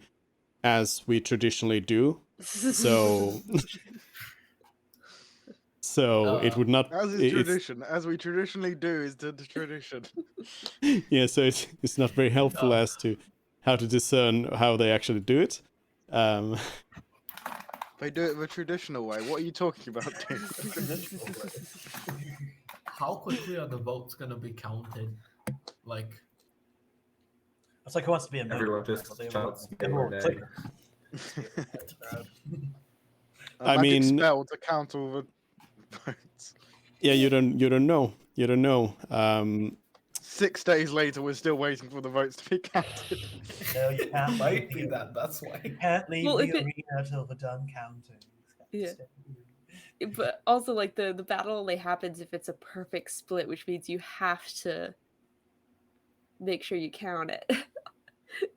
as we traditionally do. So it would not. As is tradition, as we traditionally do, is the tradition. Yeah, so it's not very helpful as to how to discern how they actually do it. They do it the traditional way. What are you talking about, dude? How quickly are the votes gonna be counted? Like, It's like who wants to be a Everyone just shouts yay or nay. I magic mean- spell to count all the votes. Yeah, you don't know. You don't know. 6 days later, we're still waiting for the votes to be counted. No, you can't might be leave. that. That's why. You can't leave Well, the if it- arena till we're done counting. Yeah. But also, like, the battle only happens if it's a perfect split, which means you have to make sure you count it. I'm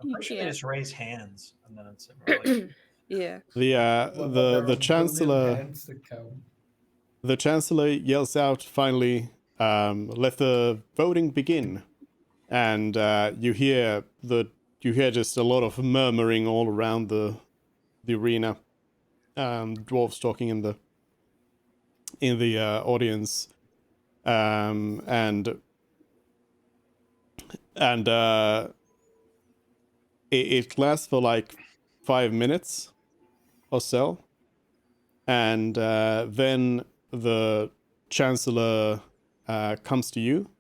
You pretty sure they can't. just raise hands and then it's like, Yeah. Well, there are a The billion chancellor hands to count. the chancellor yells out finally, "Let the voting begin," and you hear just a lot of murmuring all around the arena. Dwarves talking in the audience, and it lasts for like 5 minutes or so, and then the chancellor comes to you,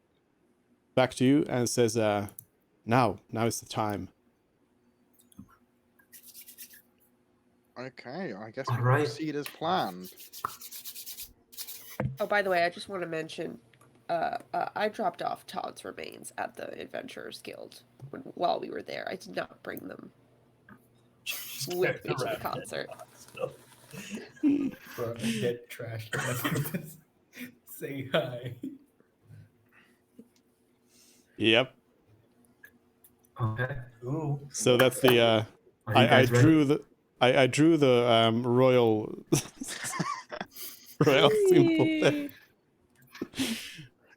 back to you, and says, now is the time." Okay, I guess we Alright. proceed as planned. Oh, by the way, I just want to mention, I dropped off Todd's remains at the Adventurers Guild while we were there. I did not bring them just with me carry to the around concert. Bro, get trashed. Say hi. Yep. Okay. Ooh. So that's the Are you I guys ready? drew the royal royal symbol there. Whee!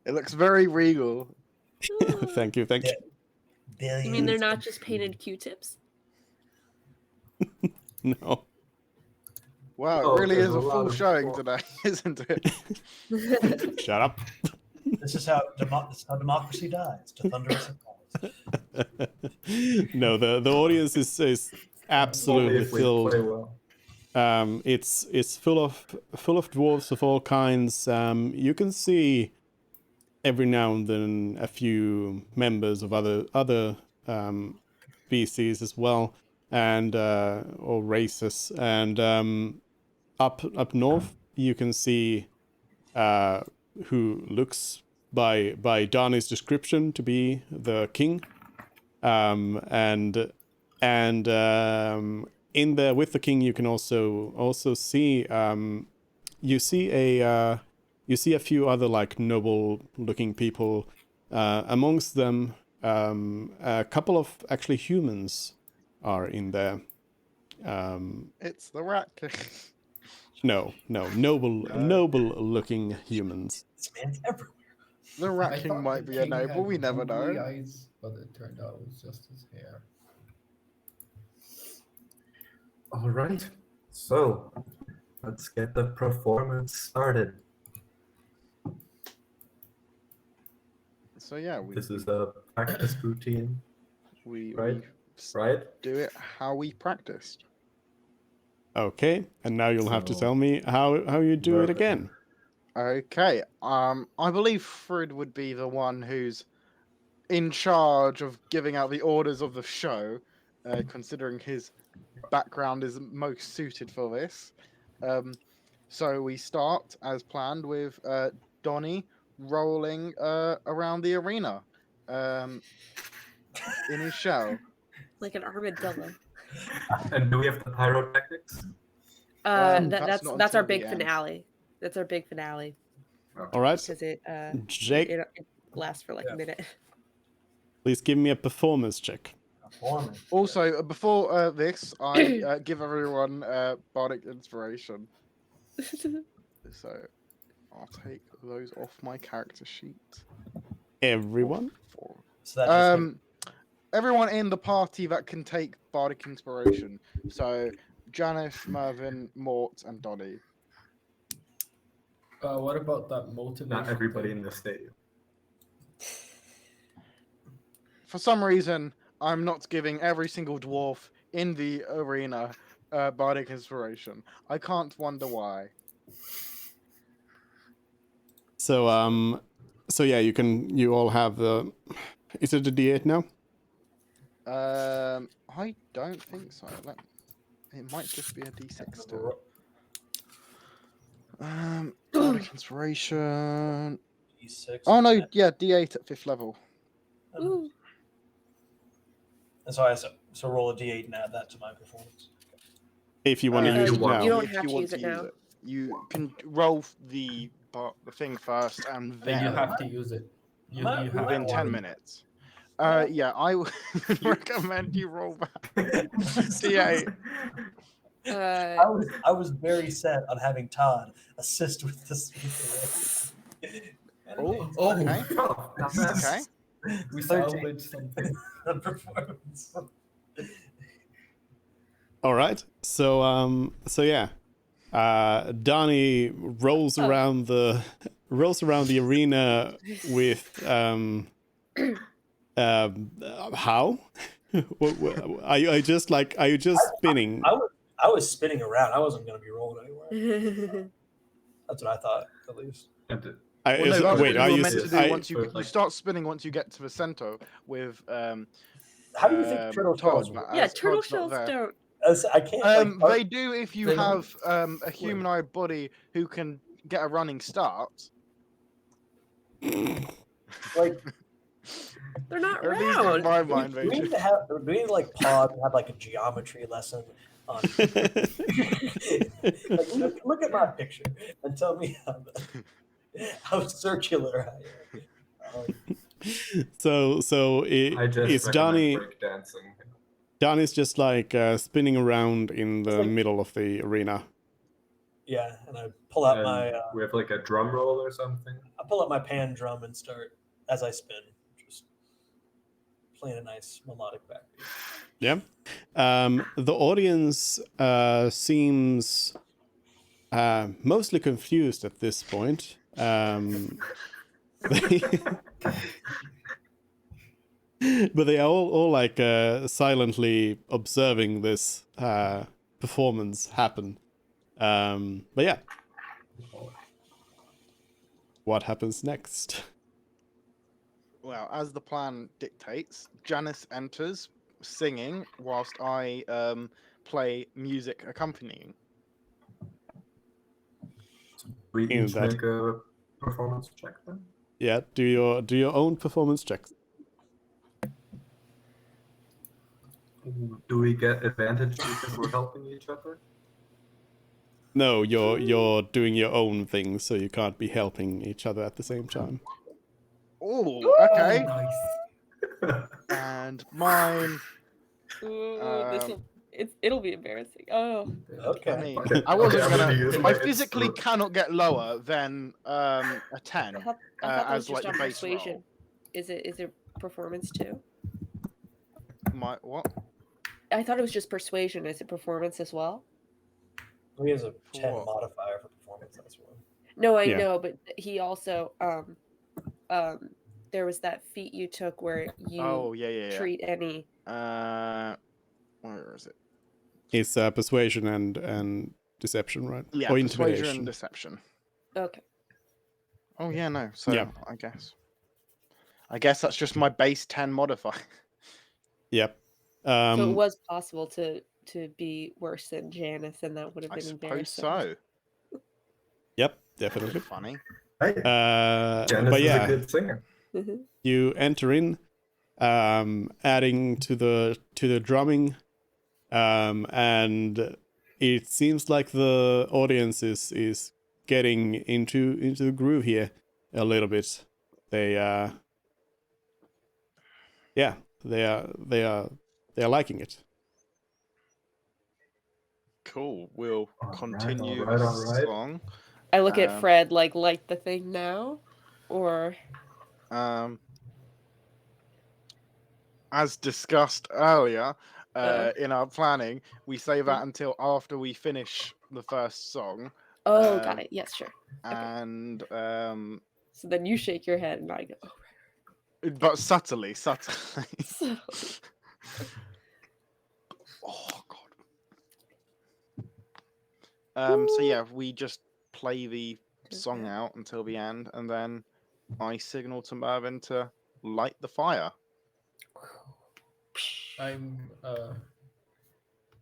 It looks very regal. Thank you. Billions. You mean they're not just painted Q-tips? No. Wow, Oh, it really there's is a a lot full of- showing today, isn't it? Shut up. This is how democracy dies. To thunderous applause. No, the audience is Only absolutely if we filled. play well. It's full of dwarves of all kinds. You can see every now and then a few members of other species as well, and or races. And up north, you can see who looks by Dani's description to be the king, and in there with the king you can also see you see you see a few other like noble-looking people. Amongst them, a couple of actually humans are in there. It's the Rat King. No, noble-looking humans. This man's everywhere. The Rat I King thought might the be a king noble. had We never googly know. eyes, but it turned out it was just his hair. All right. So let's get the performance started. So yeah, This is a practice routine, we right? we Right? do it how we practiced. Okay, and now you'll have to So- tell me how you do it Perfect. again. Okay. I believe Frid would be the one who's in charge of giving out the orders of the show, considering his background is most suited for this. So we start as planned with Donnie rolling around the arena in his shell. Like an armadillo. And do we have the pyrotechnics? That's not That's our until the big end. finale. That's our big finale All right, because it Jake, it lasts for like Yeah. a minute. please give me a performance check. Performance. Also, before this, I give everyone bardic inspiration. So I'll take those off my character sheet. Everyone. So that just Everyone in the party that can take bardic inspiration. So Janice, Mervyn, Mort, and Donnie. What about that motivation? Not everybody thing? in the stadium. For some reason, I'm not giving every single dwarf in the arena bardic inspiration. I can't wonder why. So yeah, you all have the. Is it a D8 now? I don't think so. It might just be a D6 still. ro- Bardic inspiration. D6. Oh no, yeah, D8 at 5th level. Ooh. And so so roll a D8 and add that to my performance. If you want to If use you it want. now. You don't If have to want use it now. You can roll the thing first, and And then you have to use it. You have within to. 10 minutes. Yeah, I would recommend you roll back. D8. I was very set on having Todd assist with this. Oh, Okay. Oh, not bad. Okay. we 13 salvaged something. on performance. All right. So yeah. Donnie rolls around the arena with how? Are you just spinning? I was spinning around. I wasn't going to be rolling anywhere. That's what I thought, at least. And Well, no, that's wait, what are you were you? meant to do I, once you start spinning once you get to the center with How do you think turtle Todd, shells work? Yeah, as turtle Todd's not shells there. don't. I can't. They do if you they have don't- a humanoid body who can get a running start. like They're not At least in round. my mind, do we Major. need to have? Do we need to like pause and have like a geometry lesson on? Like, look at my picture and tell me how circular I am. so I just it's recommend Donnie. breakdancing. Donnie's just like spinning around in the middle of the arena. Yeah, and I pull out And my we have like a drum roll or something. I pull out my pan drum and start as I spin, just playing a nice melodic backbeat. Yeah. The audience seems mostly confused at this point. But they are all like silently observing this performance happen. But yeah. What happens next? Well, as the plan dictates, Janice enters singing whilst I play music accompanying. We In each that- make a performance check then. Yeah, do your own performance checks. Do we get advantage because we're helping each other? No, you're doing your own thing, so you can't be helping each other at the same time. Oh, okay. Nice. And mine. Ooh, it'll be embarrassing. Oh, Okay. I mean, Okay, I wasn't okay, I'm gonna. use I my physically instrument. cannot get lower than a 10 I thought that was as just like the on base persuasion. roll. Is it performance too? My what? I thought it was just persuasion. Is it performance as well? He has a For 10 what? modifier for performance. That's one. No, I Yeah. know, but he also there was that feat you took where you Oh yeah. treat any. Where is it? It's persuasion and deception, right? Yeah, Or persuasion and intimidation. deception. Okay. Oh yeah, no. So Yeah. I guess that's just my base 10 modifier. Yep. So it was possible to be worse than Janice, and that would have I been suppose embarrassing. so. Yep, definitely. Funny. Hey, Janice But is yeah, a good singer. Mhm. you enter in, adding to the drumming, and it seems like the audience is getting into the groove here a little bit. They yeah, they are liking it. Cool. We'll All right, continue all right. song. I look at Um, Fred like the thing now, or As discussed earlier in our planning, we save that until after we finish the first song. got it. Yes, sure. And So then you shake your head, and I go. Oh, but subtly. so, Oh god. So yeah, we just play the song out until the end, and then I signal to Mervyn to light the fire. I'm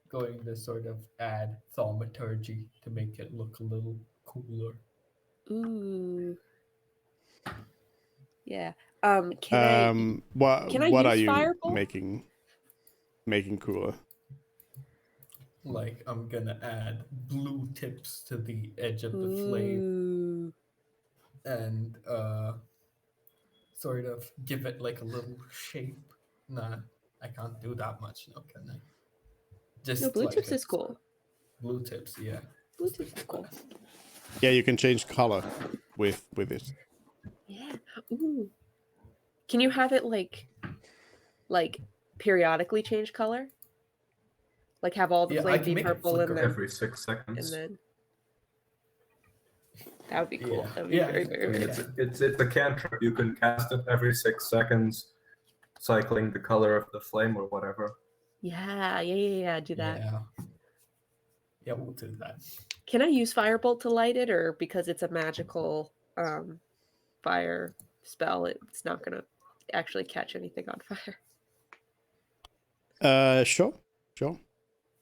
going to sort of add thaumaturgy to make it look a little cooler. ooh. Yeah. Can What I are use you Firebolt? making cooler? Like I'm gonna add blue tips to the edge of the flame Ooh. and sort of give it like a little shape. Nah, I can't do that much now, can I? Just No, blue like tips a is cool. Blue tips, yeah. Blue tips is cool. Yeah, you can change color with it. Yeah. Ooh. Can you have it like periodically change color? Like have all the Yeah, I flame can be make it purple and flicker then Every 6 seconds. that would be cool. Yeah. That would be Yeah, very, I very, I mean, very it's a cantrip. You can cast it every 6 seconds, cycling the color of the flame or whatever. Yeah. Do that. Yeah, we'll do that. Can I use Firebolt to light it, or because it's a magical fire spell, it's not gonna actually catch anything on fire? Sure.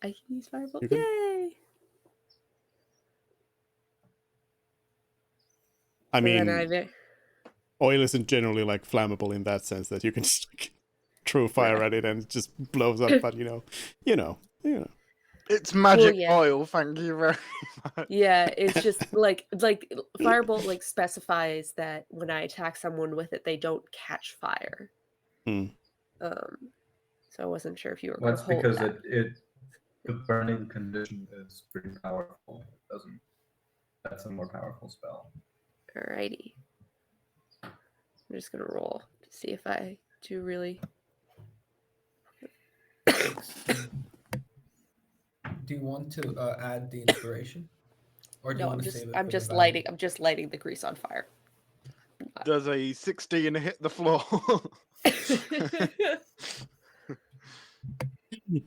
I can use Firebolt. You can. Yay! I So then mean, oil isn't generally like flammable in that sense that you can just like, throw fire at it and it just blows up. But you know. It's magic yeah. oil. Thank you very much. Yeah, it's just like Firebolt like specifies that when I attack someone with it, they don't catch fire. Hmm. So I wasn't sure if you were. That's gonna hold because that. the burning condition is pretty powerful. That's a more powerful spell. Alrighty. I'm just gonna roll to see if I do really. Do you want to add the inspiration, or do you No, want to save it? I'm for just the lighting. I'm just lighting the grease on fire. Does a 16 hit the floor?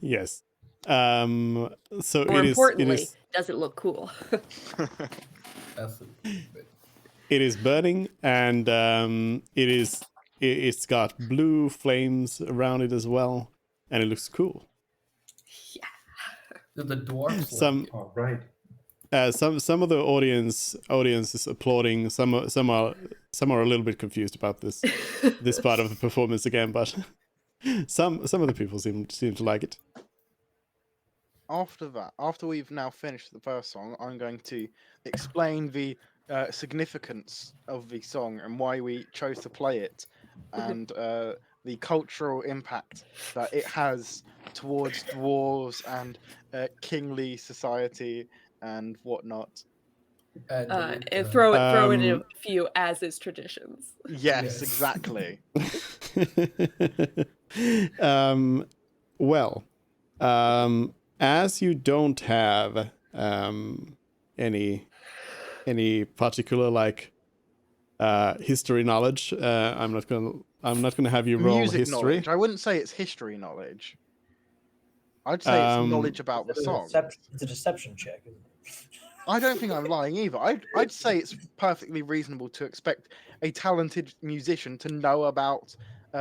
Yes. So More it importantly, is does it look cool? That's it is burning, and it's got blue flames around it as well, and it looks cool. Yeah. Do the dwarfs All right. Some of the audience is applauding. Some are a little bit confused about this part of the performance again, but some of the people seem to like it. after that, after we've now finished the first song, I'm going to explain the significance of the song and why we chose to play it, and the cultural impact that it has towards dwarves and kingly society and whatnot. And throw in a Um, few as is traditions. Yes, Yes. exactly. Well, as you don't have any particular like history knowledge, I'm not gonna have you roll Music history. knowledge. I wouldn't say it's history knowledge. I'd say it's knowledge about the song. It's a deception check, isn't it? I don't think I'm lying either. I'd say it's perfectly reasonable to expect a talented musician to know about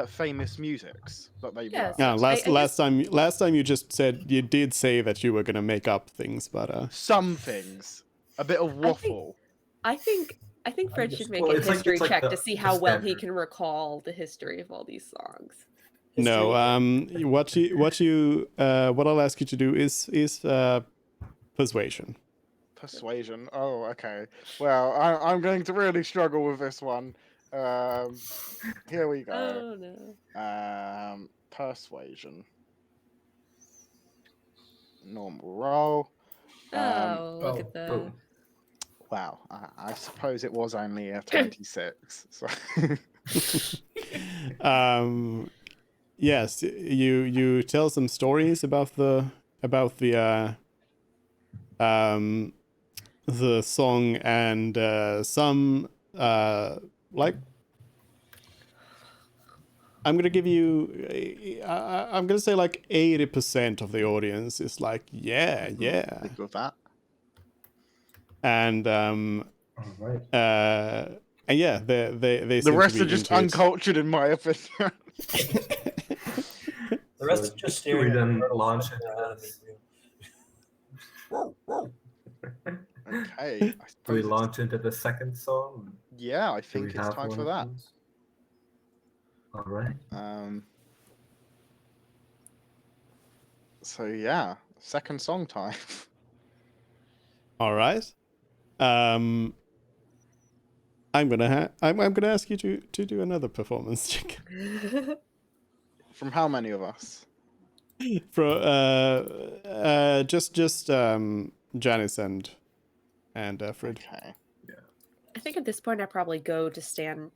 famous musics that they Yeah, love. so- Last time you just said you did say that you were gonna make up things, but Some things, a bit of waffle. I think Fred should make Well, a it's like- history it's like check the- to see the how well he standard. can recall the history of all these songs. no. History. What I'll ask you to do is persuasion. Persuasion. Oh, okay. Well, I'm going to really struggle with this one. Here we go. Oh no. Persuasion. Normal roll. Oh, look oh, at that. Boom. Wow, I suppose it was only a 26. So. Yes, you tell some stories about the song and some like I'm gonna give you I'm gonna say like 80% of the audience is like yeah Stick with that. and All right. and yeah they The seem to rest be are just into it. uncultured, in my opinion. The rest is So just do we staring at then turtles launch flipping into around this? Okay. I Do we suppose it's- launch into the second song? Yeah, I Do think we it's have time one for of that. those? All right. So yeah, second song time. All right. I'm gonna ask you to do another performance check. From how many of us? Just Janice and Fred. Okay. I think at this point I probably go to stand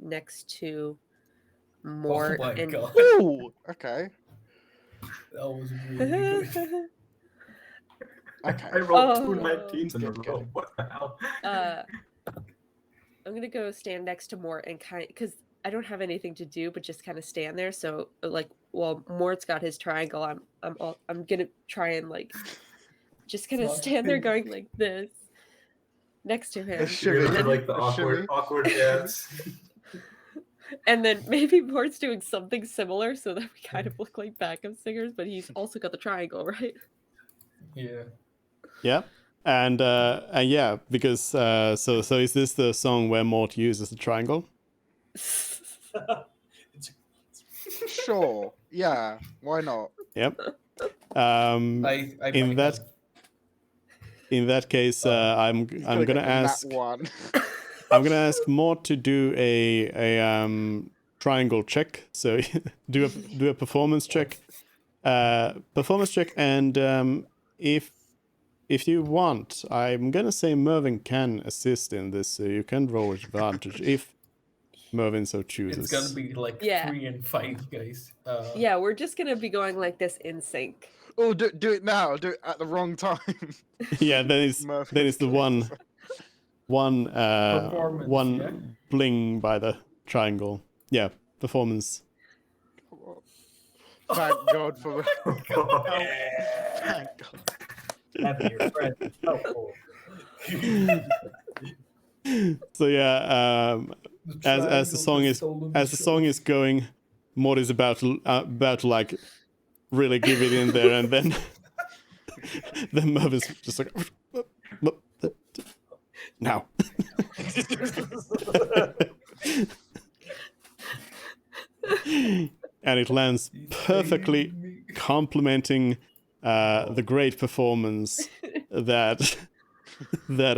next to Mort. oh my and god. Ooh. Okay. That was really good. Okay. I rolled Oh. 2 19s in a Good, row. good. What the hell? I'm gonna go stand next to Mort and because I don't have anything to do but just kind of stand there. So like, while Mort's got his triangle, I'm gonna try and like just kind of Not stand there big. going like this next to him. A shimmy. Really like the A shimmy. awkward dance. And then maybe Mort's doing something similar so that we kind of look like backup singers, but he's also got the triangle, right? Yeah. Yeah. And yeah, because so is this the song where Mort uses the triangle? Sure. Yeah. Why not? Yep. I In might in that case, I'm He's gonna get the nat ask one. I'm gonna ask Mort to do a triangle check. So do a performance check. And if you want, I'm gonna say Mervin can assist in this, so you can roll advantage if Mervin so chooses. It's gonna be like Yeah. 3 and 5, guys. Yeah, we're just gonna be going like this in sync. Oh, do it now. Do it at the wrong time. Yeah, then it's the one Performance, one yeah? bling by the triangle. Yeah, performance. Thank God for the. Thank God. Having your friend is helpful. So yeah, as the song is going, Mort is about to like really give it in there, and then then Mervin's just like now. And it lands perfectly, complementing the great performance that that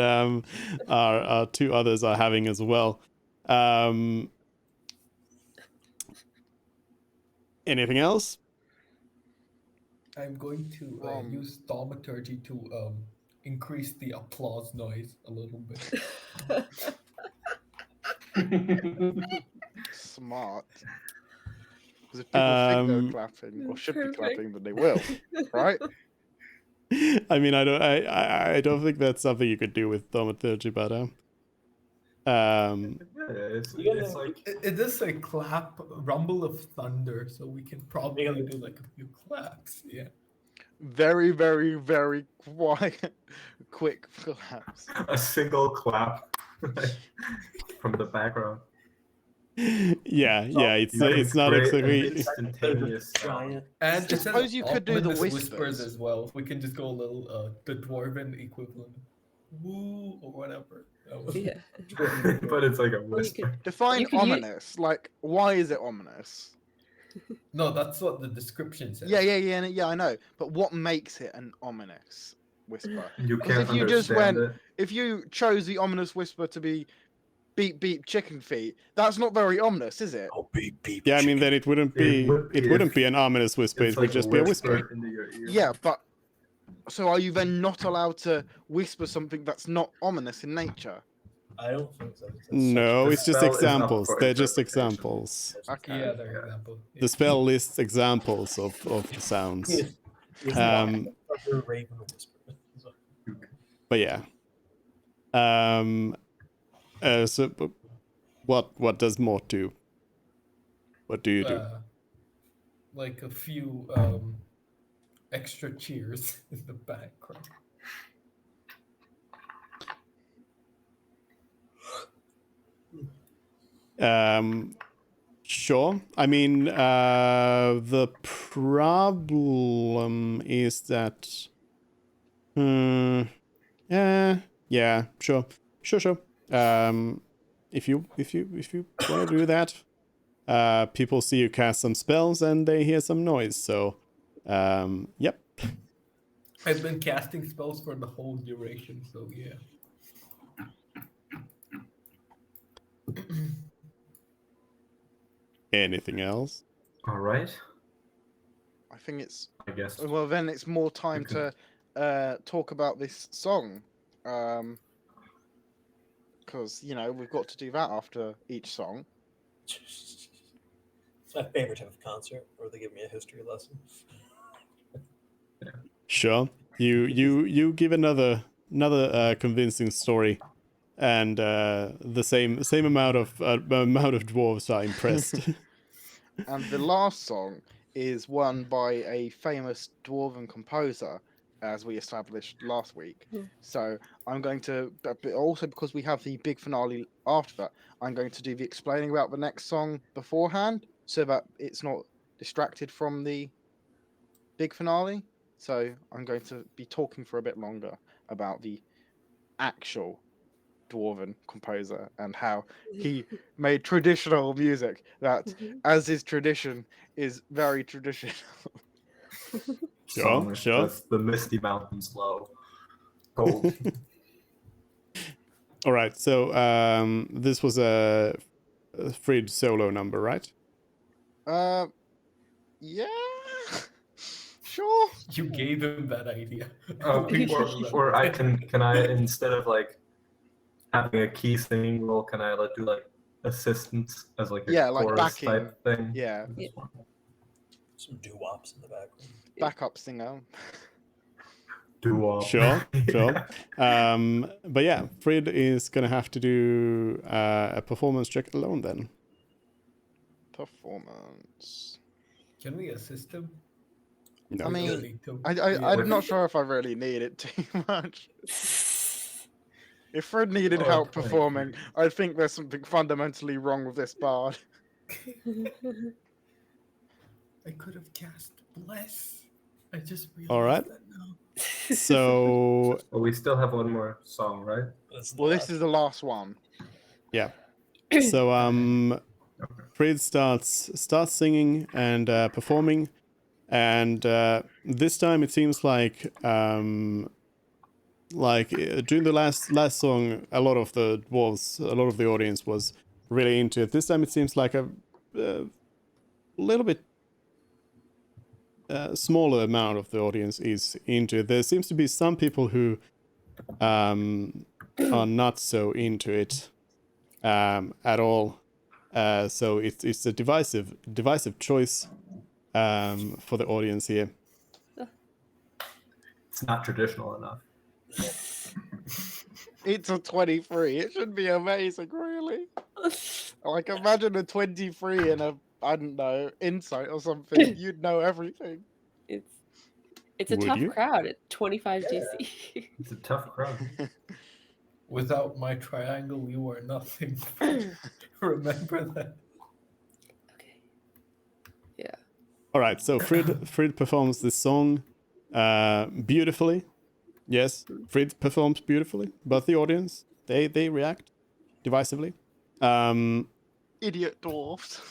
our two others are having as well. Anything else? I'm going to use thaumaturgy to increase the applause noise a little bit. Smart. Because if people think they're clapping or should be clapping, then they will, right? I mean, I don't think that's something you could do with thaumaturgy, but It's like It is a clap, rumble of thunder, so we can probably do like a few claps. Yeah. Very, very, very quiet, quick claps. a single clap from the background. yeah, it's You can not create an exactly. instantaneous sound. Giant. And I instead suppose of you could do the ominous whispers. as well. We can just go a little the dwarven equivalent, woo or whatever. That was- Yeah. But it's like a Or you whisper. could, Define You could u- ominous. Like, why is it ominous? No, that's what the description says. Yeah, I know. But what makes it an ominous whisper? You Because can't if you just understand went, it. if you chose the ominous whisper to be beep beep chicken feet, that's not very ominous, is it? Oh, beep beep. Yeah, I mean, then it wouldn't be It would be if an ominous whisper. It's It would like just be a whisper. into your ear. Yeah, but so are you then not allowed to whisper something that's not ominous in nature? I don't think so. No, The it's just spell is up examples. for They're just interpretation. examples. Okay. Yeah, their example. The spell lists examples of the sounds. Raven whisper. But yeah. So what does Mort do? What do you do? Like a few extra cheers in the background. Sure. I mean, the problem is that. Yeah. Sure. If you want to do that, people see you cast some spells and they hear some noise. So, yep. I've been casting spells for the whole duration, so yeah. Anything else? All right. I think it's I guess. well. Then it's more time Okay. to talk about this song, because we've got to do that after each song. It's my favorite type of concert, where they give me a history lesson. Sure. You give another convincing story, and the same amount of dwarves are impressed. And the last song is one by a famous dwarven composer, as we established last week. So I'm going to, but also because we have the big finale after that, I'm going to do the explaining about the next song beforehand, so that it's not distracted from the big finale. So I'm going to be talking for a bit longer about the actual dwarven composer and how he made traditional music that, as is tradition, is very traditional. Song is Sure. just the Misty Mountains low. Gold. All right. So this was a Frid solo number, right? Yeah, sure. You gave him that idea. Or I can I instead of like having a key singing role, can I do like assistance as like a Yeah, like chorus backing. type thing? Yeah, Some doo-wops in the background. backup singer. Doo-wop. Sure. Yeah. But yeah, Frid is gonna have to do a performance check alone then. Performance. Can we assist him? No. I mean, Really need to. I'm not sure if I really need it too much. If Fred needed help thank performing, you. I think there's something fundamentally wrong with this bard. I could have cast Bless. I just realized All right. that now. So But we still have one more song, right? Well, this is the last one. yeah. So Frid starts singing and performing, and this time it seems like during the last song, a lot of the dwarves, a lot of the audience was really into it. This time it seems like a little bit smaller amount of the audience is into it. There seems to be some people who are not so into it at all. So it's a divisive choice for the audience here. It's not traditional enough. It's a 23. It should be amazing, really. Like, imagine a 23 in a, I don't know, insight or something. You'd know everything. It's a Would tough you? crowd at 25 DC. It's a tough crowd. Without my triangle, you are nothing. Remember that. Okay. Yeah. All right, so Frid performs this song beautifully. Yes, Frid performs beautifully, but the audience they react divisively. Idiot dwarfs.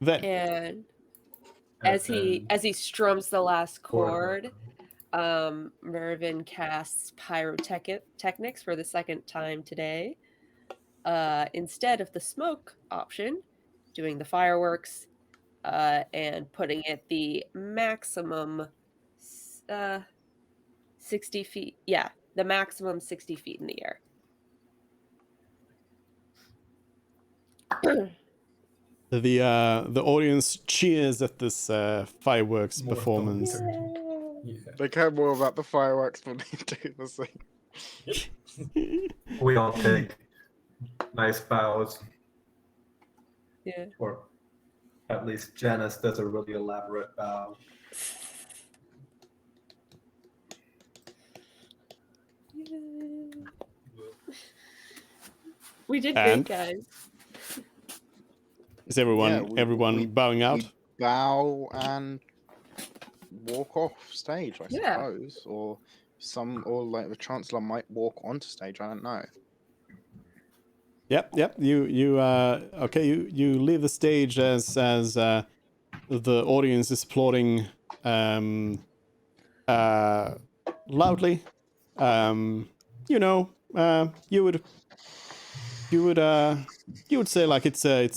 Then And as he strums the last chord, Mervyn casts pyrotechnics for the second time today. Instead of the smoke option, doing the fireworks and putting it the maximum 60 feet. Yeah, the maximum 60 feet in the air. the audience cheers at this fireworks More performance. thunder. Yeah. They care more about the fireworks than they do the thing. We all take nice bows, Yeah. or at least Janice does a really elaborate bow. We did And? great, guys. Is everyone Yeah, we bowing out? We bow and walk off stage, I Yeah. suppose, or like the Chancellor might walk onto stage. I don't know. Yep. You okay? You leave the stage as the audience is applauding loudly. You would say like it's a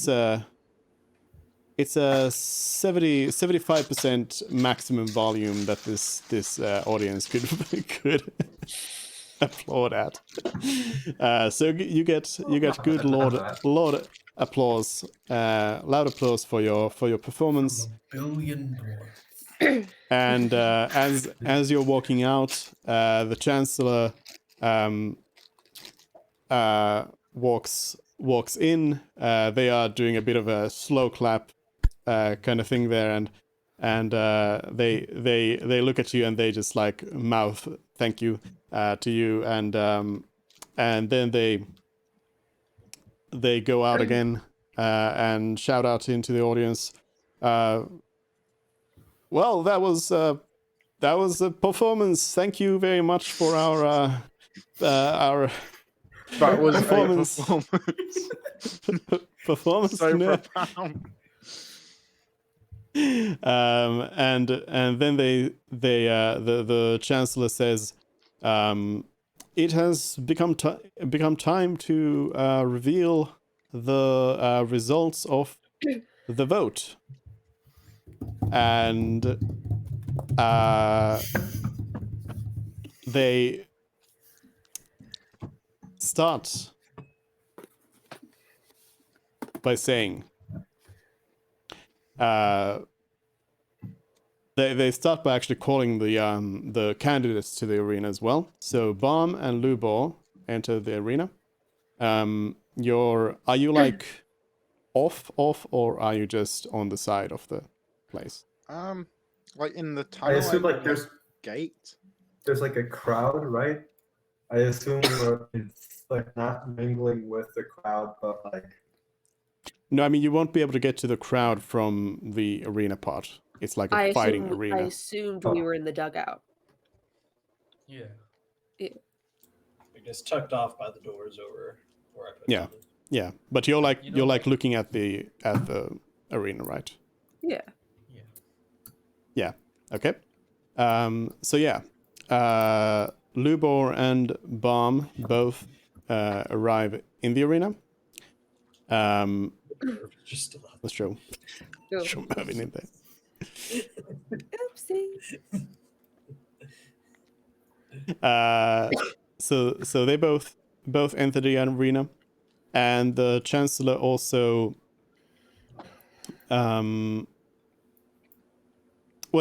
75% maximum volume that this audience could applaud at. So you get good loud applause, loud applause for your performance. From a billion dwarfs. And as you're walking out, the Chancellor walks in. They are doing a bit of a slow clap kind of thing there, and they look at you and they just like mouth thank you to you, and then they go out again and shout out into the audience. Well, that was a performance. Thank you very much for our That was performance. a performance. performance. So No. profound. And then the Chancellor says, it has become time to reveal the results of the vote, and they start by saying, they start by actually calling the candidates to the arena as well. So Balm and Lubor enter the arena. Are you like off, or are you just on the side of the place? Like in the I tunnel. assume like gate. there's like a crowd, right? I assume it's like not mingling with the crowd, but like No, I mean you won't be able to get to the crowd from the arena part. It's like a fighting arena. I assumed we were in the dugout. Yeah. I guess tucked off by the doors over where I put Yeah. them. Yeah, but you're like You know, you're like like- looking at the arena, right? Yeah. Yeah. Yeah. Okay. So yeah, Lubor and Bomb both arrive in the arena. Just still out. Let's show Go. show Mervin in there. Oopsies. So they both enter the arena, and the Chancellor also. Well,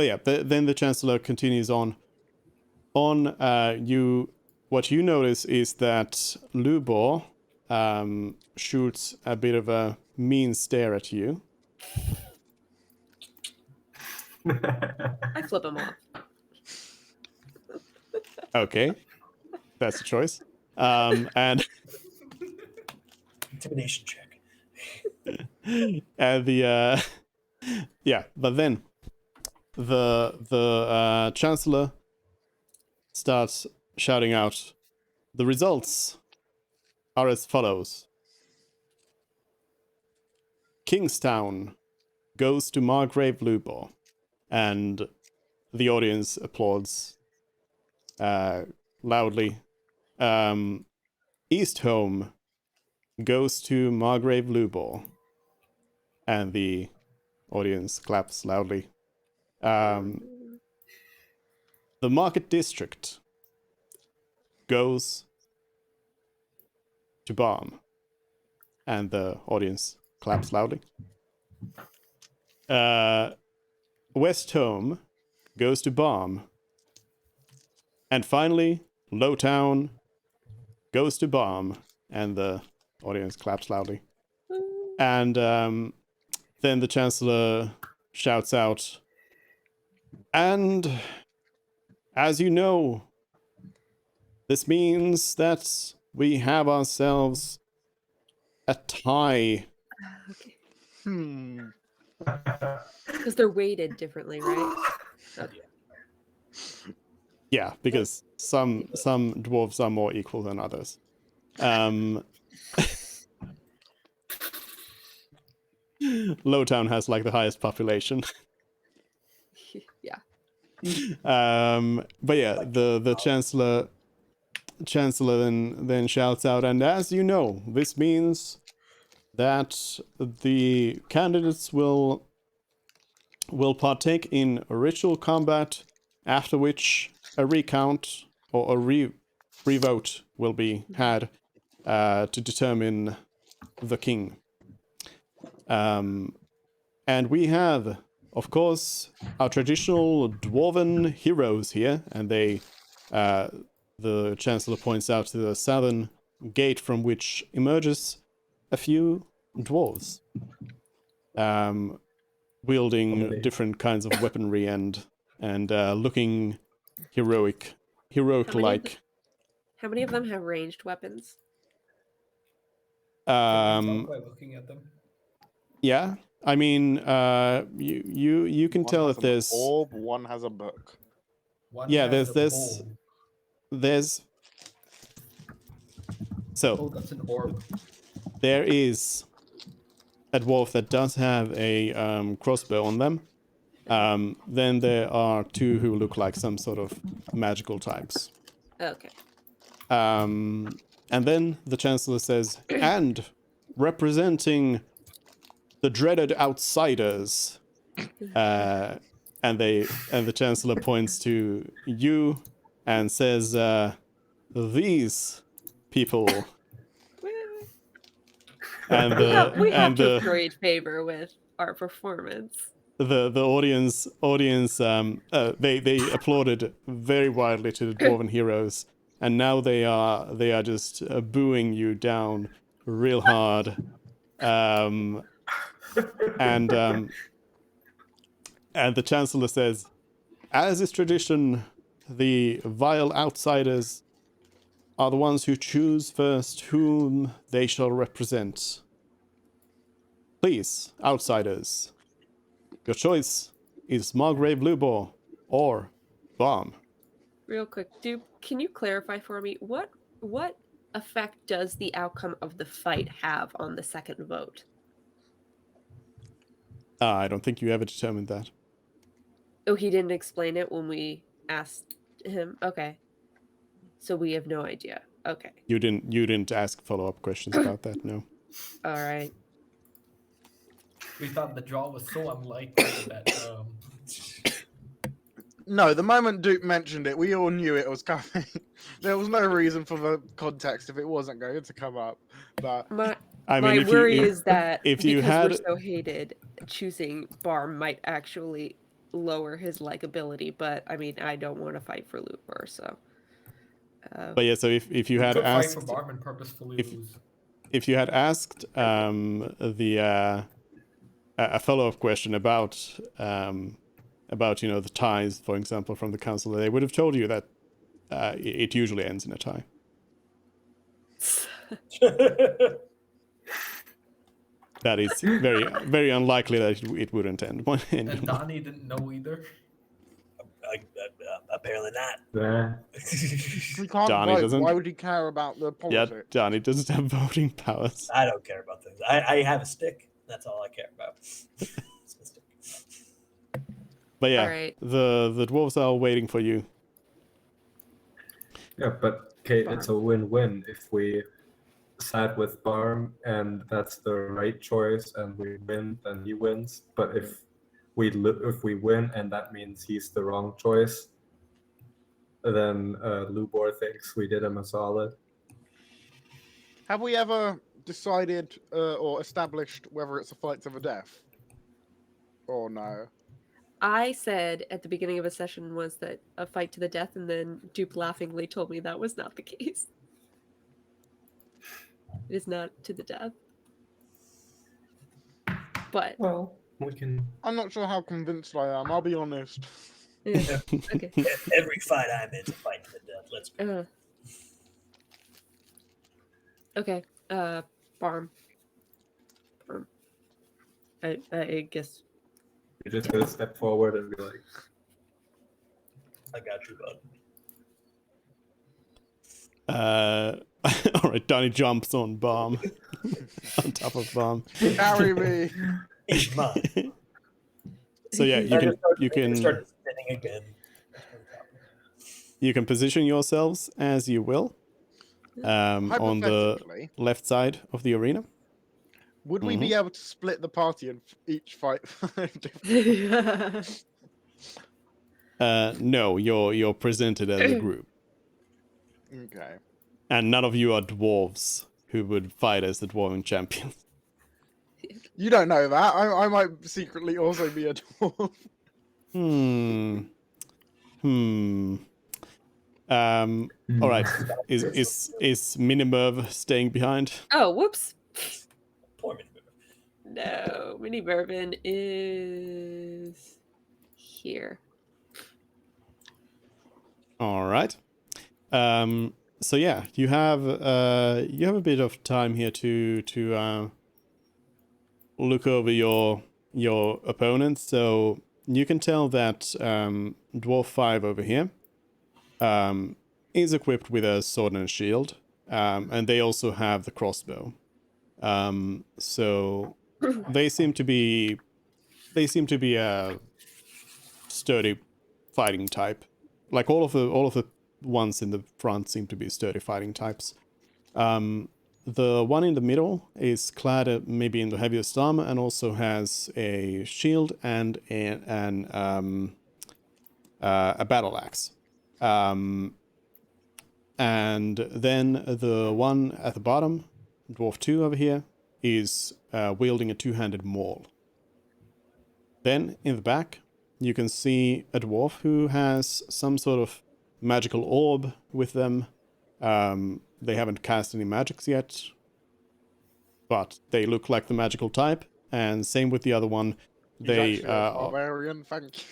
yeah. Then the Chancellor continues on. What you notice is that Lubor shoots a bit of a mean stare at you. I flip him off. Okay, that's a choice. And Intimidation check. and the yeah, but then the Chancellor starts shouting out, "The results are as follows: Kingstown goes to Margrave Lubor," and the audience applauds loudly. Eastholm goes to Margrave Lubor, and the audience claps loudly. The Market District goes to Balm, and the audience claps loudly. Westholm goes to Balm, and finally Lowtown goes to Balm, and the audience claps loudly. And then the Chancellor shouts out, "And as you know, this means that we have ourselves a tie." Okay. Hmm. Because they're weighted differently, right? Okay. Yeah, because some dwarves are more equal than others. Lowtown has like the highest Population. Yeah. But yeah, the chancellor then shouts out, "And as you know, this means that the candidates will partake in a ritual combat, after which a recount or a revote will be had to determine the king. And we have, of course, our traditional dwarven heroes here, and the Chancellor points out to the southern gate from which emerges a few dwarves, wielding different kinds of weaponry and looking heroic like. How many of them have ranged weapons? Can we tell by looking at them? Yeah, I mean, you can One tell has that an there's orb, one has a book. One Yeah, has there's- a bow. there's so Oh, that's an orb. there is a dwarf that does have a crossbow on them. Then there are two who look like some sort of magical types. Okay. And then the Chancellor says, "And representing the dreaded outsiders," and the Chancellor points to you and says, "These people." And We have to the curry favor with our performance. the audience they applauded very wildly to the dwarven heroes, and now they are just booing you down real hard. And the Chancellor says, "As is tradition, the vile outsiders are the ones who choose first whom they shall represent. Please, outsiders, your choice is Margrave Lubor or Balm." Real quick, can you clarify for me what effect does the outcome of the fight have on the second vote? I don't think you ever determined that. Oh, he didn't explain it when we asked him. Okay. So we have no idea. Okay. You didn't ask follow-up questions about that, no. All right. We thought the draw was so unlikely that No, the moment Duke mentioned it, we all knew it was coming. There was no reason for the context if it wasn't going to come up. But My I mean, my if worry you, is that if you because had, we're so hated, choosing Barm might actually lower his likability. But I mean, I don't want to fight for Looper, so. but yeah, so if you we had could fight for asked, Barm and purposefully if- lose. if you had asked a follow-up question about the ties, for example, from the council, they would have told you that it usually ends in a tie. That is very, very unlikely that it wouldn't end. And Donnie didn't know either. Apparently not. Yeah. we can't Donnie vote. doesn't- Why would he care about the Yeah, politics? Donnie doesn't have voting powers. I don't care about things. I have a stick. That's all I care about. It's my stick. But yeah, Alright. the dwarves are waiting for you. Yeah, but Kate, it's a win-win if we side with Barm and that's the right choice and we win, then he wins. But if we win and that means he's the wrong choice, then Lubor thinks we did him a solid. Have we ever decided or established whether it's a fight to the death? Or no? I said at the beginning of a session was that a fight to the death, and then Dupe laughingly told me that was not the case. It is not to the death. But Well, we can. I'm not sure how convinced I am, I'll be honest. yeah. Okay. Every fight I'm in is a fight to the death. Let's go. Okay. Barm. I guess. You're just gonna step forward and be like, I got you, bud. All right, Donnie jumps on Bomb, on top of Bomb. Carry me! He's mine. So yeah, you can start spinning again. you can position yourselves as you will on the Hypothetically, left side of the arena. would we be able to split the party and each fight? No, you're presented as a group, Okay. and none of you are dwarves who would fight as the dwarven champion. You don't know that. I might secretly also be a dwarf. All right. Is Minimerv staying behind? Oh, whoops. Poor Mini No, Mini Bourbon is here. All right. So yeah, you have a bit of time here to look over your opponents. So you can tell that Dwarf 5 over here is equipped with a sword and a shield, and they also have the crossbow. So they seem to be a sturdy fighting type. Like all of the ones in the front seem to be sturdy fighting types. The one in the middle is clad maybe in the heaviest armor and also has a shield and a battle axe. And then the one at the bottom, Dwarf 2 over here, is wielding a two-handed maul. Then in the back, you can see a dwarf who has some sort of magical orb with them. They haven't cast any magics yet, but they look like the magical type. And same with the other one. They barbarian, thank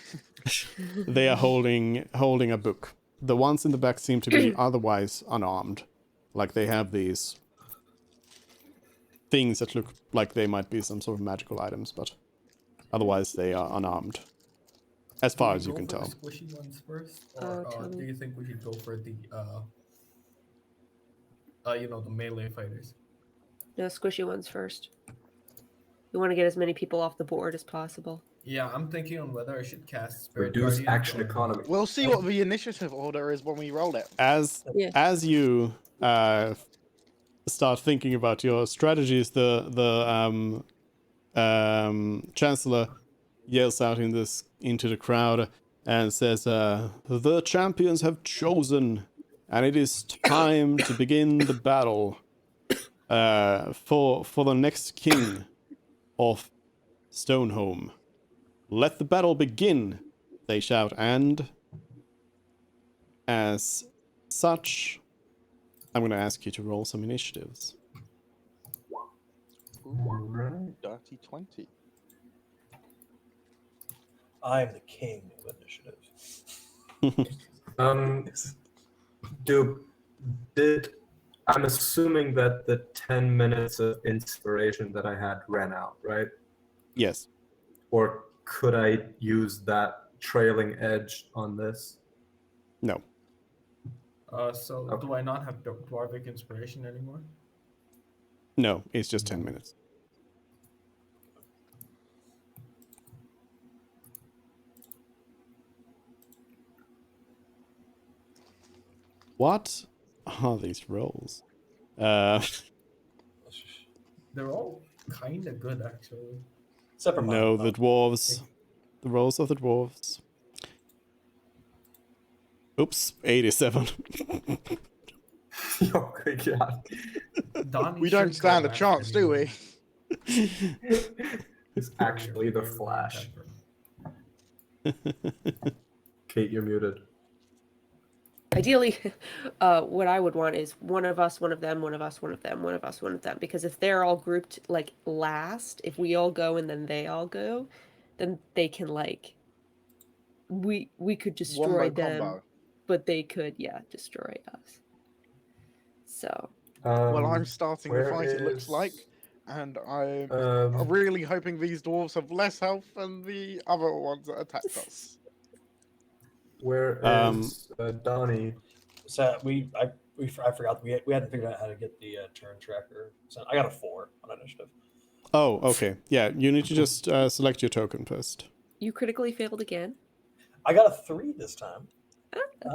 you. they are holding a book. The ones in the back seem to be otherwise unarmed. Like they have these things that look like they might be some sort of magical items, but otherwise they are unarmed. As far as you can tell. The squishy ones first, or do you think we should go for the the melee fighters. No, squishy ones first. We want to get as many people off the board as possible. Yeah, I'm thinking on whether I should cast Spirit Reduce Guardians action or- economy. We'll see what the initiative order is when we roll it. Yeah. As you start thinking about your strategies, the chancellor yells out into the crowd and says, "The champions have chosen, and it is time to begin the battle for the next king of Stoneholm. Let the battle begin!" They shout, and as such, I'm going to ask you to roll some initiatives. Ooh, dirty 20. I'm the king of initiative. I'm assuming that the 10 minutes of inspiration that I had ran out, right? Yes. Or could I use that trailing edge on this? No. So Okay. do I not have Dwarvic inspiration anymore? No, it's just 10 minutes. What are these rolls? They're all kind of good, actually. Except for mine. No, the dwarves. The rolls of the dwarves. Oops, 87. Oh, good God. Donnie We don't should go stand a back chance, do anyway. we? It's actually the Flash. Kate, you're muted. Ideally, what I would want is one of us, one of them, one of us, one of them, one of us, one of them. Because if they're all grouped like last, if we all go and then they all go, then they can like we could destroy Wombo them, combo. but they could destroy us. So Well, I'm starting the where fight, it looks is, like, and I'm Um, really hoping these dwarves have less health than the other ones that attacked us. where is Donnie? So I forgot we hadn't figured out how to get the turn tracker. So I got a 4 on initiative. Oh, okay. Yeah, you need to just select your token first. you critically failed again. I got a 3 this time.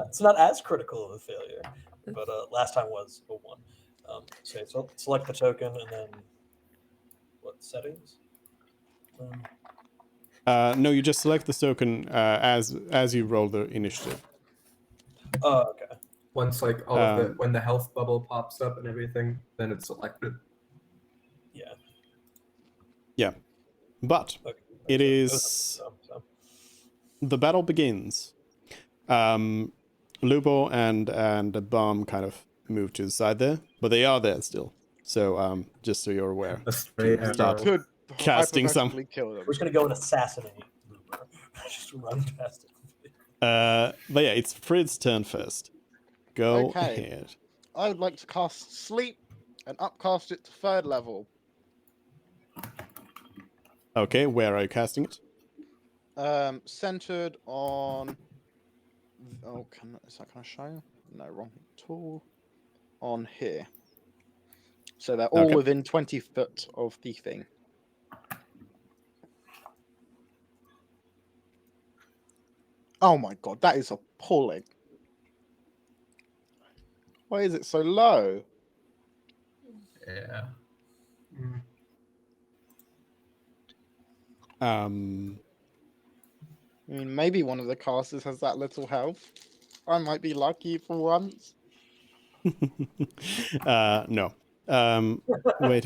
It's not as critical of a failure, but last time was a 1. So select the token and then what settings? No, you just select the token as you roll the initiative. Oh, okay. Once like all of the when the health bubble pops up and everything, then it's selected. Yeah. Yeah. But Okay. it is So. the battle begins. Lubo and the bomb kind of moved to the side there, but they are there still. So just so you're aware. A stray To start arrow. Could casting some. hypothetically kill them. We're just gonna go and assassinate Looper. Just run past it. But yeah, it's Frid's turn first. Go Okay. ahead. I would like to cast Sleep and upcast it to 3rd level. Okay, where are you casting it? Centered on. Oh, is that going to show? No, wrong tool. On here. So they're all Okay. within 20 foot of the thing. Oh my god, that is appalling. Why is it so low? Yeah. I mean, maybe one of the casters has that little health. I might be lucky for once. No. Wait.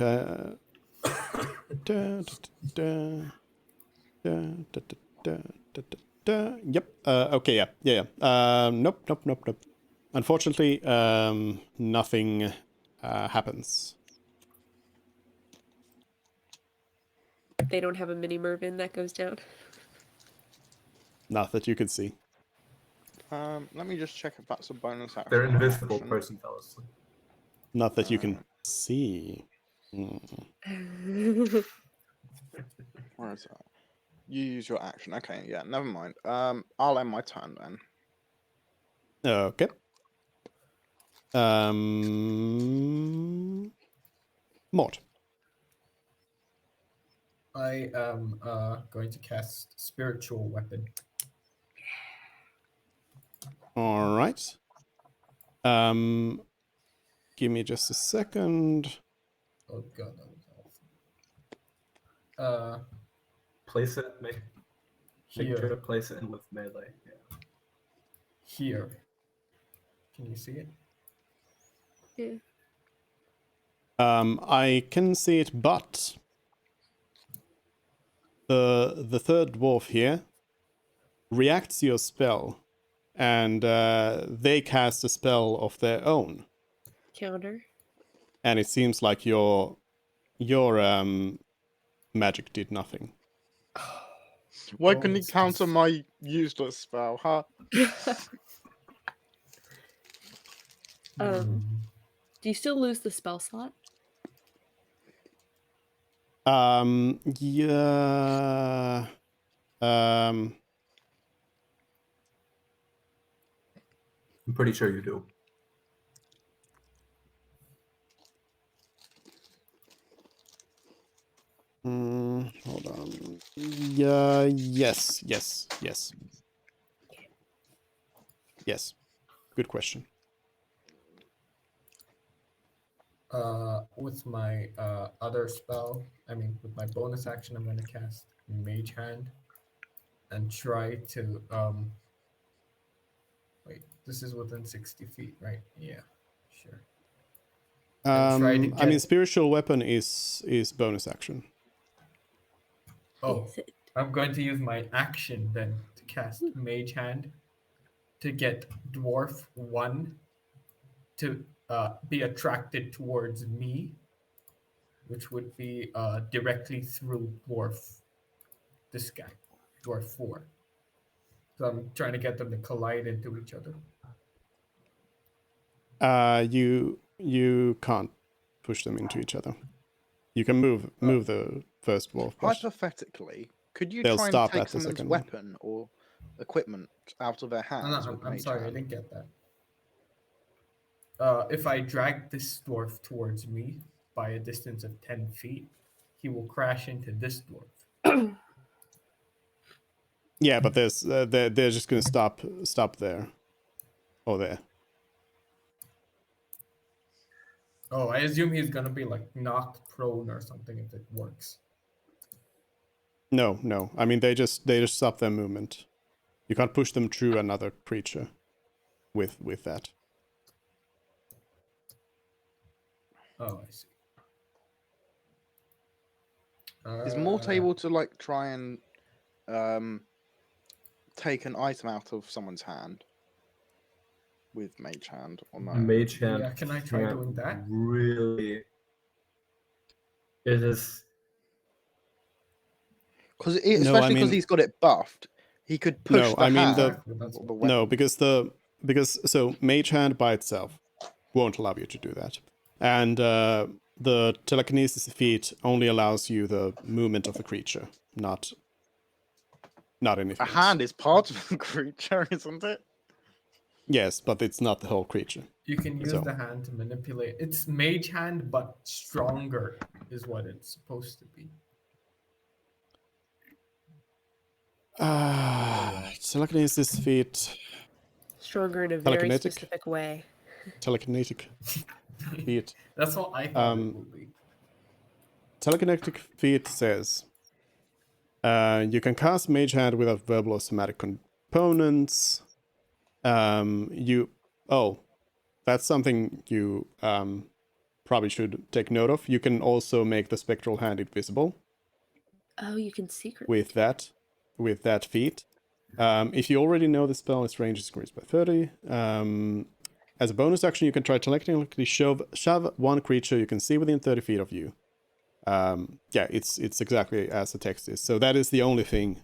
Yep. Okay. Yeah. Nope. Unfortunately, nothing happens. They don't have a mini Mervin that goes down. Not that you can see. Let me just check if that's a bonus action. Their or an invisible action. person fell asleep. Not that you can see. Mm. Where is that? You use your action. Okay, yeah, never mind. I'll end my turn then. Okay. Mort. I am going to cast spiritual weapon. All right. Give me just a second. Oh god, that was awesome. Place it. Make sure Here, to place it in with melee. Yeah. here. Can you see it? Yeah. I can see it, but the third dwarf here reacts to your spell, and they cast a spell of their own, Counter. and it seems like your magic did nothing. Why couldn't he Bonus counter dis- my useless spell, huh? Hmm. Do you still lose the spell slot? Yeah. I'm pretty sure you do. Hold on. Yeah. Yes. Yes. Good question. With my other spell, with my bonus action, I'm going to cast Mage Hand and try to wait. This is within 60 feet, right? Yeah, sure. And try to I mean, get- spiritual weapon is bonus action. Oh, Is it? I'm going to use my action then to cast Mage Hand to get Dwarf 1 to be attracted towards me, which would be directly through this guy, Dwarf 4. So I'm trying to get them to collide into each other. You can't push them into each other. You can move the first dwarf, but Hypothetically, could you they'll try and stop take at the someone's second one. weapon or equipment out of their hands? No, with I'm Mage sorry, I Hand? didn't get that. If I drag this dwarf towards me by a distance of 10 feet, he will crash into this dwarf. Yeah, but there's they're just gonna stop there or there. Oh, I assume he's gonna be like knocked prone or something if it works. No. I mean, they just stop their movement. You can't push them through another creature with that. Oh, I see. Is Mort able to like try and take an item out of someone's hand with Mage Hand or no? Mage Hand. Yeah, can I try can't doing that? Really, it is. Because No, especially I because mean- he's got it buffed, he could push No, the I mean, hand. Exactly, that's or what- the weapon. No, because so Mage Hand by itself won't allow you to do that, and the telekinesis feat only allows you the movement of the creature, not anything. A else. hand is part of the creature, isn't it? Yes, but it's not the whole creature. You can use So- the hand to manipulate. It's Mage Hand, but stronger is what it's supposed to be. Telekinesis feat, Stronger in a very Telekinetic? specific way. telekinetic feat. That's what I thought it Um, would be. Telekinetic feat says you can cast Mage Hand without verbal or somatic components. That's something you probably should take note of. You can also make the spectral hand invisible Oh, you can secret. with that feat. If you already know the spell, its range is increased by 30. As a bonus action, you can try telekinetically shove one creature you can see within 30 feet of you. It's exactly as the text is. So that is the only thing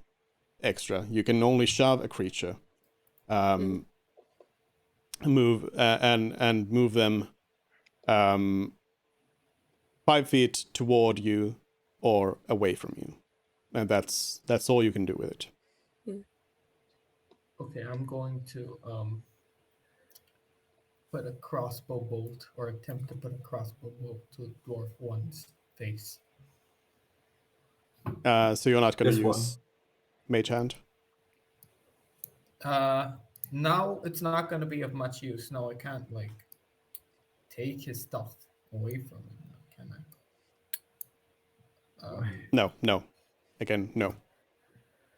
extra. You can only shove a creature, move and move them 5 feet toward you or away from you, and that's all you can do with it. Okay, I'm going to put a crossbow bolt or attempt to put a crossbow bolt to Dwarf 1's face. So you're not going to This one. use Mage Hand? Now it's not going to be of much use. No, I can't like take his stuff away from him, can I? No. Again, no.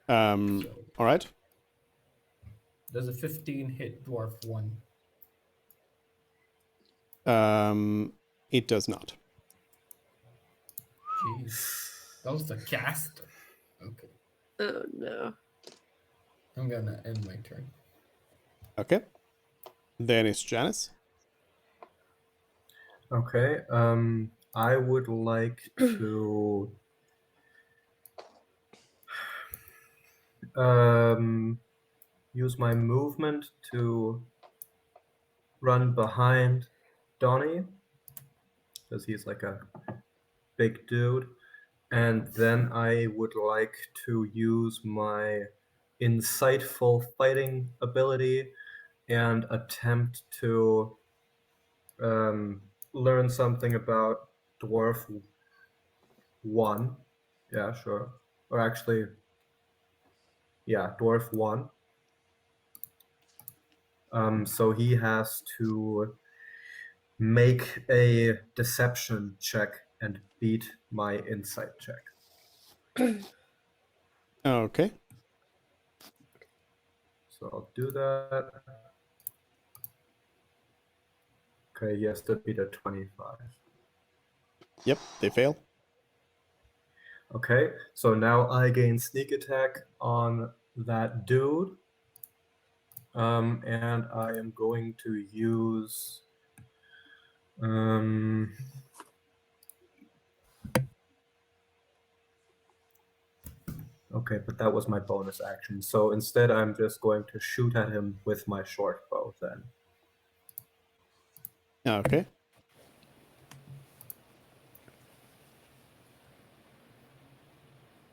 So All right. does a 15 hit Dwarf 1? It does not. Jeez. That was the caster. Okay. Oh no. I'm gonna end my turn. Okay. Then it's Janice. Okay. I would like to use my movement to run behind Donnie, because he's like a big dude. And then I would like to use my insightful fighting ability and attempt to learn something about Dwarf 1. Yeah, sure. Or actually, yeah, Dwarf 1. So he has to make a deception check and beat my insight check. Okay. So I'll do that. Okay, he has to beat a 25. Yep, they fail. Okay, so now I gain sneak attack on that dude. And I am going to use okay, but that was my bonus action. So instead I'm just going to shoot at him with my short bow then. Okay.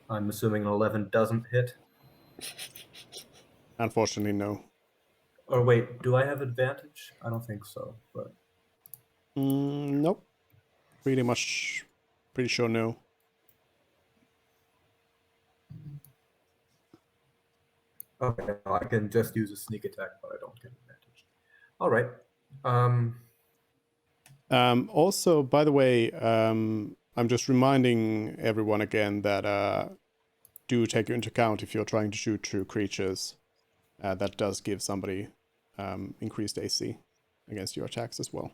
I'm assuming an 11 doesn't hit. Unfortunately, no. Or wait, do I have advantage? I don't think so, but Nope. Pretty sure no. okay, I can just use a sneak attack, but I don't get advantage. All right. Also, by the way, I'm just reminding everyone again that do take into account if you're trying to shoot true creatures. That does give somebody increased AC against your attacks as well.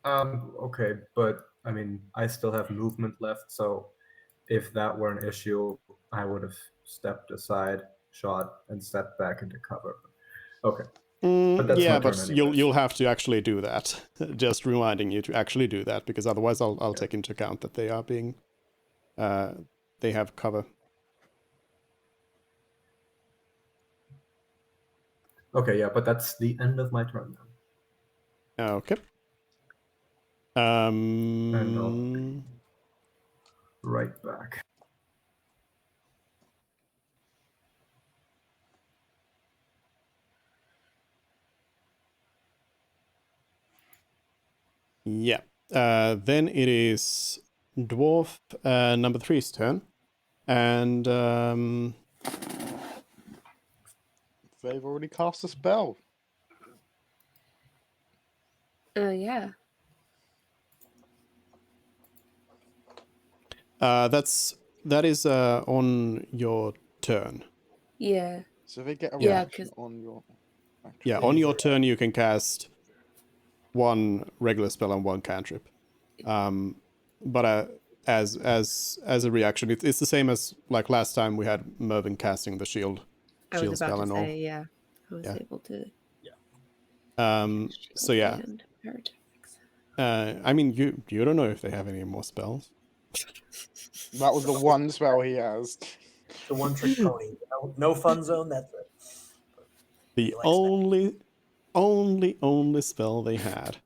Okay, but I mean, I still have movement left, so if that were an issue, I would have stepped aside, shot, and stepped back into cover. Okay. But that's yeah, my turn but anyways. you'll have to actually do that. Just reminding you to actually do that, because otherwise I'll take into account that they are being they have cover. Okay, yeah, but that's the end of my turn then. Okay. And I'll right back. Yeah. Then it is dwarf number 3's turn, and They've already cast a spell. Yeah. that is on your turn. Yeah. So they get a Yeah, reaction 'cause- on your action. Yeah, on your turn you can cast one regular spell and one cantrip. But as a reaction, it's the same as like last time we had Mervyn casting the shield I was about spell to and all. say, yeah. I was Yeah. able to. So yeah. And power attacks. I mean, you don't know if they have any more spells. That was the one spell he has. The one trick pony. No fun zone. That's it. The He likes only spell they had.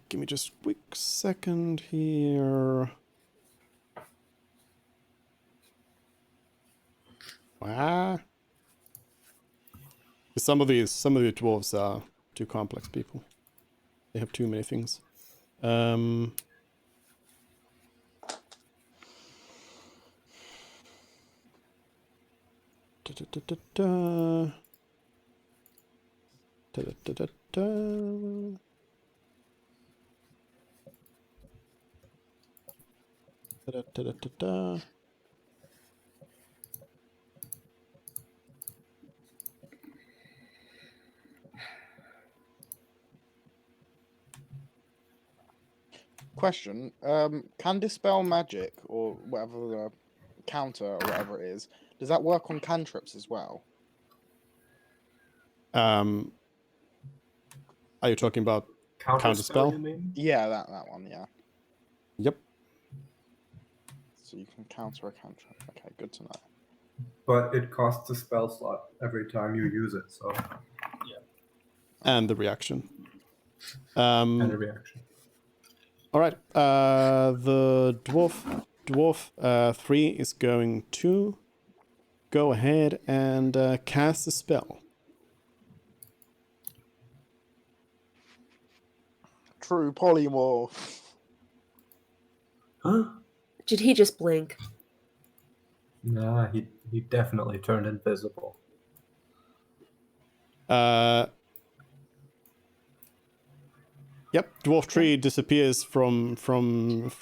Give me just a quick second here. Some of the dwarves are too complex people. They have too many things. Da-da-da-da-da. Da-da-da-da-da. Da-da-da-da-da. Question: can dispel magic or whatever the counter or whatever it is? Does that work on cantrips as well? Are you talking about Counterspell, Counterspell? you mean? Yeah, that one. Yeah. Yep. So you can counter a cantrip. Okay, good to know. But it costs a spell slot every time you use it, so And the reaction. and a reaction. All right. The dwarf 3 is going to go ahead and cast a spell. True polymorph. Huh? Did he just blink? Nah, he definitely turned invisible. Yep, dwarf tree disappears from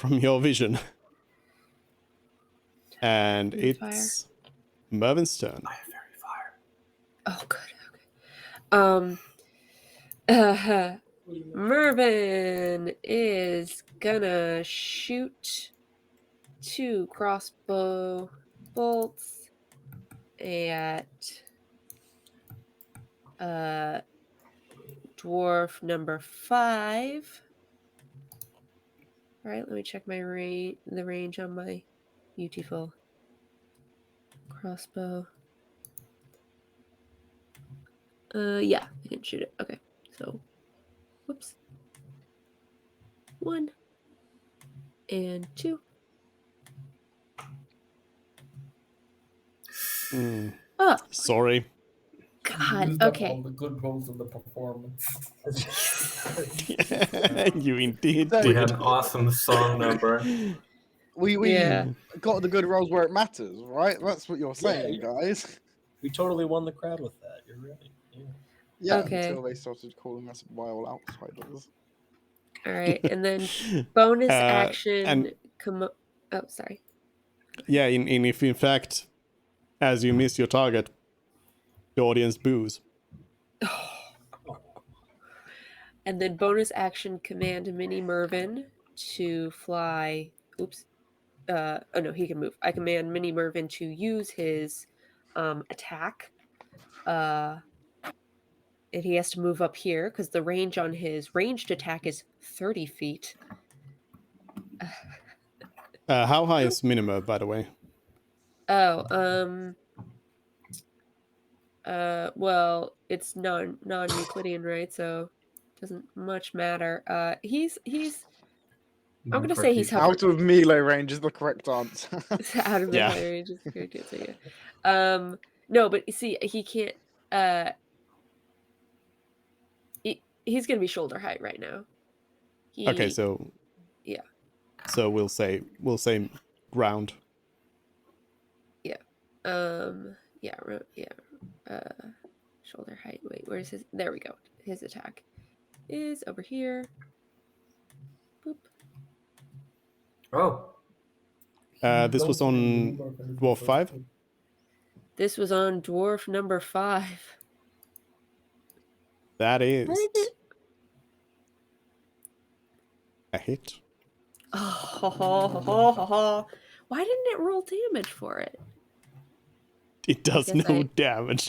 your vision, and it's Mervin's turn. I am very fire. Oh, good. Okay. Mervin is gonna shoot 2 crossbow bolts at dwarf number 5. All right, let me check my the range on my beautiful crossbow. Yeah, I can shoot it. Okay, so, whoops. 1 and 2. Oh, Sorry. You God. used up Okay. all the good rolls of the performance. You indeed We did. had an awesome song number. We Yeah. got the good rolls where it matters, right? That's what you're saying, Yeah. guys. We totally won the crowd with that. You're right. Yeah. Yeah, Okay. until they started calling us vile outsiders. All right, and then bonus action. and- Oh, sorry. Yeah, if in fact, as you miss your target, the audience boos. And then bonus action command Mini Mervin to fly. Oops. Oh no, he can move. I command Mini Mervin to use his attack. And he has to move up here because the range on his ranged attack is 30 feet. How high is Minima, by the way? Oh, well, it's non-Euclidean, right? So doesn't much matter. He's I'm gonna say he's hovering. Out of melee range is the correct answer. Out of Yeah. melee range is the correct answer, yeah. No, but you see, he can't. He's gonna be shoulder height right now. Okay, so yeah. So we'll say ground. Yeah. Yeah. Shoulder height. Wait, where's his? There we go. His attack is over here. Boop. Oh, This was on dwarf 5. This was on dwarf number 5. That is What is it? a hit. Oh, why didn't it roll damage for it? It does Guess no damage.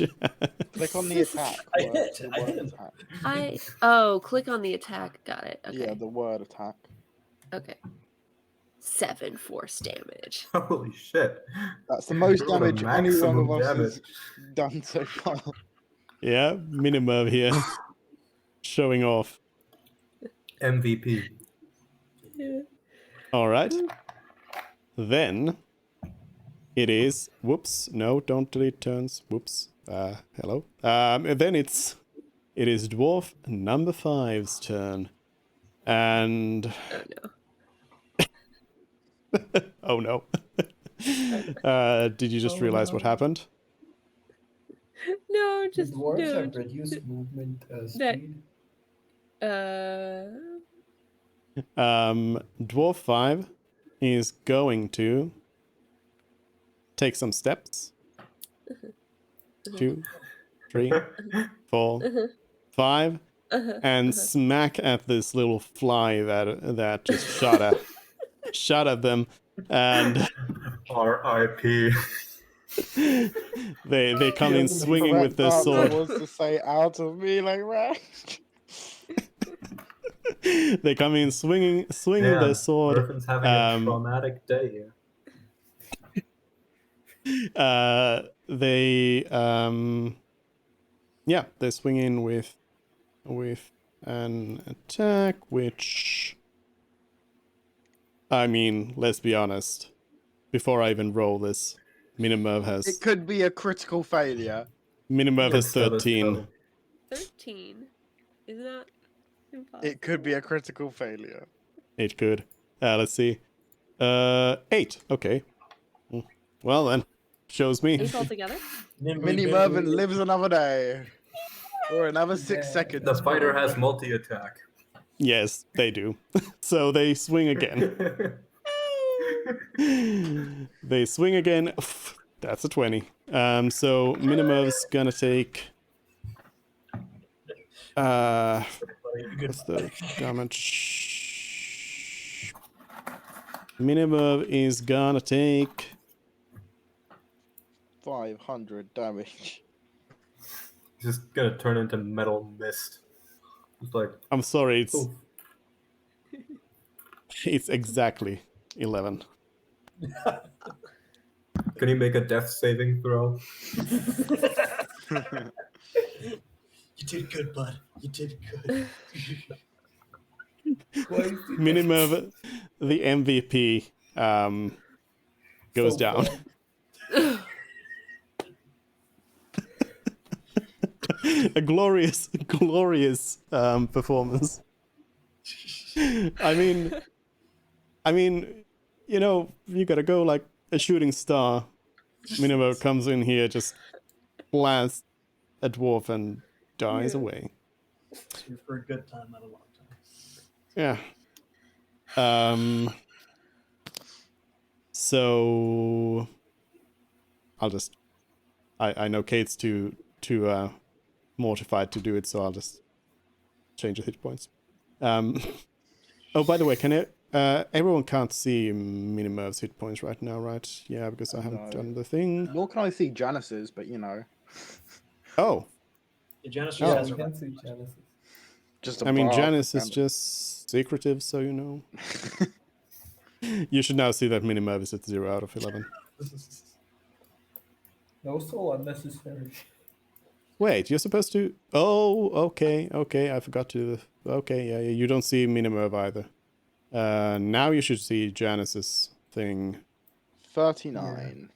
Click on the attack. I word, hit, the I word hit. attack. Click on the attack. Got it. Okay. Yeah, the word attack. Okay. 7 force damage. holy shit. That's the most Rolled a damage any one of maximum us has damage. done so far. Yeah, Minima here. Showing off. MVP. Yeah. All right. Then It is. Whoops. No, don't delete turns. Whoops. Hello. And then it is dwarf number 5's turn. And Oh no. oh no. Did you just Oh, realize what no. happened? No, The just dwarves no, have reduced movement that- speed. Dwarf 5 is going to take some steps. 2, 3, 4, 5, and smack at this little fly that just shot at them, and R.I.P. they come in Doesn't the swinging with their Correct answer sword. was to say out of melee range. They come in swinging Man, their sword. Murphin's having a traumatic day here. They yeah, they swing in with an attack, which, I mean, let's be honest. Before I even roll this, Minimerv It has could be a critical failure. 13. 13. Is that impossible? It could be a critical failure. It could. Let's see. 8. Okay. Well then, shows me. 8 altogether? Mini Mervin lives another day. Or another 6 Yeah. seconds. The fighter has multi-attack. Yes, they do. So they swing again. They swing again. That's a 20. So Minimerv's gonna take. What's the damage? Minimerv is gonna take 500 damage. Just gonna turn into metal mist. It's like, I'm sorry, oof. it's exactly 11. Can he make a death saving throw? You did good, bud. You did good. Minimerv, the MVP, goes So down. bad. A glorious performance. I mean, you know, you gotta go like a shooting star. Minimerv comes in here, just blasts a dwarf and dies away. Here for a good time, not a long time. Yeah. So I'll just I know Kate's too mortified to do it, so I'll just change the hit points. Oh, by the way, can everyone can't see Minimerv's hit points right now, right? Yeah, because I haven't No. done the thing. Nor can I see Janice's, but you know. Oh, Yeah, Janice Yeah, has we a can see Genesis. Just a I mean, bar Janice is propaganda. just secretive, so you know. You should now see that Minimerv is at 0 out of 11. No, so unnecessary. Wait, you're supposed to... Oh, okay, I forgot to... Okay, yeah, you don't see Minimerv either. Now you should see Janice's thing. 39.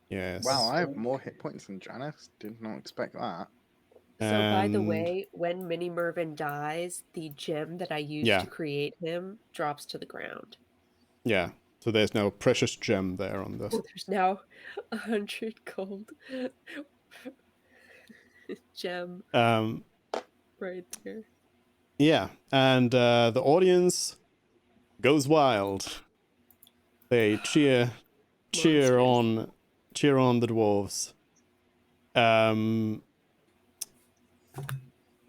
Yes. Wow, I have more hit points than Janice. Did not expect that. So, by the And- way, when Mini Mervin dies, the gem that I used Yeah. to create him drops to the ground. Yeah, so there's no precious gem there on the... Oh, there's now 100 gold gem right there. Yeah, and the audience goes wild. They cheer on the dwarves.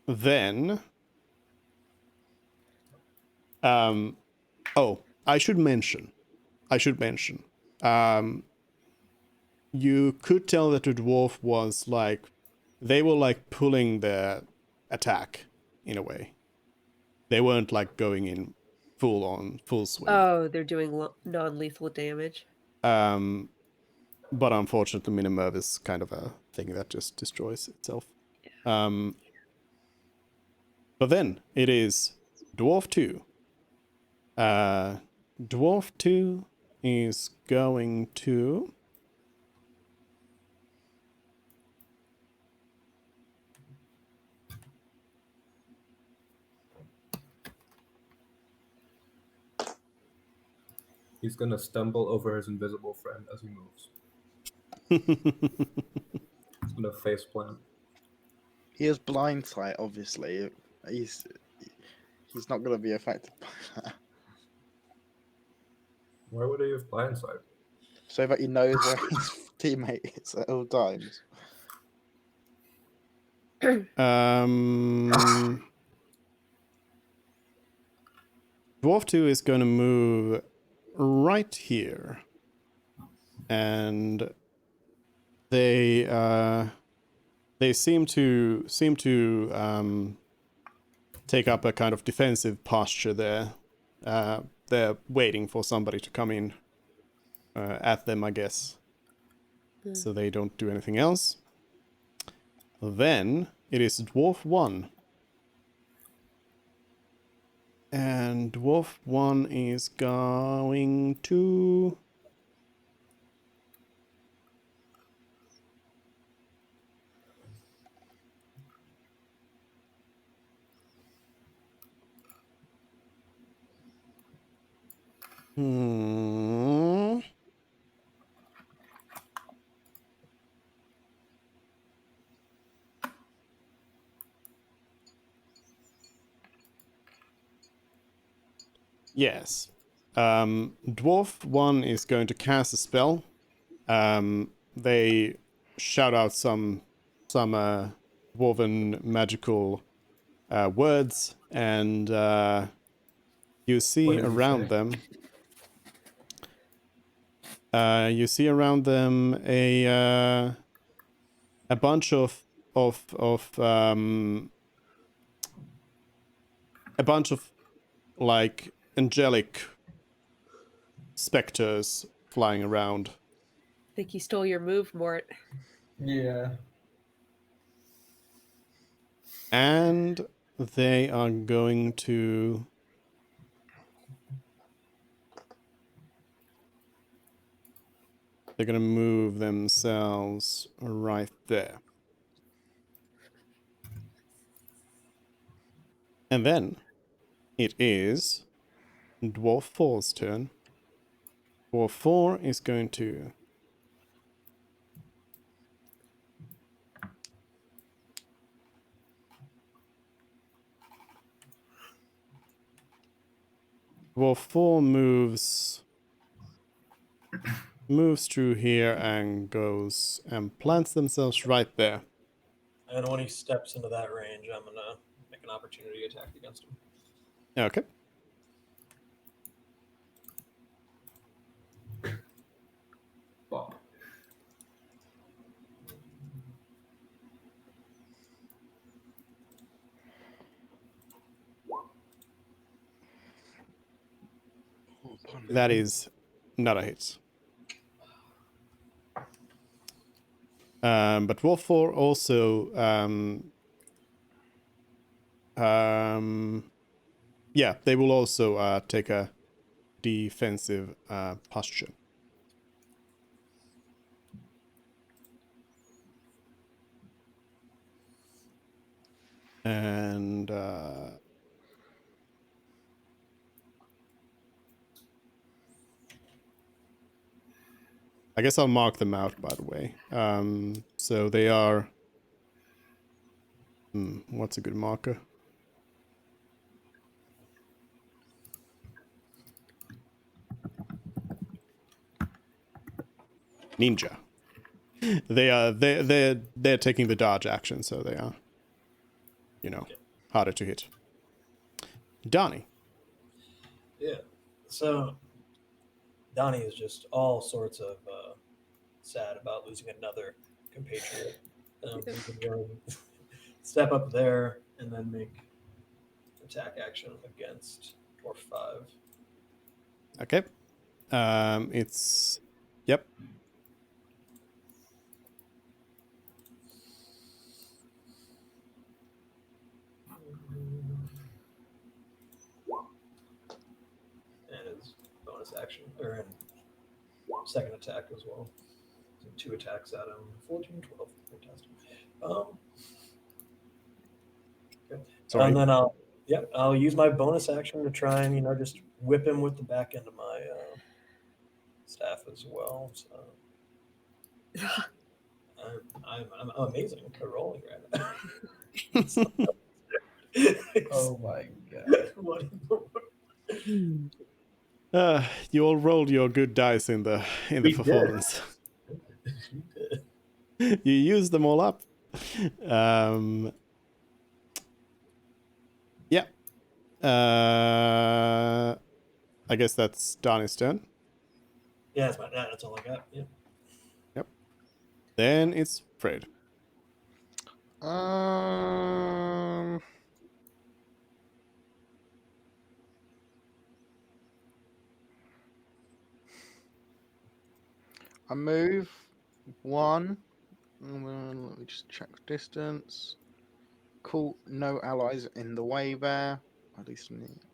Then oh, I should mention. You could tell that the dwarf was like, they were like pulling their attack in a way. They weren't like going in full swing. Oh, they're doing non-lethal damage. But unfortunately, Minimerv is kind of a thing that just destroys itself. But then it is Dwarf 2. Dwarf 2 is going to He's gonna stumble over his invisible friend as he moves. He's gonna faceplant. He has blind sight, obviously. He's not going to be affected by that. Why would he have blindsight? So that he knows where his teammate is at all times. Dwarf 2 is going to move right here. And they seem to take up a kind of defensive posture there. They're waiting for somebody to come in at them, I guess. So they don't do anything else. Then it is Dwarf 1. And Dwarf 1 is going to... Yes. Dwarf 1 is going to cast a spell. They shout out some dwarven magical words, and you see What does he around say? them. You see around them a bunch of like angelic specters flying around. I think he stole your move, Mort. Yeah. And they are going to... They're going to move themselves right there. And then it is Dwarf 4's turn. Dwarf 4 is going to... Dwarf 4 moves through here and goes and plants themselves right there. And when he steps into that range, I'm gonna make an opportunity attack against him. Okay. Bob. That is not a hit. But Dwarf 4 also yeah, they will also take a defensive posture. And I guess I'll mark them out, by the way. So they are... what's a good marker? Ninja. They're taking the dodge action, so they are, harder to hit. Donnie. Yeah. So Donnie is just all sorts of sad about losing another compatriot. He can go step up there and then make attack action against Dwarf 5. Okay. It's... Yep. And his bonus action, or in second attack as well. So 2 attacks at him. 14, 12. Fantastic. Okay. Sorry. And then I'll use my bonus action to try and, just whip him with the back end of my staff as well. So I'm amazing at rolling right now. Oh my god. What in the world? You all rolled your good dice in the We did. performance. You did. You used them all up. Yeah. I guess that's Donnie's turn. Yeah, that's all I got. Yeah. Yep. Then it's Fred. Um, I move one. Let me just check distance. Cool. No allies in the way there. At least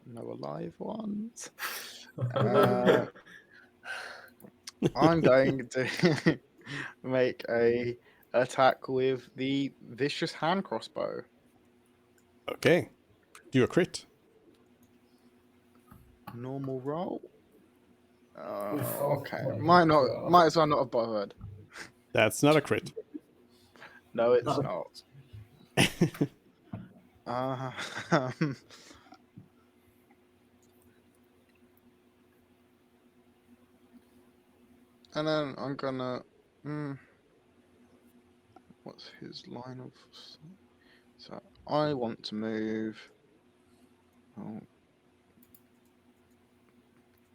no alive ones. I'm going to make a attack with the vicious hand crossbow. Okay. Do a crit. Normal roll. Oh Okay. my Might God. as well not have bothered. That's not a crit. No, it's No. not. Um, and then I'm gonna. What's his line of? So I want to move. Oh,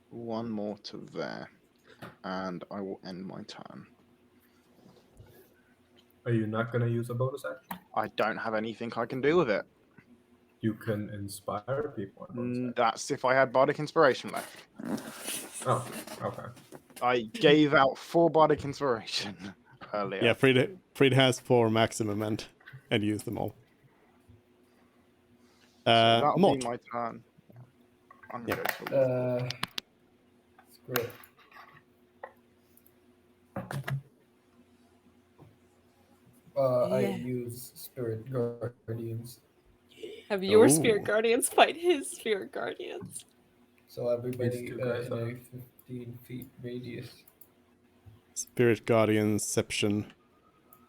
one more to there, and I will end my turn. Are you not going to use a bonus action? I don't have anything I can do with it. You can inspire people. in bonus action. That's if I had Bardic Inspiration left. Oh, okay. I gave out 4 Bardic Inspiration earlier. Yeah, Fred has 4 maximum and used them all. So that'll Mort. be my turn. I'm Yeah. gonna go to Screw it. I Yeah. use Spirit Guardians. Have your Ooh. spirit guardians fight his spirit guardians. So everybody These two guys in are- a 15 feet radius. Spirit Guardianception.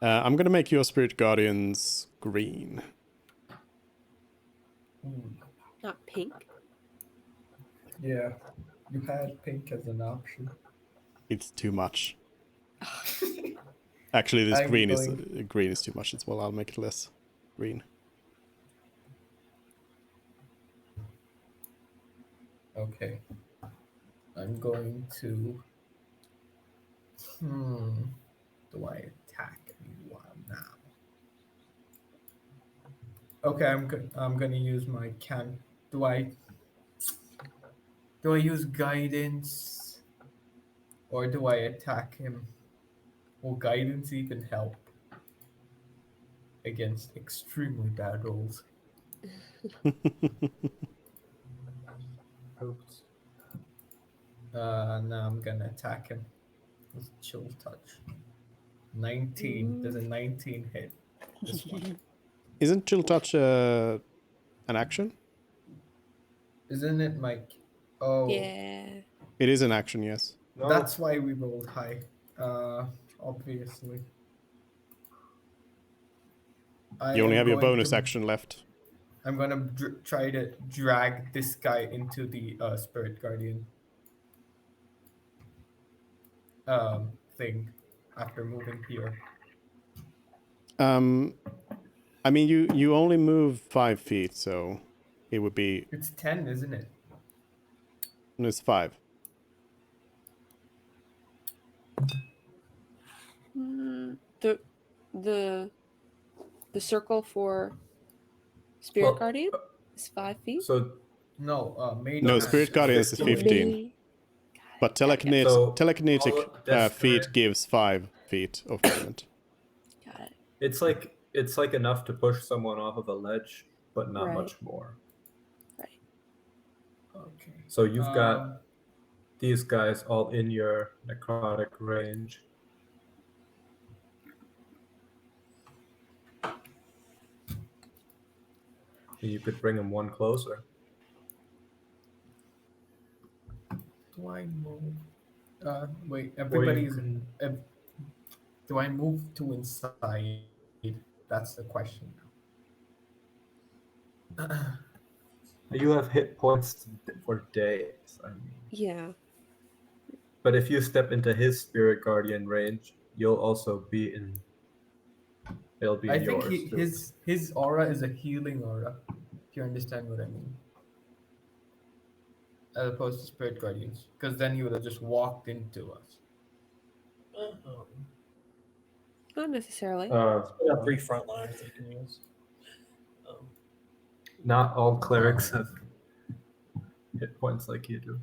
I'm gonna make your Spirit Guardians green. Not pink. Yeah, you had pink as an option. It's too much. Actually, this I'm green is too much as well. I'll make it less green. Okay. I'm going to. Do I attack anyone now? Okay, I'm gonna use my can. Do I use guidance, or do I attack him? Will guidance even help against extremely bad rolls? Oops. No, I'm gonna attack him with chill touch. 19. Does a 19 hit this one? Isn't Chill Touch an action? Isn't it Mike? Oh, Yeah. It is an action, yes. No. that's why we rolled high. Obviously. You only am have your going bonus to- action left. I'm gonna try to drag this guy into the Spirit Guardian thing after moving here. I mean, you only move 5 feet, so it would be. It's 10, isn't it? No, it's 5. The circle for spirit Well, guardian is 5 feet. So No, made No, of- Spirit Guardians is 15. But telekinetic So, telekinetic all of feet this- gives 5 feet of movement. Got it. it's like enough to push someone off of a ledge, but not Right. much more. Right. Okay. So you've got these guys all in your necrotic range. You could bring them one closer. Do I move? Wait, Or everybody you is. can. Do I move to inside? That's the question now. You have hit points for days. I mean. Yeah. But if you step into his spirit guardian range, you'll also be in. It'll be I in think yours too. his aura is a healing aura, if you understand what I mean, as opposed to spirit guardians, because then he would have just walked into us. Um, Not necessarily. we have 3 front lines that you can use. Not all clerics have hit points like you do.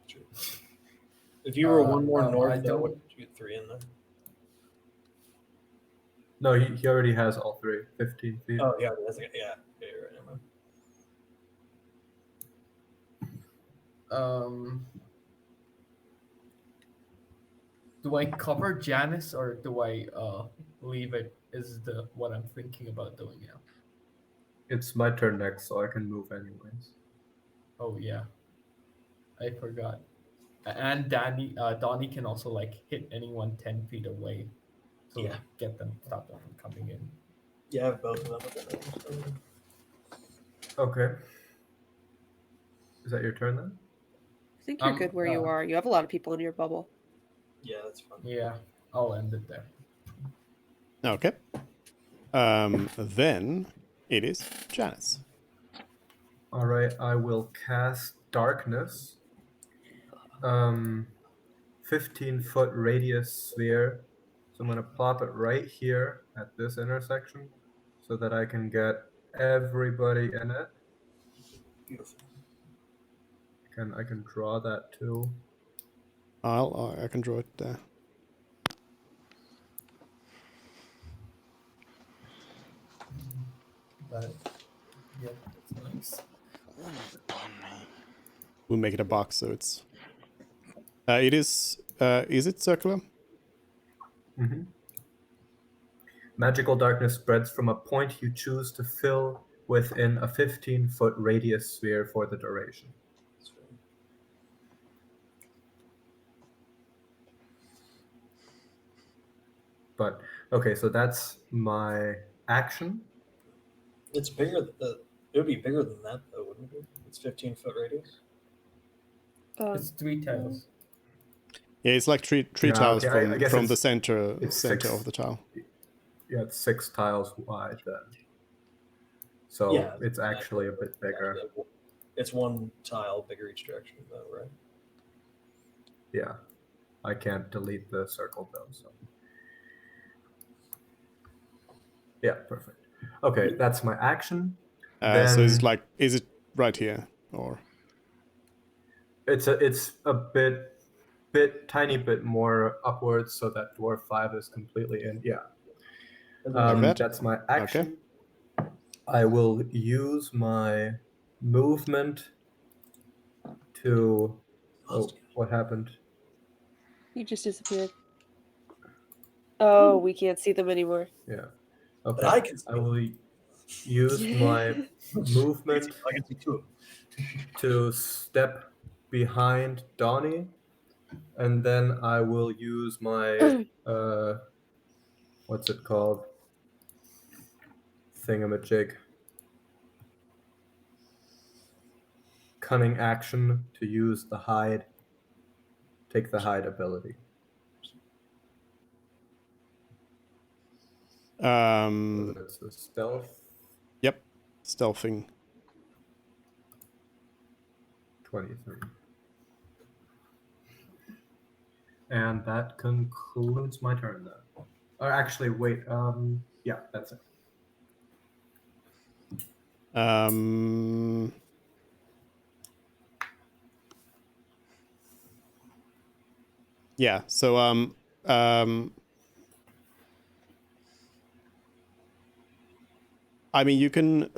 True. If you were one more I north, though, don't. what you get 3 in there? No, he already has all three. 15 feet. Oh yeah, that's yeah, you're right. Never mind. Do I cover Janice or do I leave it? Is the what I'm thinking about doing now. It's my turn next, so I can move anyways. Oh yeah, I forgot. And Donnie can also like hit anyone 10 feet away to Yeah. like get them stop them from coming in. Yeah, I have both of them within it. Okay. Is that your turn then? I think you're good where you are. You have a lot of people in your bubble. Yeah, that's fun. Yeah, I'll end it there. Okay. Then it is Janice. All right, I will cast darkness. 15-foot radius sphere. So I'm gonna plop it right here at this intersection, so that I can get everybody in it. Beautiful. I can draw that too. I can draw it there. But yeah, that's nice. We'll make it a box so it's. It is. Is it circular? Mm-hmm. Magical darkness spreads from a point you choose to fill within a 15-foot radius sphere for the duration. But okay, so that's my action. It's bigger. It would be bigger than that, though, wouldn't it? It's 15-foot radius. It's 3 tiles. Yeah, it's like three Yeah, tiles okay, I guess from the it's center six. of the tile. Yeah, it's 6 tiles wide then. So Yeah, it's actually a bit bigger. It's 1 tile bigger each direction, though, right? Yeah, I can't delete the circle though. So yeah, perfect. Okay, that's my action. So it's like, is it right here or? It's a bit tiny bit more upwards, so that dwarf 5 is completely in. Yeah. That's my action. Okay. I will use my movement to. Oh, what happened? You just disappeared. Oh, we can't see them anymore. Yeah. Okay. But I can. I will use my movement I can see 2 of them. to step behind Donnie, and then I will use my what's it called? Thingamajig. Cunning action to use the hide. Take the hide ability. So that's a stealth. Yep, stealthing. 23. And that concludes my turn then. Or actually, wait. Yeah, that's it. Yeah. So I mean, you can.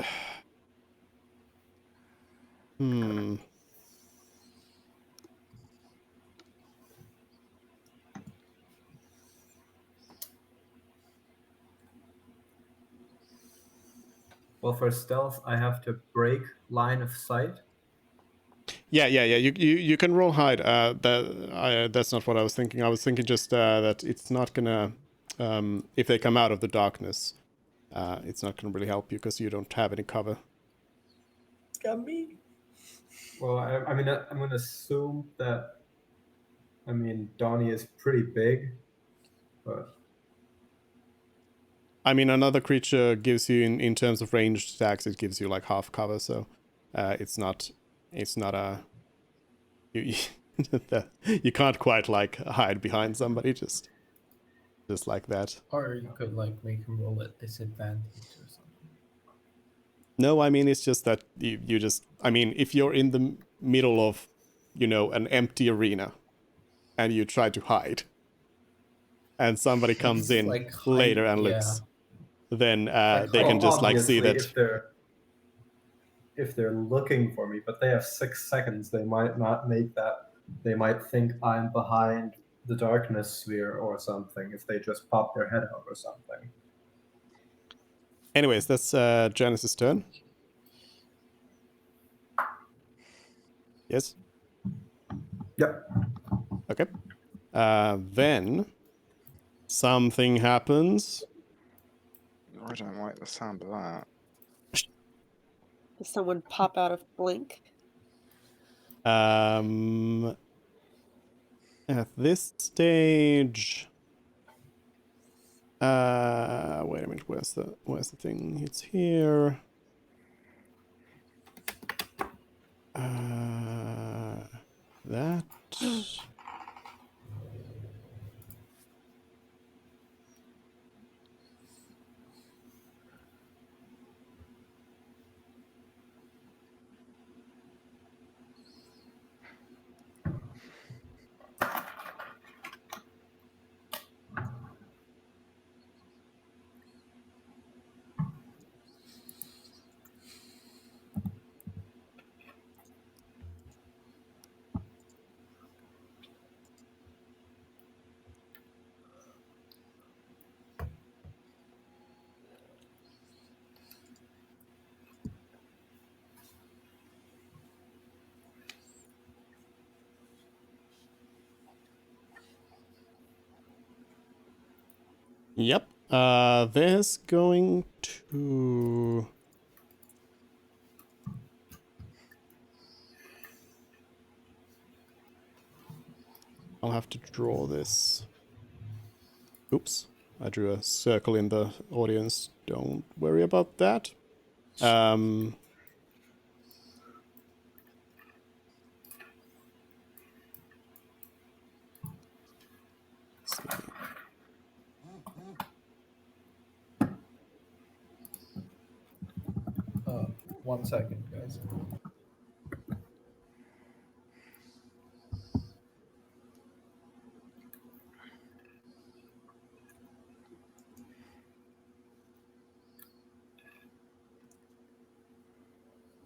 Well, for stealth, I have to break line of sight. Yeah. You can roll hide. That's not what I was thinking. I was thinking just that it's not gonna. If they come out of the darkness, it's not gonna really help you because you don't have any cover. It's got me. Well, I mean, I'm gonna assume that. I mean, Donnie is pretty big, but I mean, another creature gives you in terms of ranged attacks, it gives you like half cover, so it's not a you you can't quite like hide behind somebody just like that. Or you could like make him roll at disadvantage or something. No, I mean it's just that you just I mean if you're in the middle of an empty arena and you try to hide and somebody comes It's in like later hide, and yeah. looks, then Like, they can just like see obviously, that. if they're looking for me, but they have 6 seconds, they might not make that. They might think I'm behind the darkness sphere or something if they just pop their head out or something. Anyways, that's Janice's turn. Yes. Yep. Okay. Then something happens. I don't like the sound of that. Does someone pop out of blink? At this stage, wait a minute. Where's the thing? It's here. That. Yep. There's going to. I'll have to draw this. Oops. I drew a circle in the audience. Don't worry about that. Let's see. 1 second, guys.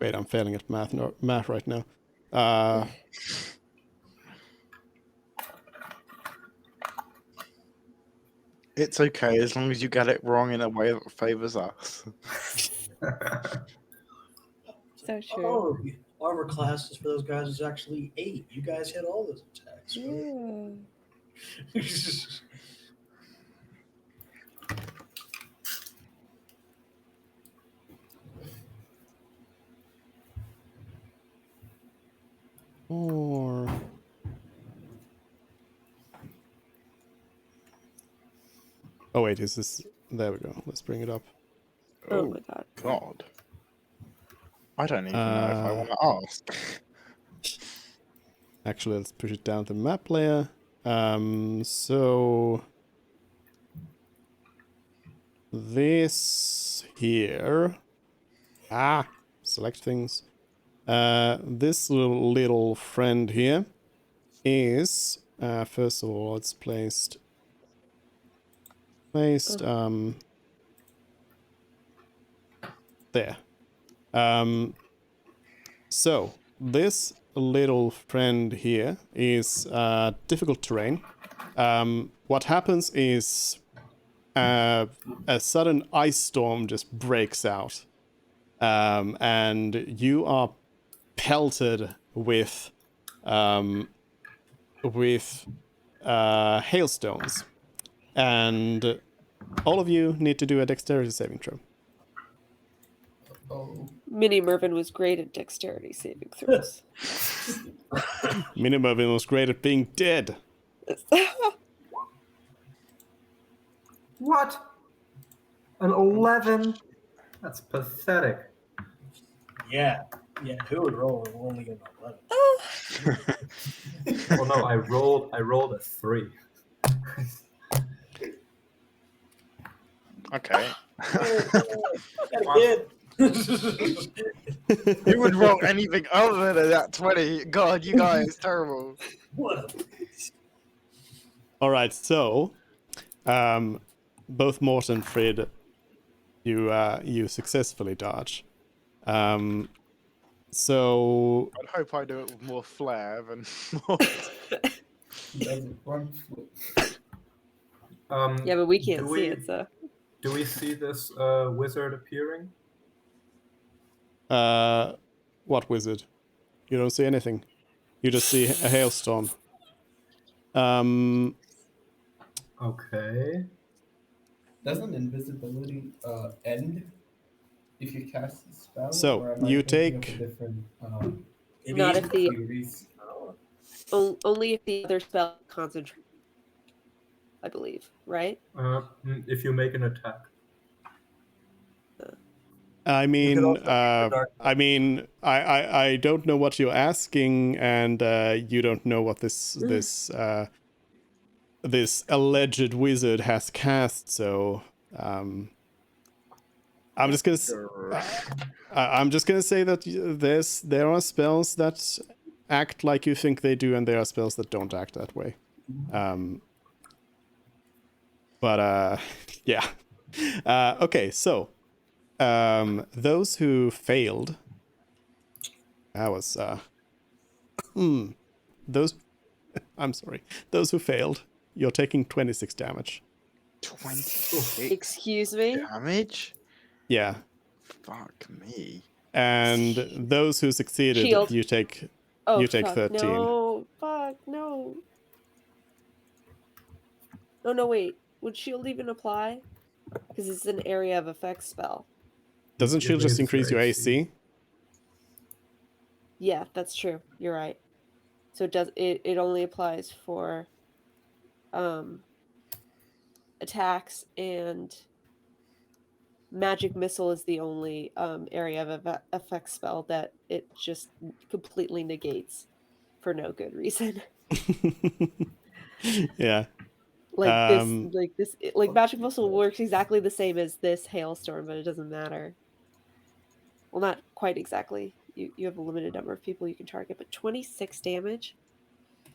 Wait, I'm failing at math right now. It's okay as long as you get it wrong in a way that favors us. So true. Oh, armor classes for those guys is actually 8. You guys hit all those attacks. Yeah. Or oh wait, is this? There we go. Let's bring it up. Oh my god. God. I don't even know if I want to ask. Actually, let's push it down the map layer. So this here. Select things. This little friend here is first of all it's placed there. So this little friend here is difficult terrain. What happens is a sudden ice storm just breaks out, and you are pelted with hailstones, and all of you need to do a dexterity saving throw. Oh, Mini Mervin was great at dexterity saving throws. Mini Mervin was great at being dead. What? An 11? That's pathetic. Yeah. Yeah. Who would roll and only get an 11? Oh no, I rolled a 3. Okay. Got a kid. You would roll anything other than that 20. God, you guys, terrible. What a All right, so both Mort and Fred, you successfully dodge. So I'd hope I do it with more flair than more. he doesn't run slow. Yeah, but we can't do see we- it, so. Do we see this wizard appearing? what wizard? You don't see anything. You just see a hailstorm. Okay. Doesn't invisibility end if you cast the spell? So, or am I you thinking of take- a different Not if the series? only if the other spell concentrates, I believe, right? If you make an attack. I You could mean, also make the dark I don't know what you're asking, and you don't know what this alleged wizard has cast. So, I'm just gonna I'm just gonna say that there are spells that act like you think they do, and there are spells that don't act that way. Yeah. Okay, so those who failed, that was those. I'm sorry. Those who failed, you're taking 26 damage. 26 Excuse me? damage? Yeah. Fuck me. And those who succeeded, Shield. you take Oh, you take fuck, 13. No, fuck, no. No, wait. Would shield even apply? Because it's an area of effect spell. Doesn't It shield just raises increase your your AC? Yeah, that's true. You're right. So it only applies for attacks, and magic missile is the only area of effect spell that it just completely negates for no good reason. Yeah. Like magic missile works exactly the same as this hailstorm, but it doesn't matter. Well, not quite exactly. You have a limited number of people you can target, but 26 damage.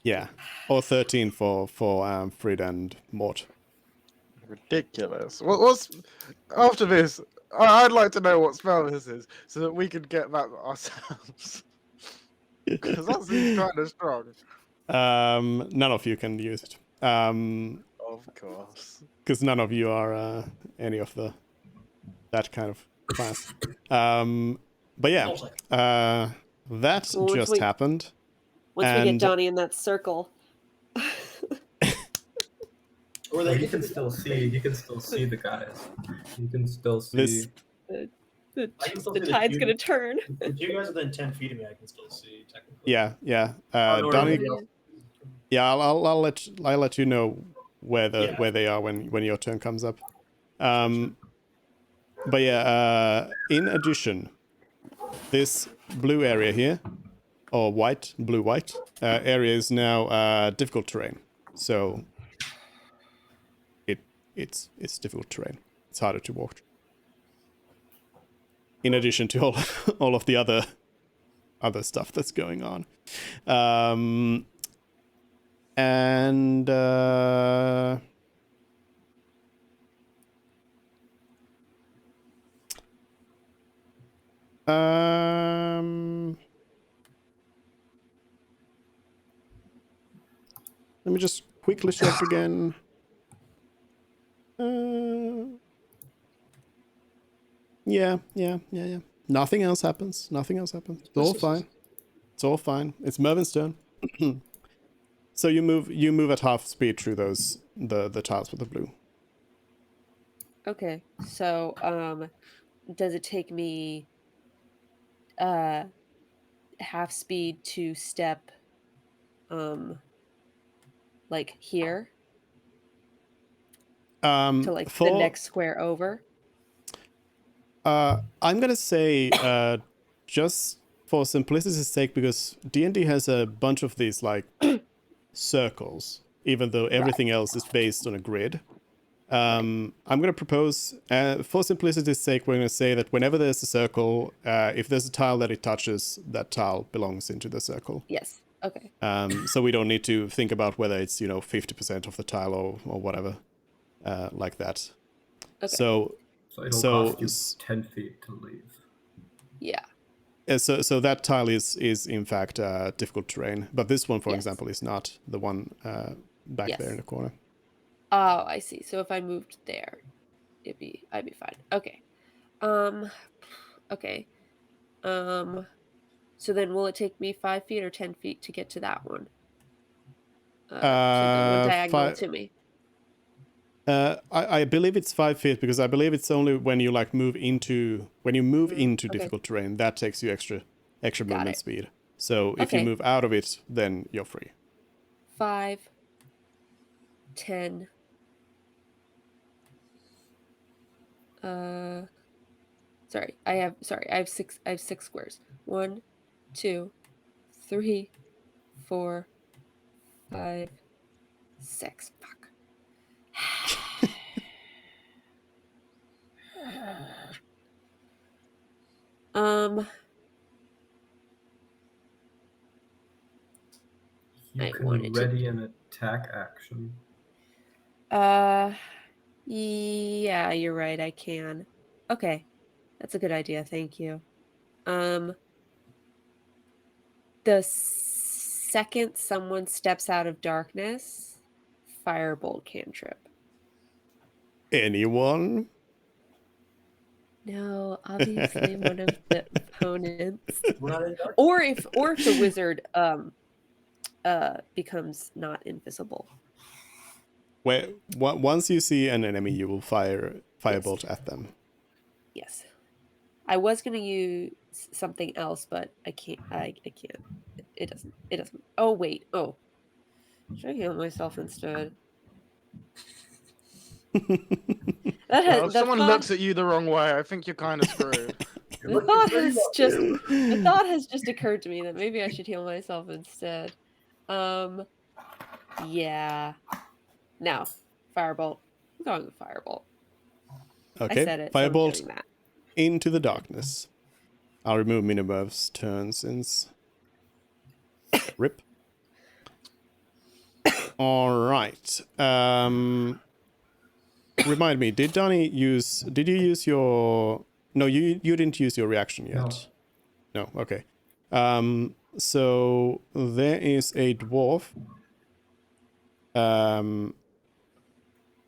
Yeah. Or 13 for Frid and Mort. Ridiculous. What's after this? I'd like to know what spell this is so that we can get that ourselves. Because that seems kind of strong. None of you can use it. Of course. Because none of you are any of that kind of class. But yeah, that Well, just happened. Once we get And- Donnie in that circle. Or Well, they you can still see. You can still see the guys. You can still see. This- The I can still the see the tide's cube. gonna turn. If you guys are within 10 feet of me, I can still see technically. Yeah. Or Donnie, everybody else. yeah, I'll let you know where Yeah. where they are when your turn comes up. But yeah, in addition, this blue area here, or blue-white area is now difficult terrain. So it's difficult terrain. It's harder to walk. In addition to all of the other stuff that's going on. And let me just quickly check again. Yeah. Nothing else happens. It's all fine. It's all fine. It's Mervin's turn. So you move at half speed through the tiles with the blue. Okay. So does it take me half speed to step like here to like the next square over? I'm gonna say just for simplicity's sake, because D&D has a bunch of these like circles, even though everything else is based on a grid. I'm gonna propose, for simplicity's sake, we're gonna say that whenever there's a circle, if there's a tile that it touches, that tile belongs into the circle. Yes. Okay. So we don't need to think about whether it's 50% of the tile or whatever, like that. Okay. So it'll cost you 10 feet to leave. Yeah. So that tile is in fact difficult terrain, but this one, for Yes. example, is not the one back there in the corner. Oh, I see. So if I moved there, I'd be fine. Okay. Okay. So then will it take me 5 feet or 10 feet to get to that one? To the one diagonal to me. I believe it's 5 feet, because I believe it's only when you like move into difficult terrain that takes you extra movement speed. So if you move out of it, then you're free. 5, 10. Sorry, I have 6. I have 6 squares. 1, 2, 3, 4, 5, 6. Fuck. You I can wanted to- ready an attack action. Yeah, you're right. I can. Okay, that's a good idea. Thank you. The second someone steps out of darkness, firebolt cantrip. Anyone? No, obviously one of the opponents. We're not in dark. Or if the wizard becomes not invisible. Where once you see an enemy, you will firebolt at them. Yes. I was gonna use something else, but I can't. I can't. It doesn't. Oh wait. Oh, should I heal myself instead? Well, if someone looks at you the wrong way, I think you're kind of screwed. The thought has just occurred to me that maybe I should heal myself instead. Yeah. No, firebolt. I'm going with firebolt. Okay, I said it. So I'm firebolt doing that. into the darkness. I'll remove Minerva's turn since rip. All right. Remind me, did you use your... No, you didn't use your reaction yet. No, okay. So there is a dwarf.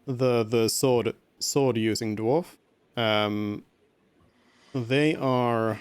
The sword using dwarf. They are...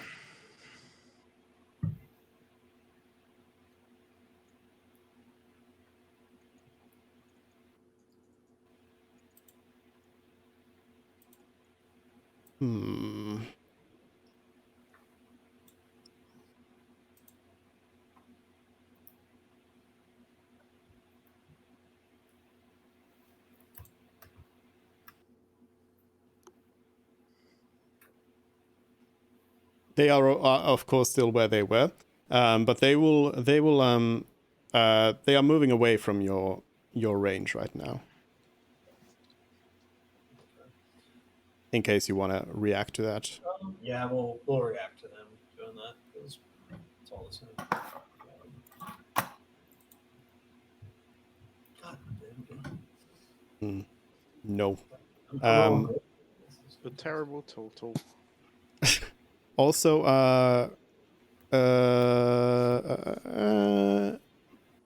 They are of course still where they were, but they are moving away from your range right now. In case you want to react to that. Yeah, we'll react to them doing that because it's all the same. God, No. The terrible total. Also,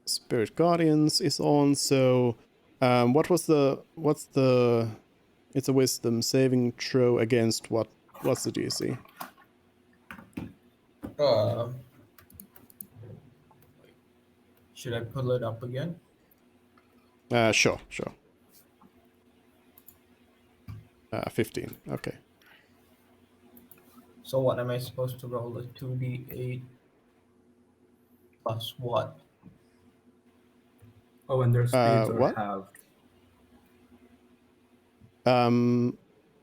Spirit Guardians is on. So, what's the? It's a Wisdom saving throw against what? What's the DC? Should I pull it up again? Sure. 15. Okay. So what am I supposed to roll? A 2d8 plus what? Oh, and their speeds are What? halved.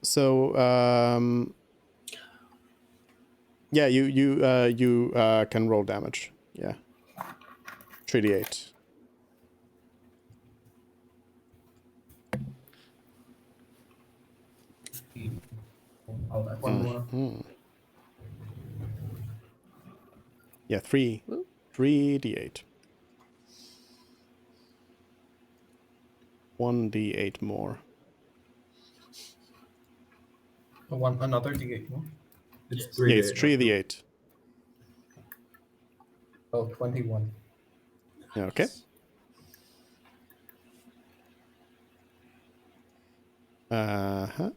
So yeah, you can roll damage. Yeah. 3d8. Oh, that's one more. Yeah, 3d8. 1d8 more. Another d8 more. It's Yes. 3 Yeah, it's 3d8. Oh, 21. Okay. Uh-huh.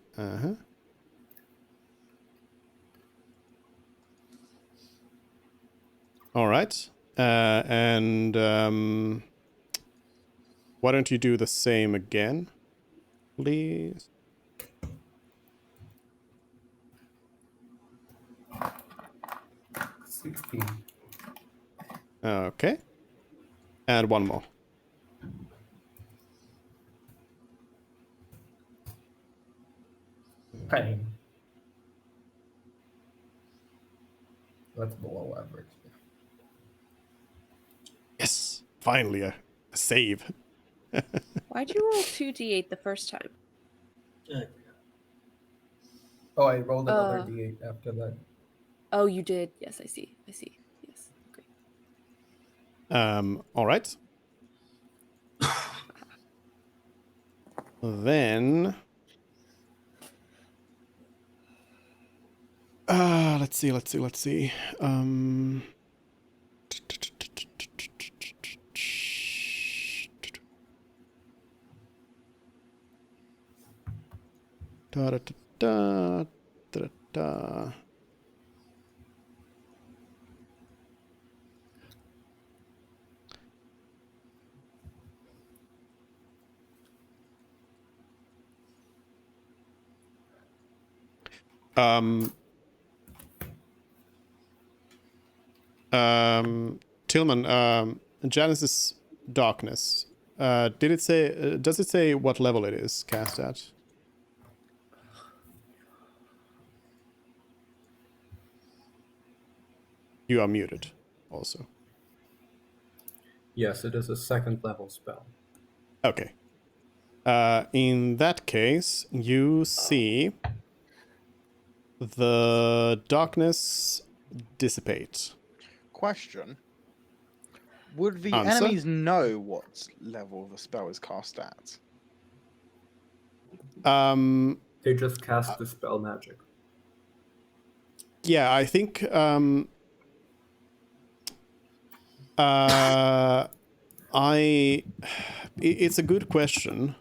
All right. And why don't you do the same again, please? Okay. And one more. Pain. That's below average. Yes. Finally a save. Why'd you roll 2d8 the first time? Oh, I rolled another Uh. d8 after that. Oh, you did. Yes, I see. Yes. Great. All right. Then let's see. Da da da da da. Tillman, Janice's darkness. Did it say? Does it say what level it is cast at? You are muted. Also. Yes, it is a 2nd level spell. Okay. In that case, you see the darkness dissipate. Question. Would the Answer? enemies know what level the spell is cast at? They just cast the spell magic. Yeah, I think it's a good question.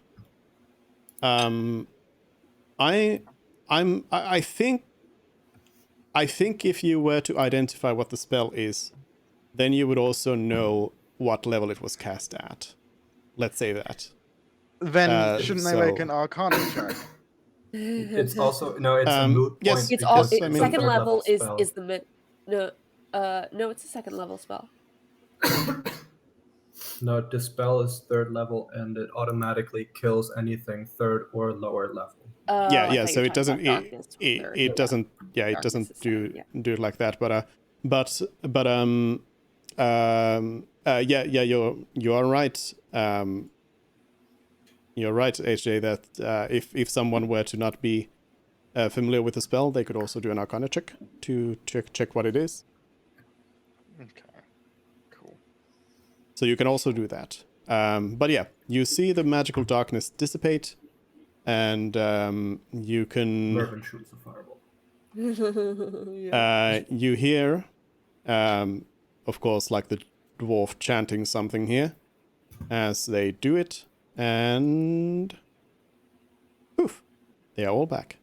I think if you were to identify what the spell is, then you would also know what level it was cast at. Let's say that. Then shouldn't they make so- an Arcana check? It's also it's a moot yes, point. It's all. because yes, I it's mean- a Second 3rd level is spell. the mid. No, no, it's a 2nd level spell. No, dispel is 3rd level, and it automatically kills anything 3rd or lower level. Yeah. I thought you So were it talking doesn't. about darkness was It third. doesn't. Yeah, it Darkness doesn't is do second, yeah. do it like that. Yeah. You are right. You're right, HJ. That if someone were to not be familiar with the spell, they could also do an Arcana check to check what it is. Okay. Cool. So you can also do that. But yeah, you see the magical darkness dissipate, and you can. Mervyn shoots a fireball. You hear, of course, like the dwarf chanting something here as they do it, and poof, they are all back.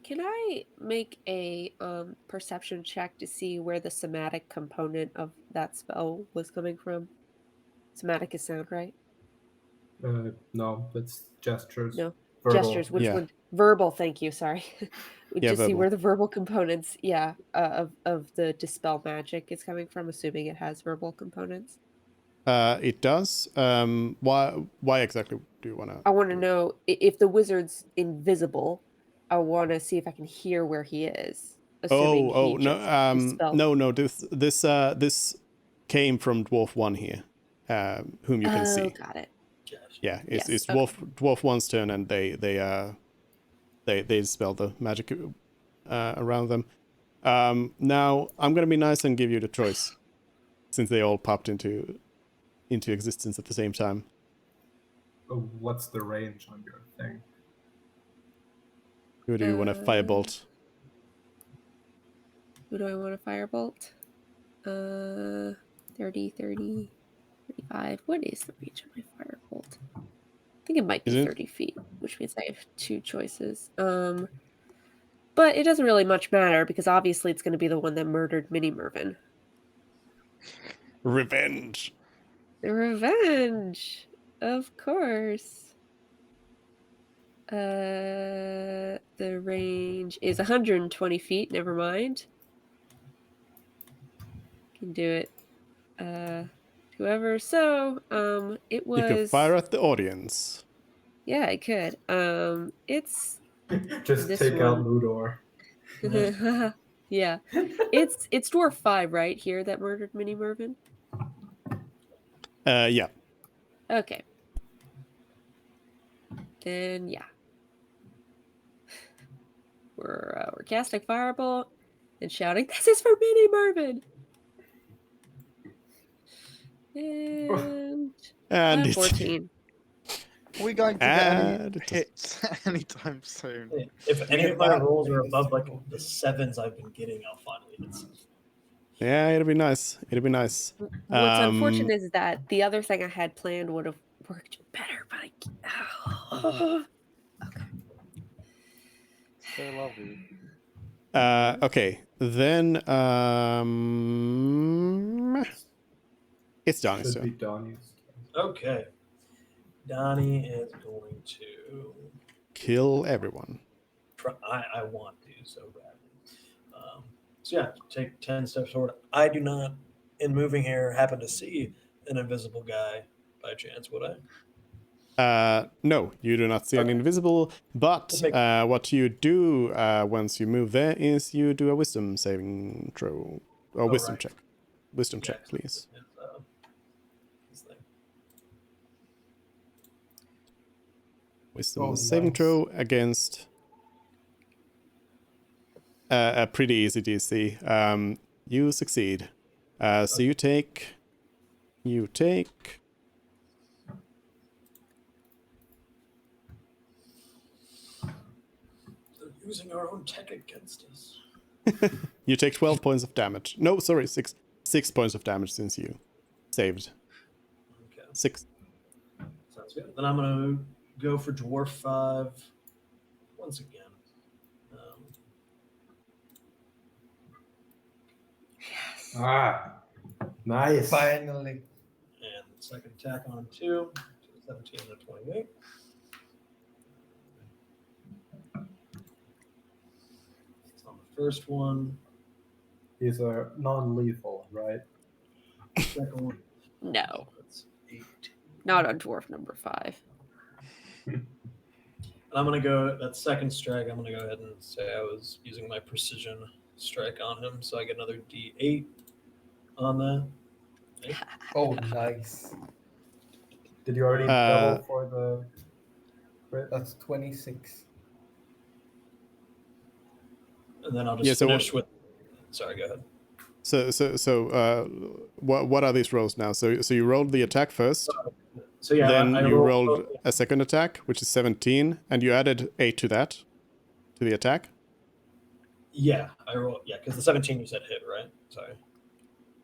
Can I make a perception check to see where the somatic component of that spell was coming from? Somatic is sound, right? No, it's gestures. No. Verbal. Gestures, which Yeah. would verbal, thank you, sorry. We Yeah, just see verbal. where the verbal components, of the dispel magic is coming from, assuming it has verbal components. It does. Why exactly do you want to? I want to know if the wizard's invisible. I want to see if I can hear where he is. Assuming he No, just dispelled. no. This came from Dwarf One here, whom you can see. Got it. Yeah, it's Yes, Dwarf One's turn, and they dispel the magic around them. Now I'm gonna be nice and give you the choice, since they all popped into existence at the same time. What's the range on your thing? Who do you want to firebolt? Who do I want to firebolt? 30, 30, 35. What is the range of my firebolt? I think it might be Is it? 30 feet, which means I have two choices. But it doesn't really much matter because obviously it's going to be the one that murdered Mini Mervin. Revenge. Revenge, of course. The range is 120 feet. Never mind. Can do it. Whoever. So, it was. You can fire at the audience. Yeah, I could. It's Just this take out one. Ludor. Yeah, it's dwarf 5 right here that murdered Mini Mervin. Yeah. Okay. Then yeah, we're casting firebolt and shouting, "This is for Mini Mervin!" And it's 14. Are we going to get And any it hits anytime soon? If any of my rolls are above like the 7s I've been getting, I'll finally hit some. Yeah, it'll be nice. It'll be nice. What's unfortunate is that the other thing I had planned would have worked better, but okay. So lovely. Okay, then it's Donnie's Should be turn. Donnie's. Okay. Donnie is going to Kill everyone. try. I want to so badly. So yeah, take 10 steps forward. I do not, in moving here, happen to see an invisible guy by chance, would I? No, you do not see an Okay. invisible, but Let's make- what you do once you move there is you do a wisdom saving throw, or wisdom right. check. Wisdom Yeah, check, please. his thing. Wisdom saving throw against a pretty easy DC. You succeed. So you take. They're using our own tech against us. You take 12 points of damage. No, sorry, 6 points of damage since you saved. Okay. 6. Sounds good. Then I'm going to go for Dwarf 5 once again. Nice. Finally. And second attack on 2, 17 and 28. It's on the first one. These are non-lethal, right? Second one. No, That's 8. not on dwarf number 5. And I'm going to go, that second strike, I'm going to go ahead and say I was using my precision strike on him. So I get another D8 on that. Oh, nice. Did you already double for the crit? That's 26. And then I'll just finish with. Sorry, go ahead. So what are these rolls now? So you rolled the attack first. So yeah, Then I you rolled rolled a second attack, which is 17, and you added 8 to that, to the attack. Yeah, I rolled. Yeah, because the 17 you said hit, right? Sorry.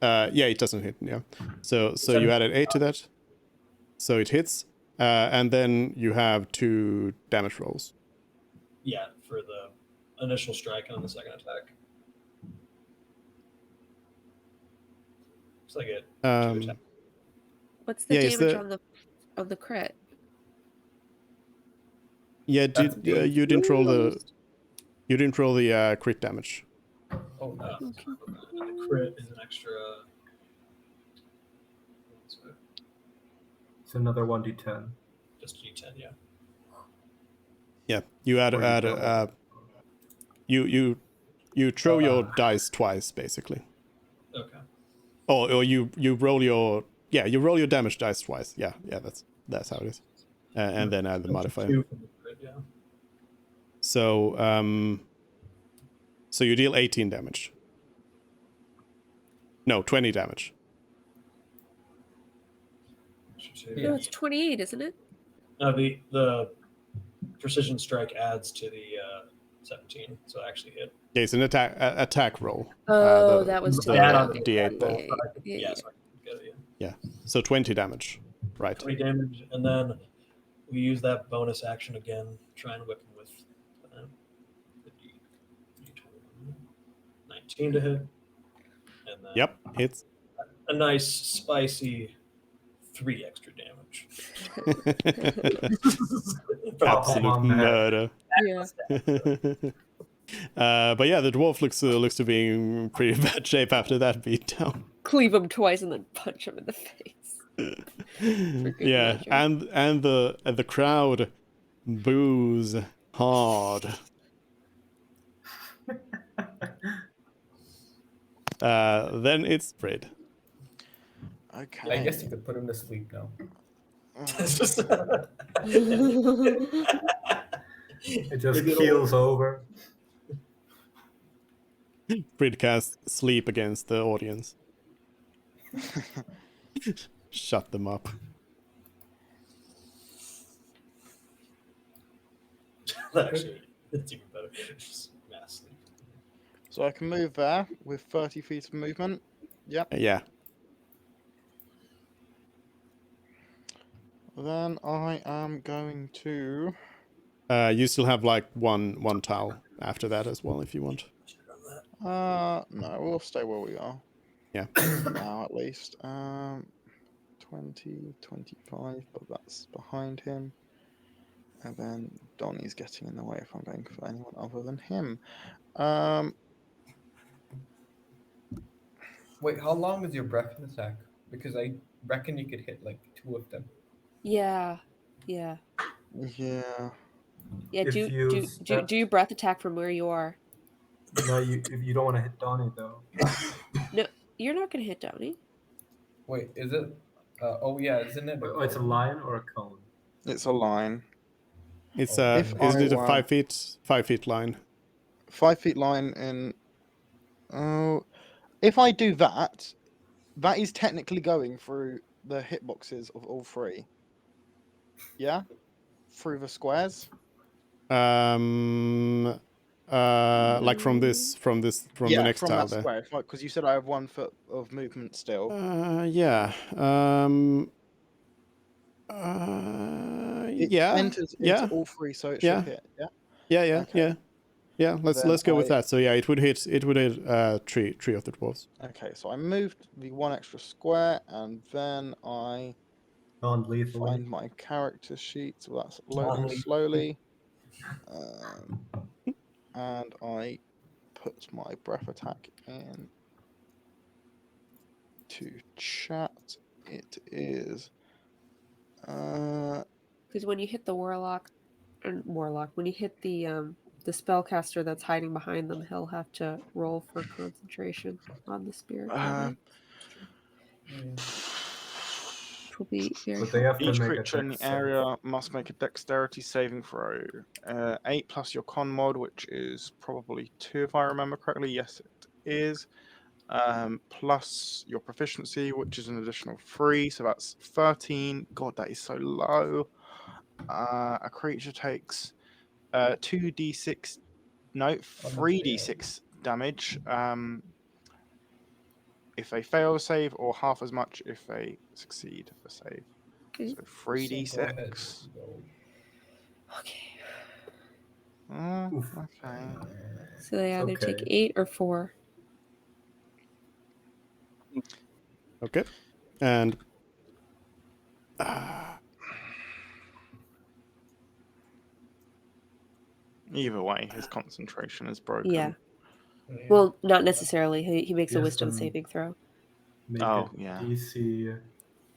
Yeah, it doesn't hit. Yeah. So you added 8 to that, so it hits, and then you have 2 damage rolls. Yeah, for the initial strike and then the second attack. So I get 2 attacks. What's the Yeah, is damage the- on the crit? Yeah, That's you didn't roll the crit damage. Oh, nice. Okay. And the crit is an extra. It's another 1d10. Just D10, yeah. Yeah, you add Or you double. you throw your dice twice basically. Okay. Or you roll your damage dice twice. Yeah, that's how it is. And then add the modifier. 2 from the crit, yeah. So so you deal 18 damage. No, 20 damage. No, it's 28, isn't it? No, the precision strike adds to the 17, so it actually hit. Yeah, it's an attack roll. Oh, that was the Add on the D8 there. Yeah. So I can get it, yeah. So 20 damage. Right. 20 damage, and then we use that bonus action again, try and whip him with the D20. 19 to hit. And then Yep, hits. a nice spicy 3 extra damage. Absolute on that. murder. Yeah. But yeah, the dwarf looks to be in pretty bad shape after that beatdown. Cleave him twice and then punch him in the face. For good Yeah, measure. and the crowd boos hard. Then it's Fred. Okay. I guess you could put him to sleep now. It's just It just keels over. Fred casts sleep against the audience. Shut them up. actually, it's even better. Just mass sleep. So I can move there with 30 feet of movement. Yep. Yeah. Then I am going to. You still have like one tile after that as well if you want. No, we'll stay where we are. Yeah. Now at least. 20, 25, but that's behind him. And then Donnie's getting in the way if I'm going for anyone other than him. Wait, how long is your breath attack? Because I reckon you could hit like 2 of them. Yeah. Yeah. Yeah. Yeah. If you Do your breath attack from where you are. No, you don't want to hit Donnie though. No, you're not gonna hit Downey. Wait, is it? Oh yeah, isn't it? Oh, it's a line or a cone? It's a line. It's If isn't I it a were- 5 feet line? 5 feet line in. Oh, if I do that, that is technically going through the hitboxes of all 3. Yeah, through the squares. Like from the next from tile that there. square. Because you said I have 1 foot of movement still. Yeah. It Yeah. enters into all 3, so it Yeah. should hit. Yeah. Yeah. Okay. Yeah. Let's Then go with I- that. So yeah, it would hit three of the dwarves. Okay, so I moved the 1 extra square, and then I Non-lethally. find my character sheet. So that's loading Non-lethal. slowly. And I put my breath attack in to chat. It is. Because when you hit the warlock, when you hit the spellcaster that's hiding behind them, he'll have to roll for concentration on the spirit. Which will be very But they have to Each make a creature in dex the save. area must make a dexterity saving throw. 8 plus your con mod, which is probably 2 if I remember correctly. Yes, it is. Plus your proficiency, which is an additional 3, so that's 13. God, that is so low. A creature takes 2d6, no, 3d6 damage if they fail a save, or half as much if they succeed a save. Okay. So 3d6. Okay. Okay. So they either take Okay. 8 or 4. Okay. And Either way, his concentration is broken. Yeah. Well, not necessarily. He makes a Yes, wisdom then saving throw. Make Oh, it yeah. DC,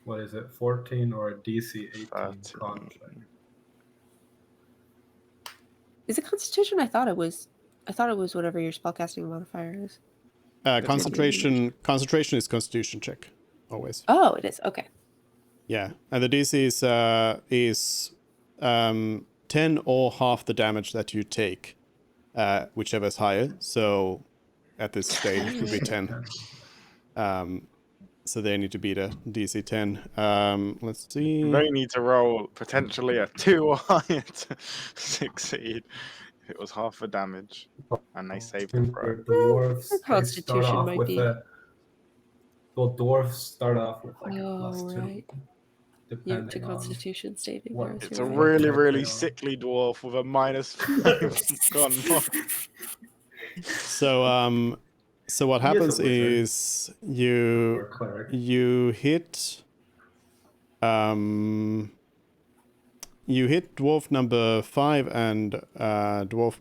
what is it, 14 or a DC 18 con 13. check. Is it Constitution? I thought it was whatever your spellcasting modifier is. Concentration is Constitution check, always. Oh, it is. Okay. Yeah, and the DC is 10 or half the damage that you take, whichever is higher. So at this stage it would be 10. So they need to beat a DC 10. Let's see. They need to roll potentially a 2 or higher to succeed. If it was half the damage, and they saved the throw. The dwarves, Their they start Constitution off might with be. well, dwarves start off with like a Oh, +2, right. Yep, to depending on Constitution saving what- throws. It's you're a right. really, check really they are. sickly dwarf with a -5 gun mod. So what He is a happens wizard. is or you cleric. hit dwarf number 5 and dwarf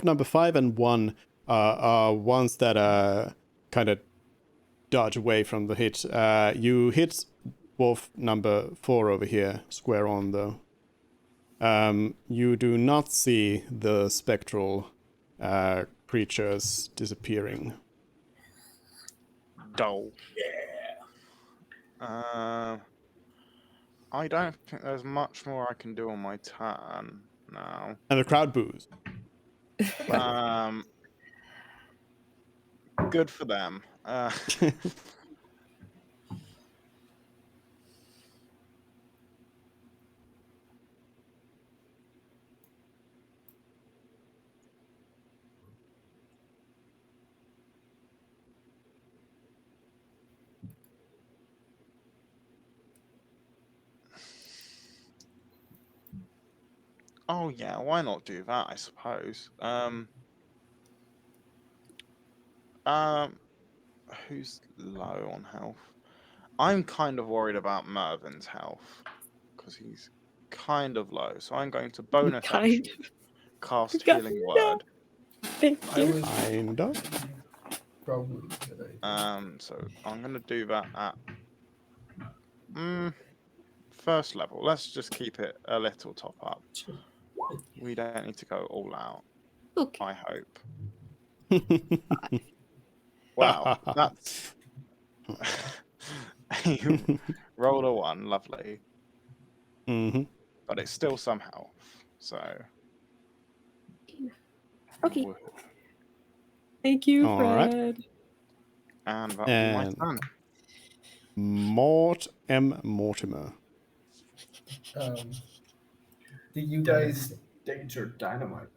number 5 and 1 are ones that kind of dodge away from the hit. You hit dwarf number 4 over here, square on though. You do not see the spectral creatures disappearing. Dull. Yeah. I don't think there's much more I can do on my turn now. And the crowd boos. Good for them. Oh yeah, why not do that? I suppose. Who's low on health? I'm kind of worried about Mervin's health because he's kind of low. So I'm going to bonus Kind action cast Kind healing of. word. Thank I you. was Kind of. probably a good idea. So I'm gonna do that at first level. Let's just keep it a little top up. We don't need to go all out. Okay. I hope. Wow, that's you rolled a 1, lovely, Mm-hmm. but it's still some health. So Okay. woohoo. Thank you, All right. Fred. And that will be And my turn. Mort M. Mortimer. Do you guys Danger dynamite.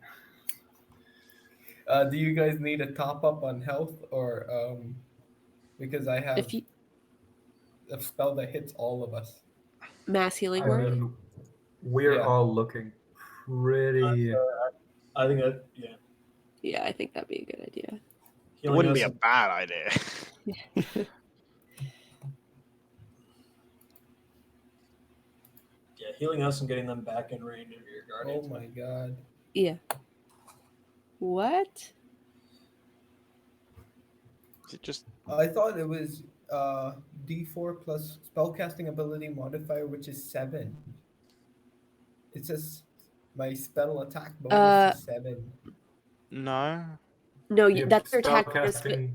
do you guys need a top up on health or because I have If you a spell that hits all of us. mass healing I word. mean, we're Yeah. all looking pretty. I think that Yeah, I think that'd be a good idea. It healing wouldn't us be a and- bad idea. yeah, healing us and getting them back in range of your Oh guardians. my god. Yeah. What? Is it just I thought it was D4 plus spellcasting ability modifier, which is 7. It says my spell attack bonus is 7. no? No, Yeah, that's your attack. spellcasting,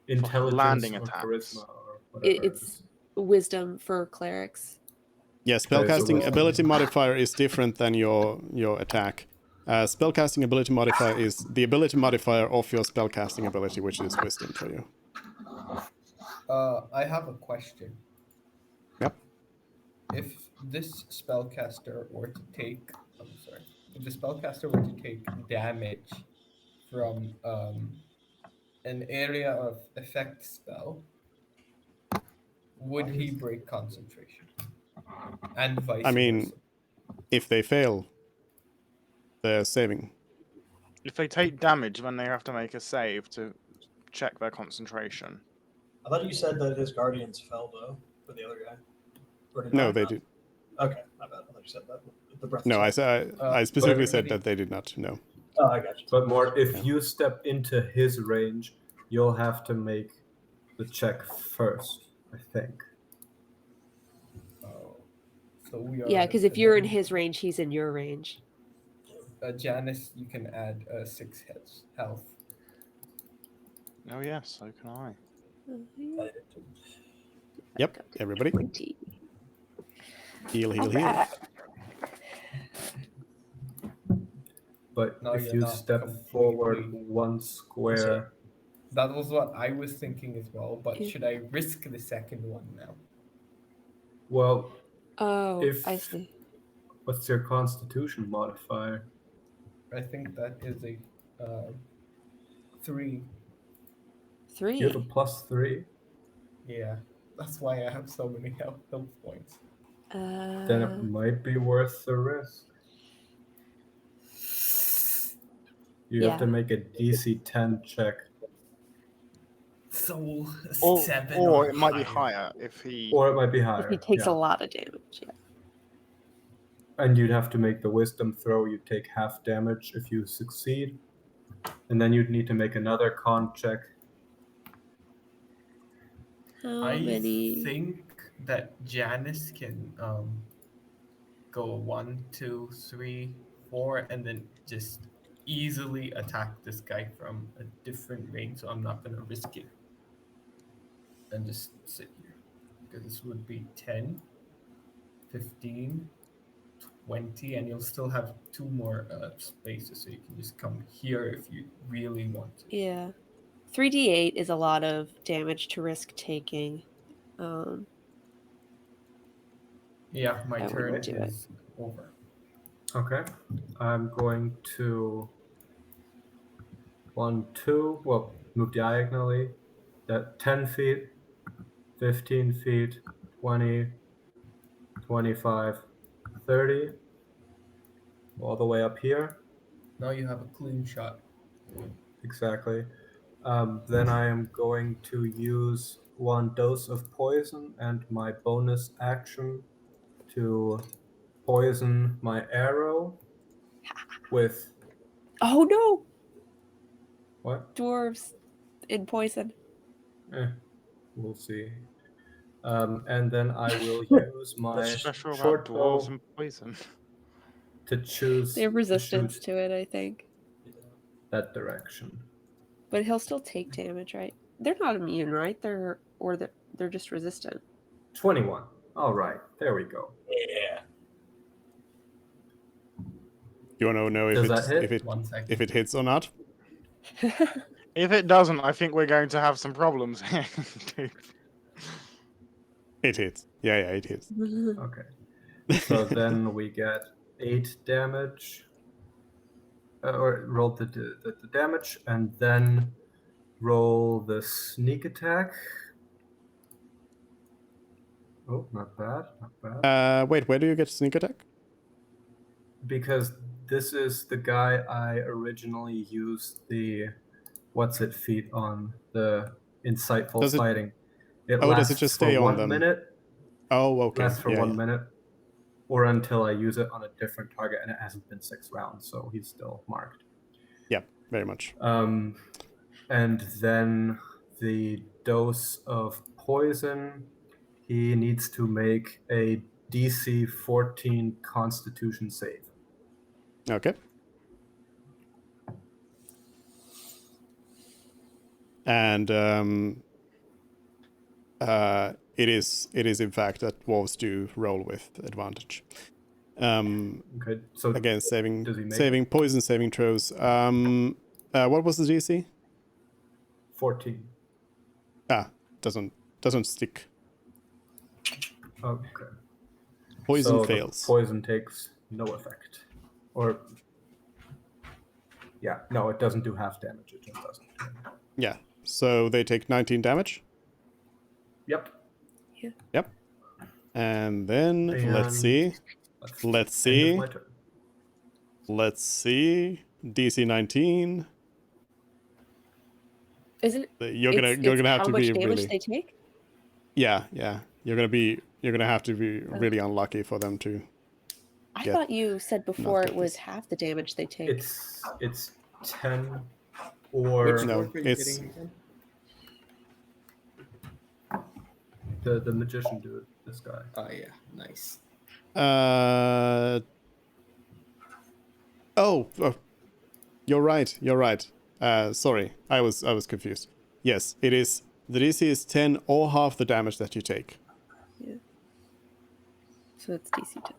intelligence, landing or attacks. charisma, or whatever. It's wisdom for clerics. Yeah, Okay, so spellcasting wisdom. ability modifier is different than your attack. Spellcasting ability modifier is the ability modifier of your spellcasting ability, which is wisdom for you. I have a question. Yep. If this spellcaster were to take, if the spellcaster were to take damage from an area of effect spell, would he break concentration? And vice I mean, versa. if they fail, they're saving. If they take damage, then they have to make a save to check their concentration. I thought you said that his guardians fell though for the other guy. Or did No, I they not? do. Okay, my bad. I thought you said that. The breath No, I check. said I but specifically said maybe- that they did not. No. Oh, I got you. But more, if Yeah. you step into his range, you'll have to make the check first, I think. Oh, so we are. Yeah, because if you're in then, his range, he's in your range. Janice, you can add 6 health. Oh yes, so can I. Yep. Everybody. 20. Heal, heal, heal. But No, if you're you not step completely- forward 1 square, That was what I was thinking as well. But Yeah. should I risk the second one now? well, Oh, If- I see. what's your constitution modifier? I think that is a 3. 3. You have a +3? Yeah, that's why I have so many health points. Then it might be worth the risk. You have to Yeah. make a DC 10 check. So Or, 7 or it might be higher if he. Or it might be higher. if he takes yeah. a lot of damage, yeah. And you'd have to make the wisdom throw. You take half damage if you succeed. And then you'd need to make another con check. How I many? think that Janice can go 1, 2, 3, 4, and then just easily attack this guy from a different range. So I'm not gonna risk it and just sit here because this would be 10, 15, 20, and you'll still have 2 more spaces, so you can just come here if you really want to. Yeah. 3d8 is a lot of damage to risk taking. Yeah, my I turn wouldn't do it. is over. Okay. I'm going to 1, 2. Well, move diagonally. That 10 feet, 15 feet, 20, 25, 30. All the way up here. Now you have a clean shot. Exactly. Then I am going to use 1 dose of poison and my bonus action to poison my arrow with Oh no! what? Dwarves in poison. We'll see. And then I will use my What's special about short dwarves bow and poison? to choose They have to resistance shoot to it, I think. that direction. But he'll still take damage, right? They're not immune, right? They're just resistant. 21. All right, there we go. Yeah. You want to know if Does it's, that hit? if it 1 second. if it hits or not? If it doesn't, I think we're going to have some problems here. It hits. Yeah, it hits. Okay. So then we get 8 damage. Or roll the damage, and then roll the sneak attack. Oh, not bad, not bad. Wait, where do you get sneak attack? Because this is the guy I originally used the what's it feat on, the insightful Does it- fighting. It Oh, lasts does it just for stay on 1 them? minute. Oh, okay. Lasts for yeah, 1 yeah. minute, or until I use it on a different target, and it hasn't been 6 rounds, so he's still marked. Yeah, very much. And then the dose of poison, he needs to make a DC 14 Constitution save. Okay. And it is in fact that dwarves do roll with advantage. Okay, so Again, does he make saving poison saving throws. What was the DC? 14. Doesn't stick. Okay. Poison So the fails. poison takes no effect. Or yeah, no, it doesn't do half damage. It just doesn't. Yeah. So they take 19 damage. Yep. Yep. And then let's And see. that's Let's end of see. my turn. Let's see. DC 19. Isn't it? You're gonna have how to much be damage really. they take? Yeah. You're gonna have to be really unlucky for them to. I get. thought you said before get it was this. half the damage they take. It's 10 or Which No, dwarf are you it's- getting again? the magician dude, this guy. Oh yeah, nice. Oh, you're right. You're right. Sorry, I was confused. Yes, it is. The DC is 10 or half the damage that you take. Yeah. So it's DC 10.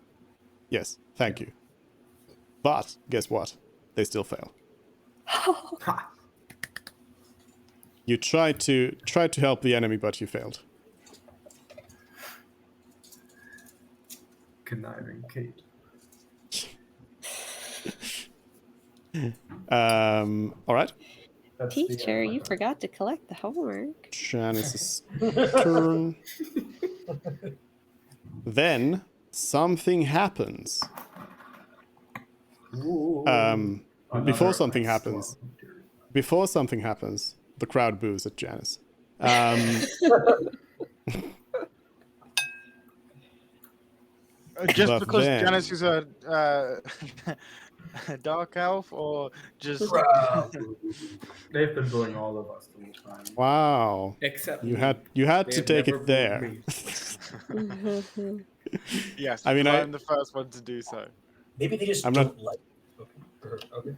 Yes, thank you. But guess what? They still fail. Ha! You tried to help the enemy, but you failed. Conniving Kate. All right. That's the Teacher, end. you forgot to collect the homework. Janice's turn. Then something happens. Another Before something extra happens, material. the crowd boos at Janice. Just But because then- Janice is a dark elf, or just They've been doing all of us the whole time. Wow, Except you me. had They to have take never it booed there. me. yes, I mean, I'm the first one to do so. Maybe they just I'm don't not- like. Okay.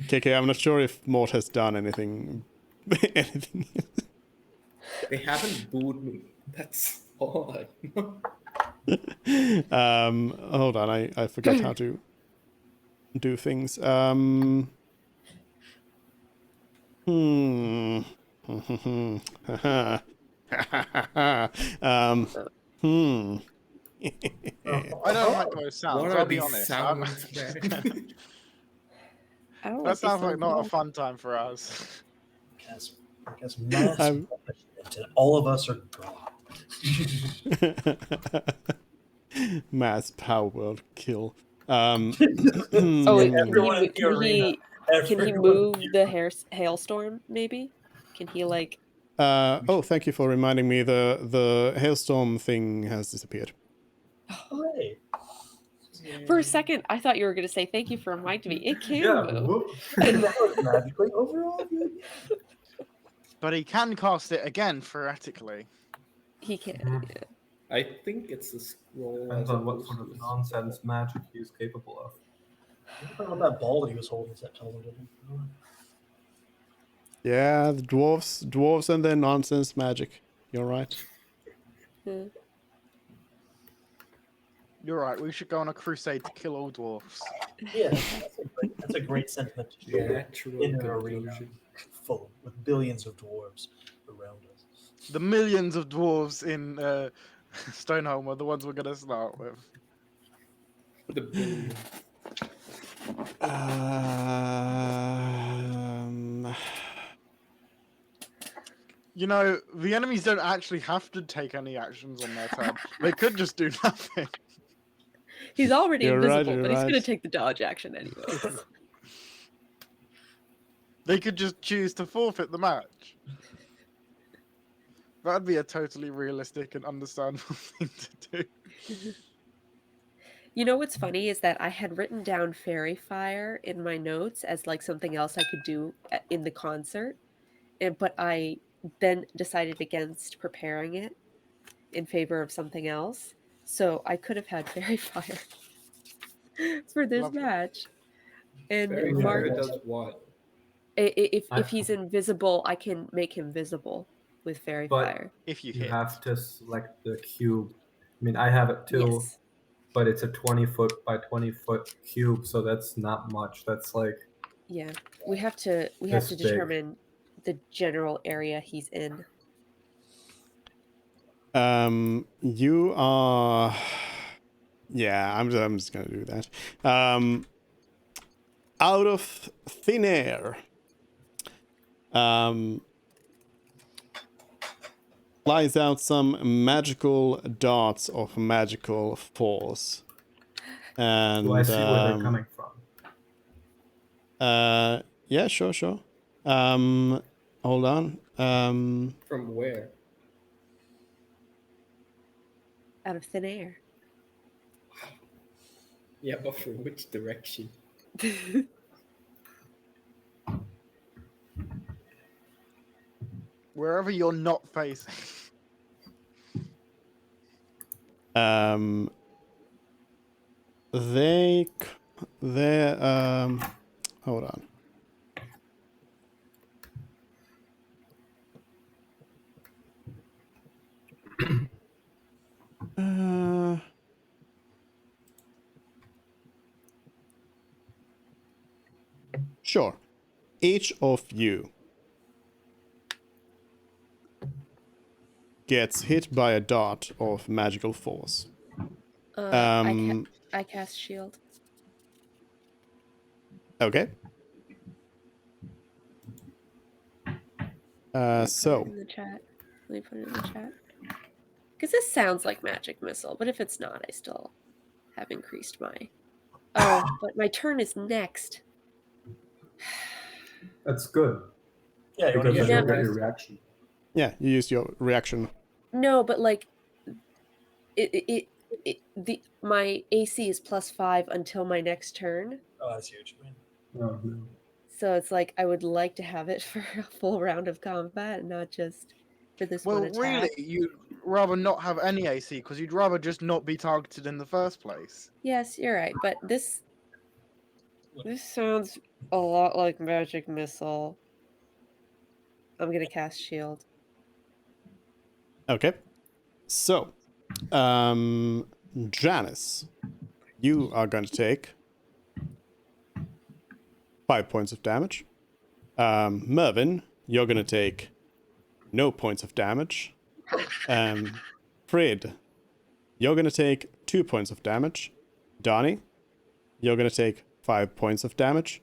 KK, I'm not sure if Mort has done anything. anything. They haven't booed me. That's all I know. Hold on, I forgot how to do things. Hmm. Hmm. I don't like those sounds. What I'll are be these honest. sounds, man? I don't That like these sounds like sounds not at a all. fun time for us. Because mass I'm- punishment, and all of us are gone. Mass power world kill. Oh, Everyone in the arena. can he Everyone- move the hailstorm? Maybe can he like? Oh, thank you for reminding me. The hailstorm thing has disappeared. Hooray. For a second, I thought you were going to say thank you for reminding me. It can Yeah, move. whoop. And that was magically overall. But he can cast it again, theoretically. He can. Mhm. Yeah. I think it's a scroll. Depends as on what opposed sort to of a nonsense spell. magic he's capable of. What that ball that he was holding is that telling him? Yeah, the dwarves and their nonsense magic. You're right. Yeah. You're right. We should go on a crusade to kill all dwarfs. Yeah, that's a great sentiment to show Natural in an arena conclusion. full with billions of dwarves around us. The millions of dwarves in Stoneholm are the ones we're going to start with. The billion. You know, the enemies don't actually have to take any actions on their turn. They could just do nothing. He's already You're right, invisible, you're but he's going right. to take the dodge action anyway. They could just choose to forfeit the match. That'd be a totally realistic and understandable thing to do. You know what's funny is that I had written down fairy fire in my notes as like something else I could do in the concert, but I then decided against preparing it in favor of something else. So I could have had fairy fire for this Lovely. match. And Very Mark, fair. Does what? if he's invisible, I can make him visible with fairy But fire. If you You hit. have to select the cube. I mean, I have it too, Yes. but it's a 20-foot by 20-foot cube, so that's not much. That's like Yeah. We have to This big. determine the general area he's in. You are. Yeah, I'm just gonna do that. Out of thin air. Flies out some magical darts of magical force. And do I see where they're coming from? yeah, sure. Hold on. From where? Out of thin air. Yeah, but for which direction? Wherever you're not facing. Um, hold on. Sure. Each of you gets hit by a dart of magical force. I cast shield. Okay. Put it So in the chat. Let me put it in the chat. Because this sounds like magic missile, but if it's not, I still have increased my. Oh, but my turn is next. That's good Yeah, you want to because use then your you'll get rest. your reaction. yeah, you use your reaction. No, but like, my AC is +5 until my next turn. Oh, I see what you mean. Oh, no. So it's like I would like to have it for a full round of combat, not just for this Well, one attack. really, you'd rather not have any AC because you'd rather just not be targeted in the first place. Yes, you're right, but this sounds a lot like magic missile. I'm gonna cast shield. Okay. So, Janice, you are going to take 5 points of damage. Mervin, you're going to take no points of damage. Fred, you're going to take 2 points of damage. Donnie, you're going to take 5 points of damage.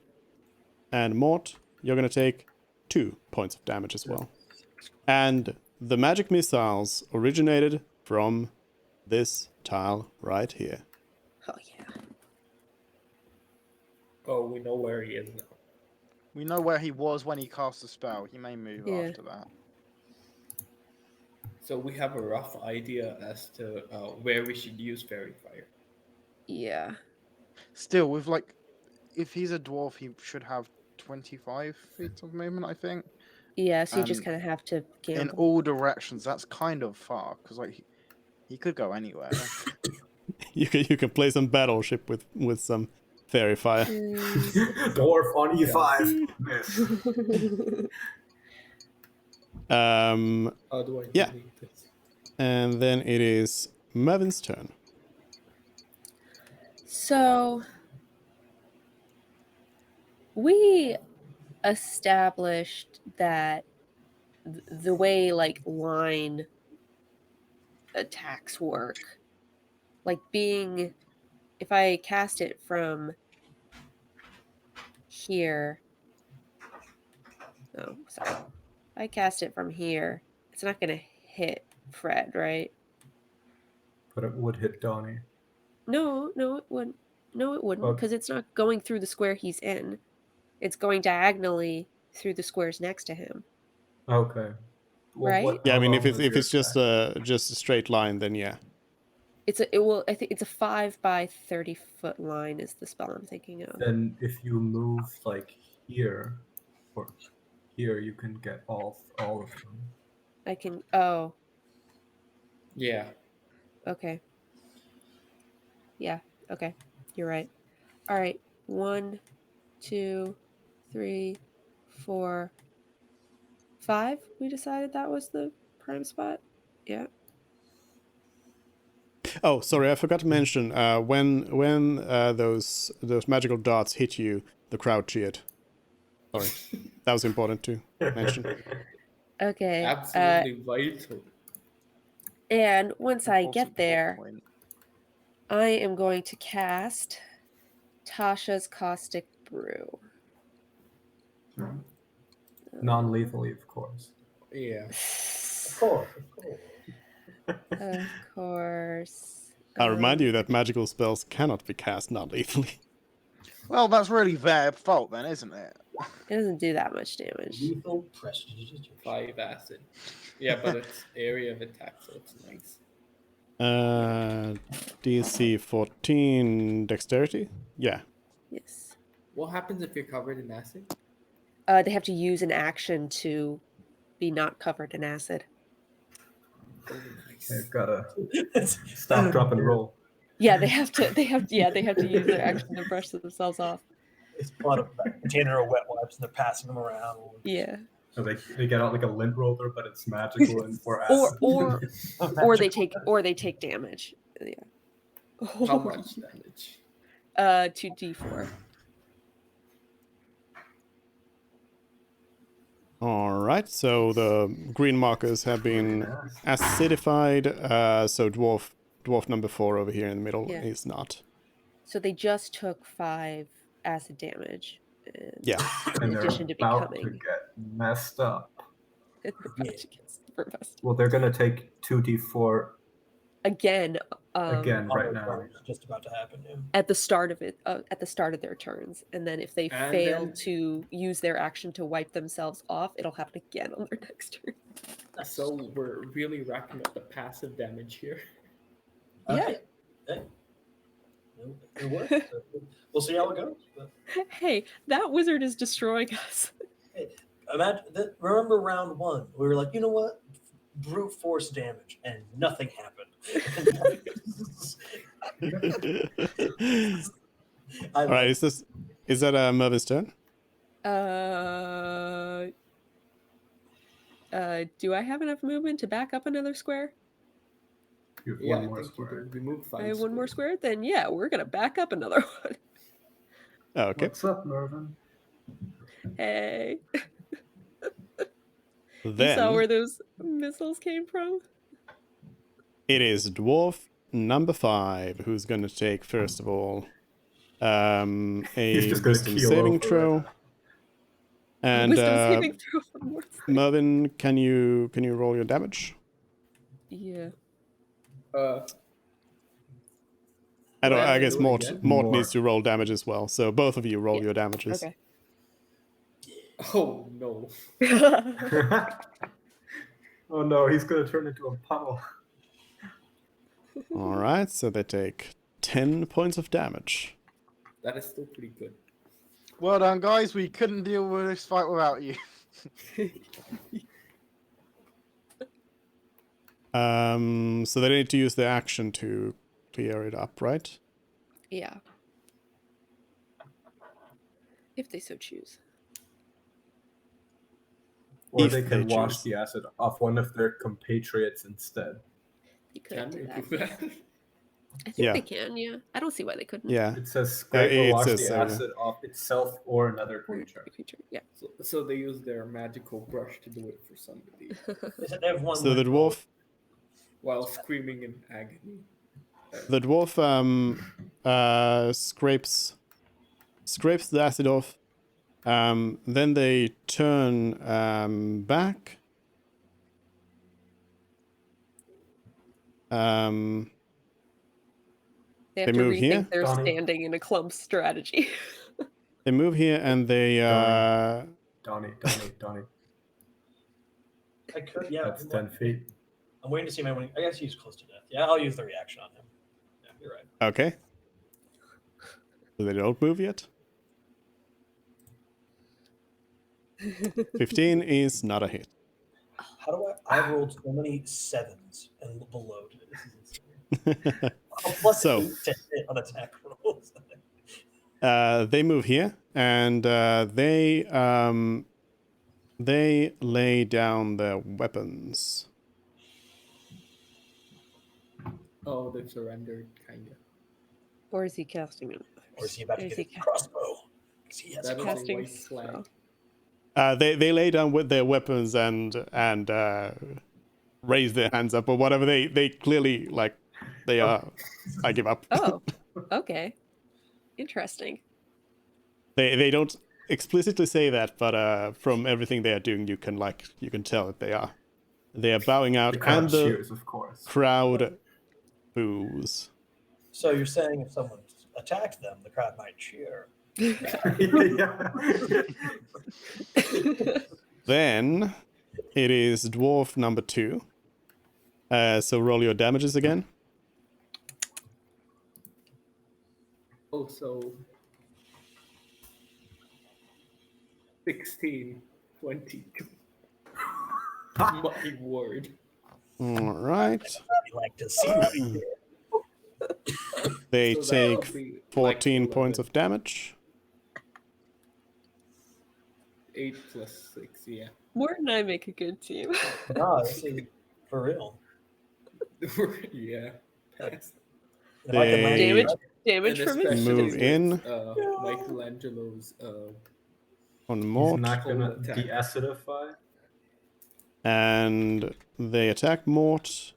And Mort, you're going to take 2 points of damage as well. And the magic missiles originated from this tile right here. Oh yeah. Oh, we know where he is now. We know where he was when he cast the spell. He may move Yeah. after that. So we have a rough idea as to where we should use Fairy Fire. Yeah. Still, with like, if he's a dwarf, he should have 25 feet of movement, I think. Yeah, so you just And kind of have to in gamble. all directions. That's kind of far because like he could go anywhere. You can play some battleship with some fairy fire. Dwarf on E5. Miss. How do I Yeah. delete this? And then it is Mervin's turn. So we established that the way like line attacks work, like being, if I cast it from here, oh sorry, if I cast it from here, it's not gonna hit Fred, right? But it would hit Donnie. No, it wouldn't. No, it wouldn't, Okay. because it's not going through the square he's in. It's going diagonally through the squares next to him. Okay. Well, Right? Yeah, I how mean, long if was it's your just attack? a straight line, then yeah. I think it's a 5 by 30-foot line is the spell I'm thinking of. Then if you move like here or here, you can get all of them. I can. Oh, Yeah. okay. Yeah. Okay. You're right. All right. 1, 2, 3, 4, 5. We decided that was the prime spot. Yeah. Oh, sorry, I forgot to mention. When those magical darts hit you, the crowd cheered. Sorry, that was important to mention. Okay. Absolutely vital. And once I Important get there, point. I am going to cast Tasha's Caustic Brew. Non-lethally, of course. Yeah. Of course. Of course. I remind you that magical spells cannot be cast non-lethally. Well, that's really their fault then, isn't it? It doesn't do that much damage. Lethal prestidigitation. 5 acid. Yeah, but it's area of attack, so it's nice. DC 14 dexterity. Yeah. Yes. What happens if you're covered in acid? They have to use an action to be not covered in acid. Oh, nice. They've got to stop, drop, and roll. Yeah, they have to. They have to use their action to brush themselves off. It's pull out a container of wet wipes and they're passing them around. Yeah. So they get out like a lint roller, but it's magical and or acid. Or they take damage. Yeah. How much damage? 2d4. All right. So the green markers have been acidified. So dwarf number 4 over here in the middle Yeah. is not. So they just took 5 acid damage. Yeah. And In they're addition to about to becoming. get messed up. They're about to get super messed Well, they're gonna take 2d4 again. again right On their now. turn, it's just about to happen. Yeah. At the start of it, at the start of their turns, and then if they And fail then- to use their action to wipe themselves off, it'll happen again on their next turn. So we're really racking up the passive damage here. Okay. Hey. It worked. So we'll see how it goes. But, Hey, that wizard is destroying us. hey, imagine that. Remember round 1? We were like, you know what? Brute force damage, and nothing happened. All right. Is that Mervin's turn? Do I have enough movement to back up another square? You have Yeah, one I more think square. you remove 5 I have one more squares. square? Then yeah, we're gonna back up another one. Okay. What's up, Mervin? Hey, you saw Then where those missiles came from? it is dwarf number 5 who's going to take first of all a He's just gonna wisdom keel saving over throw. right And Wisdom saving throw for more. Mervin, can you roll your damage? Yeah. I What have I to guess do Mort again? Mort More. needs to roll damage as well. So both of you roll Yeah. your damages. Okay. Oh no. Oh no, he's gonna turn into a puddle. All right. So they take 10 points of damage. That is still pretty good. Well done, guys. We couldn't deal with this fight without you. So they need to use their action to clear it up, right? Yeah. If they so choose. Or If they they can wash choose. the acid off one of their compatriots instead. They could Can do we that. improve that? I think Yeah. they can, yeah. I don't see why they couldn't. Yeah. It says scrape it or wash says the so, yeah. acid off itself or another Or creature. a creature. Yeah. So they use their magical brush to do it for somebody They have one So the lint roller. dwarf while screaming in agony. The dwarf scrapes the acid off. Then they turn back. They have They to move rethink here? their Donnie. standing in a clump strategy. They move here and they Donnie. I could, yeah. That's 10 feet. I'm waiting to see my winning. I guess he's close to death. Yeah, I'll use the reaction on him. Yeah, you're right. okay. So they don't move yet. 15 is not a hit. How do I rolled so many 7s and below today. This is insane. Plus So- 8 to hit on attack rolls. They move here and they lay down their weapons. Oh, they've surrendered, kinda. Or is he casting it? Or is he about to Is get he a crossbow? 'Cause he has a That is a casting white flag. They lay down with their weapons and raise their hands up or whatever. They clearly they are. I give up. Oh, okay. Interesting. They don't explicitly say that, but from everything they are doing, you can tell that they are bowing out The crowd and the cheers, of course. crowd boos. So you're saying if someone attacked them, the crowd might cheer. Yeah. Then it is dwarf number 2. So roll your damages again. Oh, so 16, 22. My word. All right. I'd like to see what he did. They So that take would be 14 like points 11. of damage. 8 plus 6, yeah. Mort and I make a good team. No, this is for real. Yeah. Pass. If I can manage They Damage And from his especially move with, in. Michelangelo's On He's Mort, not gonna Cold attack. de-acidify. and they attack Mort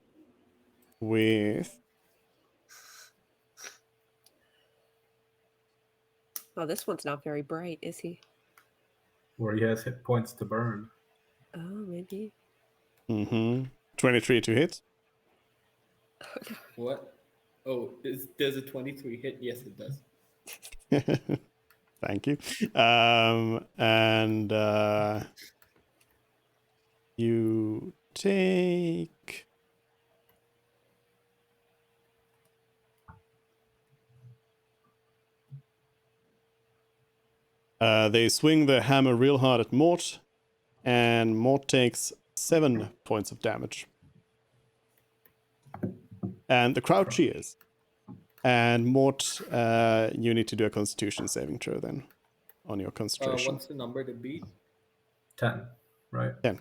with Oh, this one's not very bright, is he? Where he has hit points to burn. Oh, maybe. 23 to hit. What? Oh, does a 23 hit? Yes, it does. Thank you. And you take they swing the hammer real hard at Mort, and Mort takes 7 points of damage. And the crowd cheers. And Mort, you need to do a Constitution saving throw then on your concentration. What's the number to beat? 10, right? 10.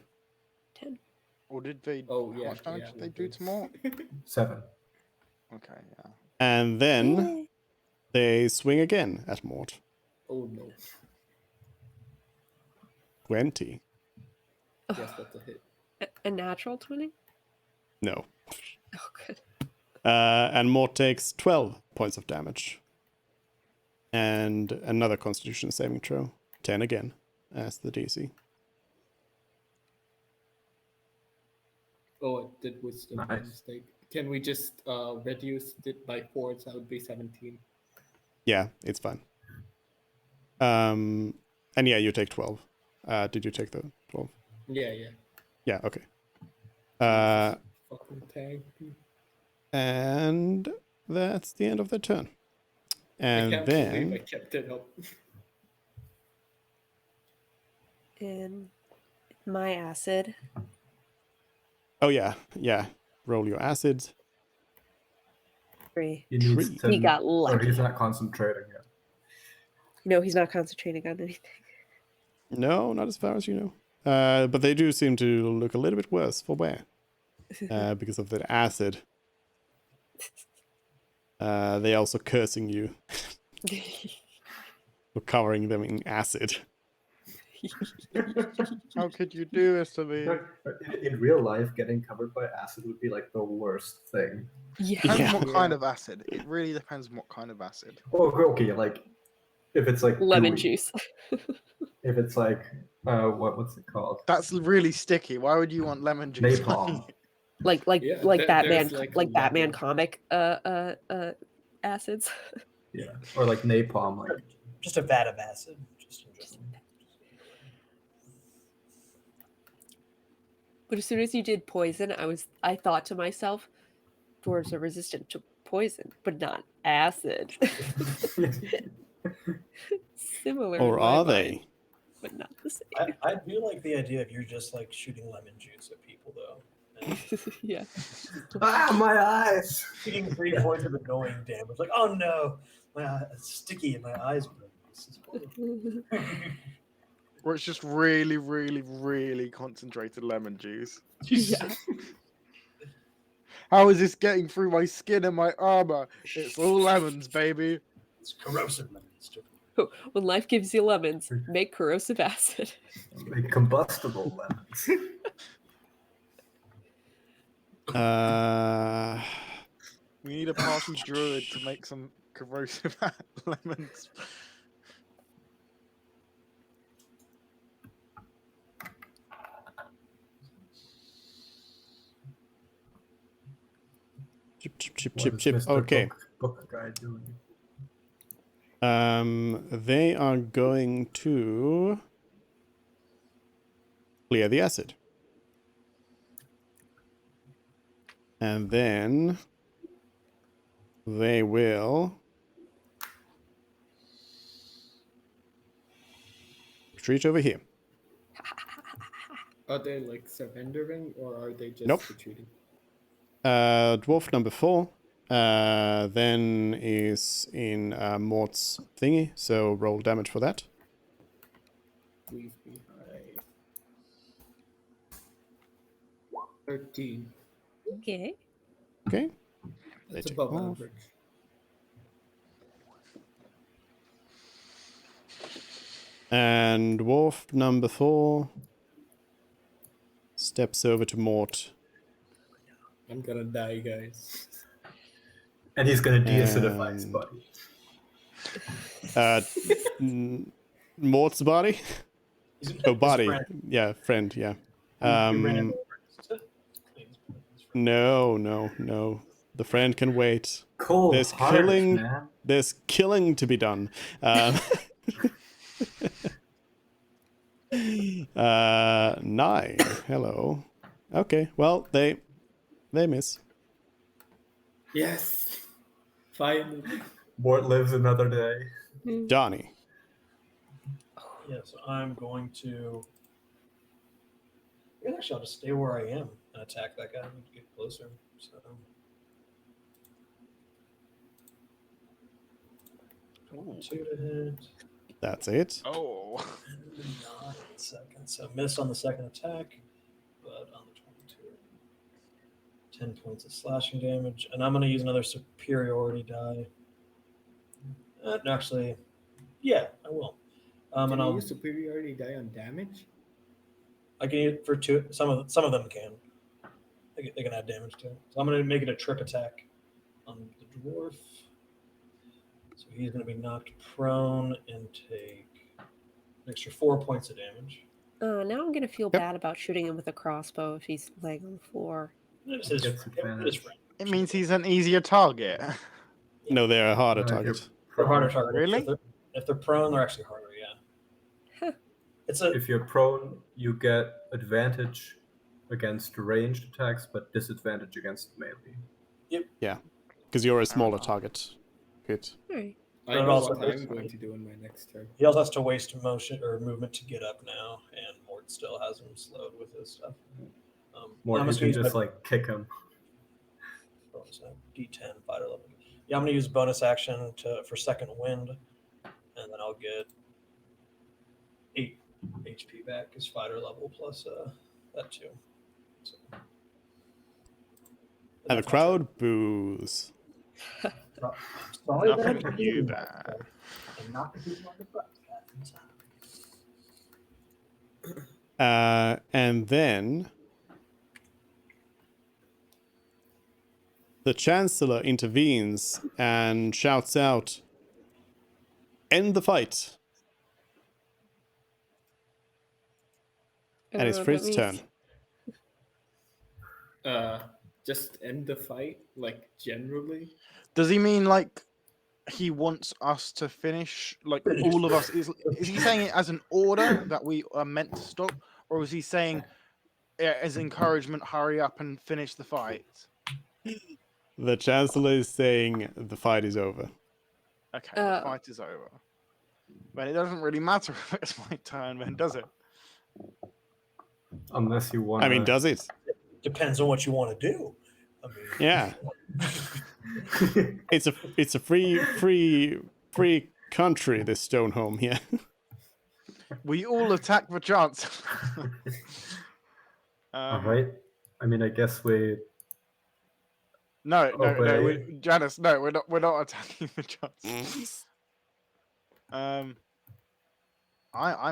10. Or did they? Oh, How yeah, much damage yeah, did they we do did. to Mort? 7. Okay, yeah. And then they swing again at Mort. Oh, no. 20. Yes, that's a hit. A natural 20? No. Oh, good. And Mort takes 12 points of damage. And another Constitution saving throw. 10 again as the DC. Oh, I did wisdom by Nice. mistake. Can we just reduce it by 4? So that would be 17. Yeah, it's fine. And yeah, you take 12. Did you take the 12? Yeah, yeah. Yeah, okay. Fucking tag. And that's the end of the turn. I And can't believe I then kept it up. And my acid. oh yeah, roll your acids. 3. He needs Tree. to. He got Or lucky. he's not concentrating yet. No, he's not concentrating on anything. No, not as far as you know. But they do seem to look a little bit worse for wear because of the acid. They're also cursing you for covering them in acid. How could you do this to me? In real life, getting covered by acid would be like the worst thing. Yeah. Depends Yeah. what kind of acid. It really depends on what kind of acid. Oh, okay, like if it's like Lemon gooey. juice. If it's like what's it called? That's really sticky. Why would you want lemon juice? Napalm. like Yeah, Batman there's, like, like Batman lemon. comic acids. Yeah, or like napalm. Like Just a vat of acid. Just in general. But as soon as you did poison, I thought to myself, dwarves are resistant to poison, but not acid. Similar. in Or my are mind, they? But not the same. I do like the idea of you're just like shooting lemon juice at people though. And Yeah. my eyes. taking 3 points of annoying damage. Like, oh no, it's sticky in my eyes. This is horrible. Or it's just really, really, really concentrated lemon juice. Yeah. How is this getting through my skin and my armor? It's all lemons, baby. It's corrosive lemons. Too. When life gives you lemons, make corrosive acid. Like combustible lemons. We need a party druid to make some corrosive lemons. Chip, chip, chip, What chip, is chip. Mr. Okay. Book guy doing? They are going to clear the acid. And then they will retreat over here. Are they like surrendering or are they just Nope. retreating? Dwarf number 4 then is in Mort's thingy, so roll damage for that. Leave behind. 13. Okay. Okay. They That's take above off. average. And dwarf number 4 steps over to Mort. I'm gonna die, guys. And he's gonna deacidify his And- body. Mort's body? Oh, His body. friend. Yeah, friend, yeah. He ran him Um, over just to clean his friend. no. The friend can wait. Cold There's heart, killing. man. There's killing to be done. 9. Hello. Okay, well, they miss. Yes. Finally. Mort lives another day. Johnny. Yeah, so I'm going to. Yeah, actually, I'll just stay where I am and attack that guy and get closer. So. 2 to hit. That's it. Oh. And 9 seconds. So missed on the second attack, but on the 22. 10 points of slashing damage. And I'm going to use another superiority die. Actually, yeah, I will. Can And you I'll. use superiority die on damage? I can use it for 2. Some of them can. They can add damage to it. So I'm going to make it a trip attack on the dwarf. So he's going to be knocked prone and take an extra 4 points of damage. Oh, now I'm gonna feel Yep. bad about shooting him with a crossbow if he's laying on the floor. It's his Gets friend. advantage. His friend. It means he's an easier target. No, they're a harder If you're target. They're harder prone- target. Really? If they're prone, they're actually harder. Yeah. Huh. It's a If you're prone, you get advantage against ranged attacks, but disadvantage against melee. Because you're a smaller target. Good. Alright. I But know also what there's- I'm going to do in my next turn. he also has to waste motion or movement to get up now, and Mort still has him slowed with his stuff. Mort, I'm you just can gonna use just my like kick him. bonus D10 fighter level. Yeah, I'm gonna use bonus action for second wind, and then I'll get 8 HP back as fighter level plus that too. So, And the that's my crowd boos. turn. Sorry that I Nothing can't new do there. that. And not the people on the front. And then the Chancellor intervenes and shouts out, "End the fight!" And it's that Fritz's means- turn. Just end the fight, like generally. Does he mean like he wants us to finish? Like all of us? Is he saying it as an order that we are meant to stop, or is he saying as encouragement, hurry up and finish the fight? The Chancellor is saying the fight is over. Okay, the fight is over. But it doesn't really matter if it's my turn, then, does it? Unless you want. I mean, does it? Depends on what you want to do. I mean, Yeah. It's a free country, this stone home here. We all attack the Chancellor. All right. I mean, I guess we. No, Obey. Janice, no, we're not attacking the Chancellor. I'm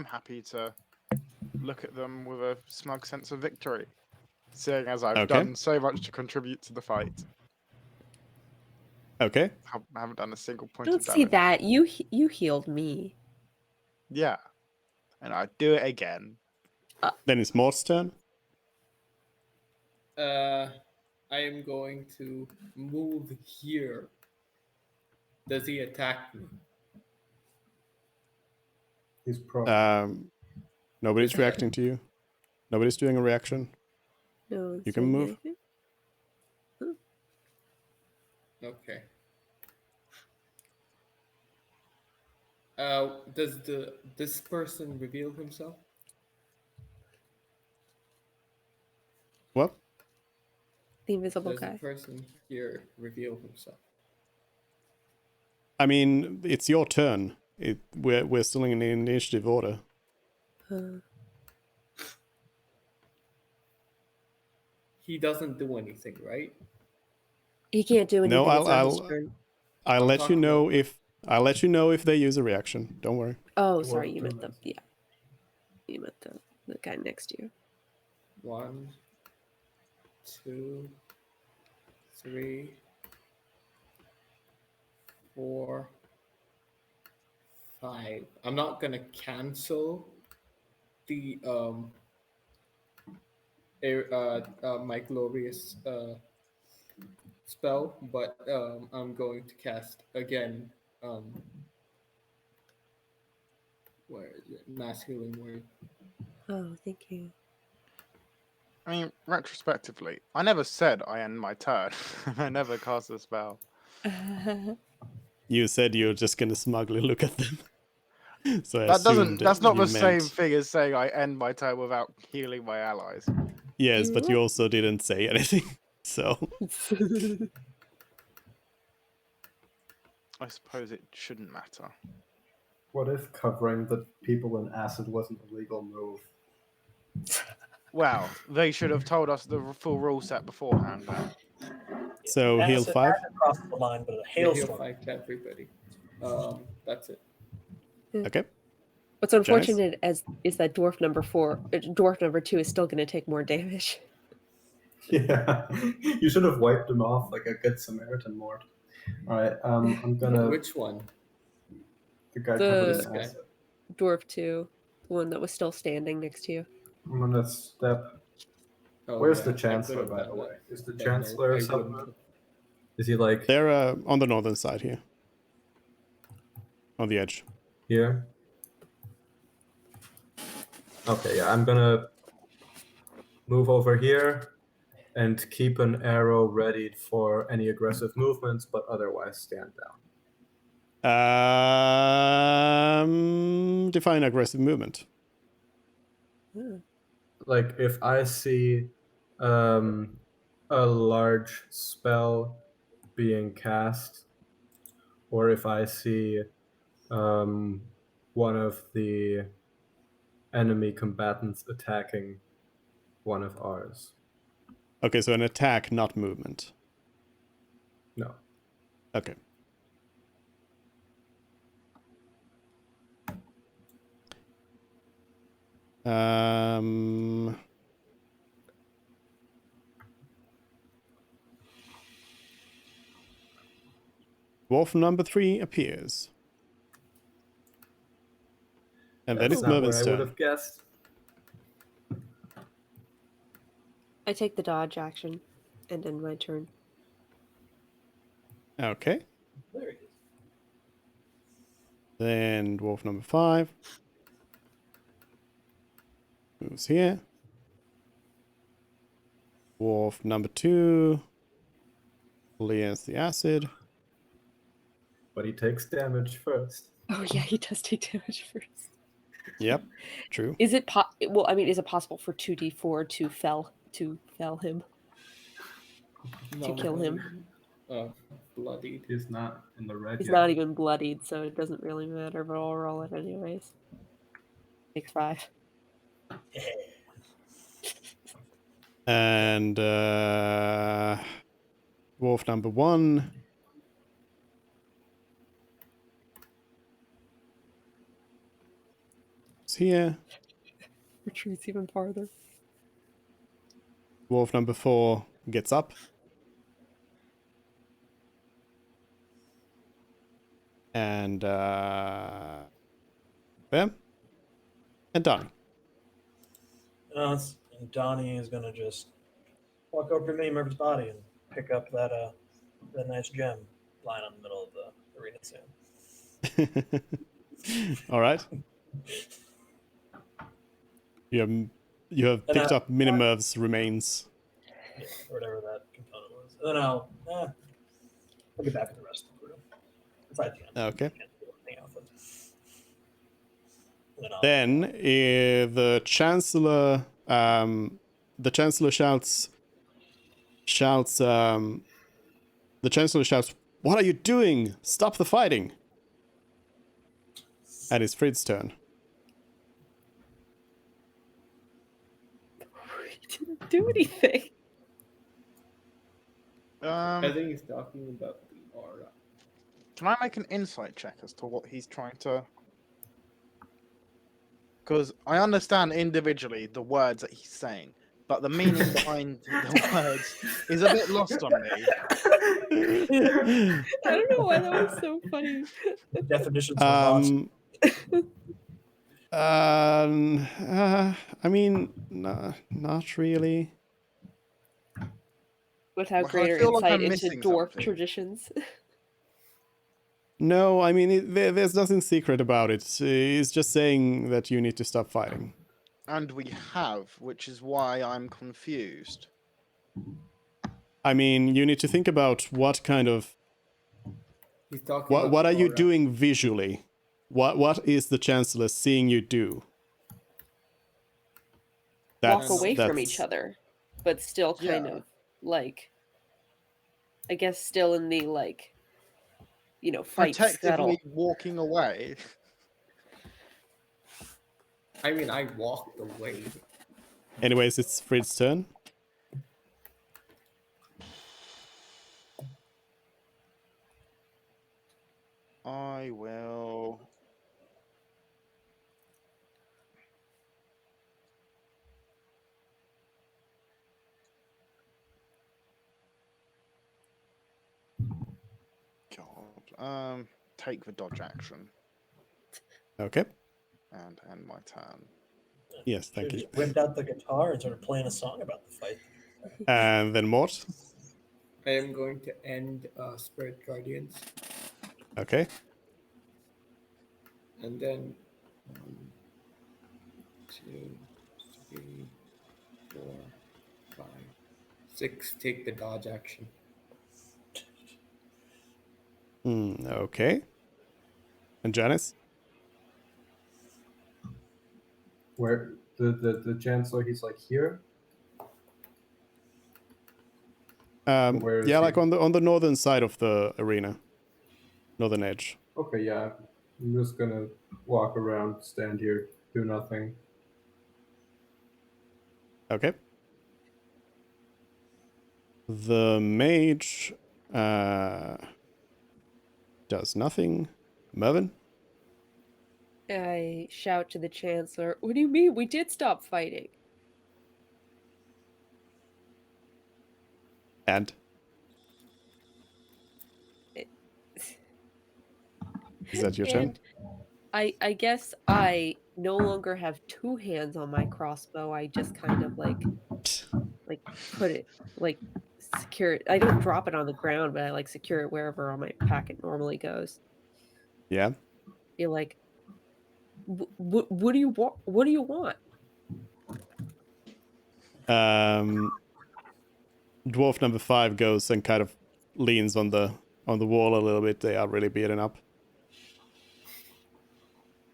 happy to look at them with a smug sense of victory, seeing as I've Okay. done so much to contribute to the fight. Okay. I haven't done a single point Don't of say damage. that. You healed me. Yeah, and I do it again. Then it's Mort's turn. I am going to move here. Does he attack me? He's prone. Nobody's reacting to you. Nobody's doing a reaction. No one's You can doing move. anything. Okay. Does this person reveal himself? What? The invisible Does a guy. person here reveal himself? I mean, it's your turn. We're still in the initiative order. He doesn't do anything, right? He can't do anything. No, It's not his turn. I'll I'm let you talking know about- if they use a reaction. Don't worry. Oh, Dwarf sorry, you meant the does. yeah. You meant the guy next to you. 1, 2, 3, 4, 5. I'm not gonna cancel the my glorious spell, but I'm going to cast again. Where is it? Mass healing word. Oh, thank you. I mean, retrospectively, I never said I end my turn. I never cast a spell. You said you're just gonna smugly look at them. So I That doesn't. assumed That's not you the same meant thing as saying I end my turn without healing my allies. yes, but you also didn't say anything. So I suppose it shouldn't matter. What if covering the people in acid wasn't a legal move? Well, they should have told us the full rule set beforehand. Then. so heal Acid 5. across the line, but a Heal hailstorm. 5 to everybody. That's it. Okay. What's unfortunate is that dwarf number 2 is still going to take more damage. Yeah, you should have wiped him off like a good Samaritan, Mort. All right, I'm gonna Which one? the guy The- covered This in guy. acid. Dwarf 2, the one that was still standing next to you. I'm gonna step. Oh, Where's yeah, the I could Chancellor, have by done the way? that. Is the But no, Chancellor I somewhere? wouldn't have. Is he like They're on the northern side here. On the edge. here? Okay, yeah, I'm gonna move over here and keep an arrow ready for any aggressive movements, but otherwise stand down. Define aggressive movement. Like if I see a large spell being cast, or if I see one of the enemy combatants attacking one of ours. Okay, so an attack, not movement. No. Okay. Dwarf number 3 appears. And then That's it's not what Mervin's I would turn. have guessed. I take the dodge action and end my turn. Okay. There he is. Then dwarf number 5 moves here. Dwarf number 2 clears the acid. But he takes damage first. Oh yeah, he does take damage first. Yep, true. Is it is it possible for 2d4 to fell him? To kill him. Bloodied. He's not in the red He's yet. not even bloodied, so it doesn't really matter, but I'll roll it anyways. Takes 5. And dwarf number 1 is here. Retreats even farther. Dwarf number 4 gets up. And bam. And Donnie. And Donnie is gonna just walk over to Murphy's body and pick up that nice gem lying in the middle of the arena sand. All right. You have picked up Minimerv's remains. Yeah, or whatever that component was. And then I'll get back to the rest of the crew. Besides, Okay. I can't do anything else. Then the chancellor shouts. The chancellor shouts, "What are you doing? Stop the fighting!" And it's Frid's turn. He didn't do anything. I think he's talking about the aura. Can I make an insight check as to what he's trying to? Because I understand individually the words that he's saying, but the meaning behind the words is a bit lost on me. I don't know why that was so funny. Definitions are lost. I mean, not really. Without Like, I greater feel like insight I'm into missing dwarf something. traditions. No, I mean, there's nothing secret about it. He's just saying that you need to stop fighting. And we have, which is why I'm confused. I mean, you need to think about what kind of He's talking about what the are you aura. doing visually? What is the chancellor seeing you do? Walk away from each that's- other, but still kind Yeah. of like, I guess, still in the like, fight scuttle. Protectively walking away. I mean, I walked away. Anyways, it's Frid's turn. I will. God. Take the dodge action Okay. and end my turn. Yes, thank you. Just whipped out the guitar and started playing a song about the fight. And then Mort. I am going to end Spirit Guardians, Okay. and then 1, 2, 3, 4, 5, 6. Take the dodge action. Okay. And Janice? Where the chancellor, he's like here. Where is Yeah, he? like on the northern side of the arena. Northern edge. Okay, yeah. I'm just gonna walk around, stand here, do nothing. Okay. The mage does nothing. Mervin? I shout to the chancellor, "What do you mean? We did stop fighting." And? Is that your turn? And I guess I no longer have two hands on my crossbow. I just kind of like put it, like secure it. I don't drop it on the ground, but I like secure it wherever on my pack it normally goes. Yeah. You're like, what do you want? What do you want? Dwarf number 5 goes and kind of leans on the wall a little bit. They are really beaten up.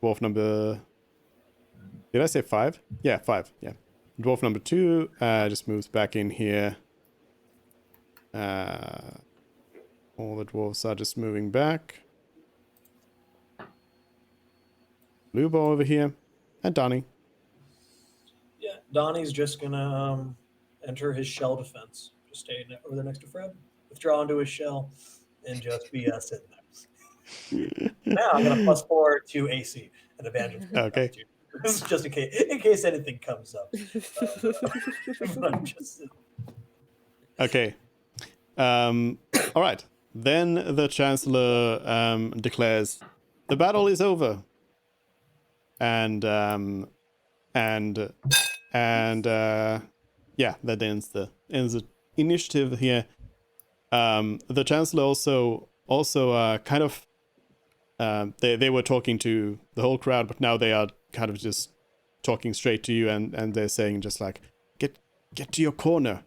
Dwarf number... Did I say 5? Yeah, 5. Yeah. Dwarf number 2 just moves back in here. All the dwarves are just moving back. Lubo over here. And Donnie. Yeah, Donnie's just gonna enter his shell defense. Just stay over there next to Fred, withdraw into his shell, and just be sitting there. Now I got a +4 to AC and advantage. Okay. This is just in case anything comes up. I'm just... Okay. All right. Then the Chancellor declares the battle is over. And yeah, that ends the initiative here. The Chancellor also kind of they were talking to the whole crowd, but now they are kind of just talking straight to you, and they're saying just like, get to your corner.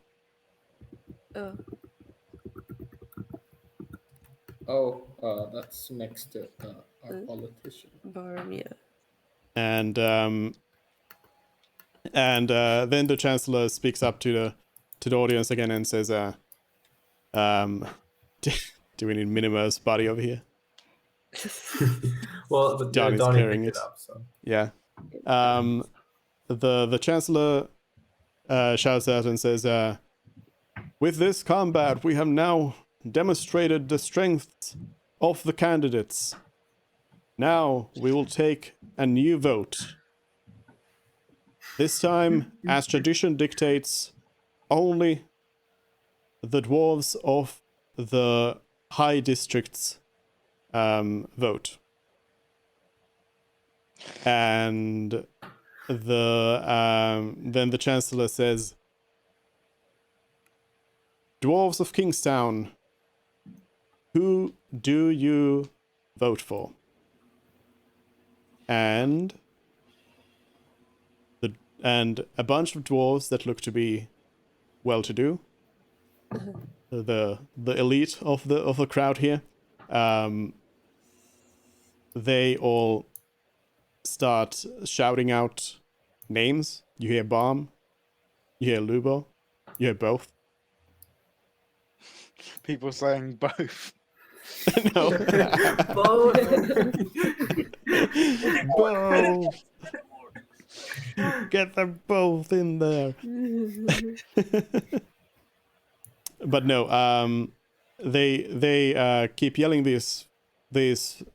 Oh, that's next to our politician. Lyvernia. and then the Chancellor speaks up to the audience again and says, do we need Minimer's body over here? Well, but Donnie's Donnie carrying picked it. it up, so. Yeah. The Chancellor shouts out and says, with this combat, we have now demonstrated the strength of the candidates. Now we will take a new vote. This time, as tradition dictates, only the dwarves of the high districts vote. And then the Chancellor says, Dwarves of Kingstown, who do you vote for? And a bunch of dwarves that look to be well-to-do, the elite of the crowd here, they all start shouting out names. You hear Bomb, you hear Lubo, you hear both. People saying both. No. Both. Both. Get them both in there. But no, they keep yelling these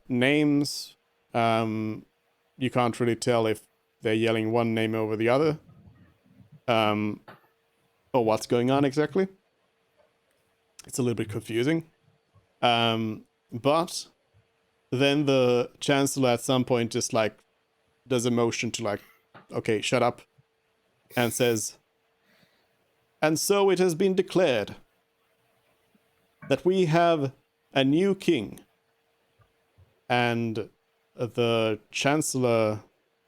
names. You can't really tell if they're yelling one name over the other, or what's going on exactly. It's a little bit confusing. But then the Chancellor at some point just like does a motion to like, okay, shut up, and says, and so it has been declared that we have a new king. And the Chancellor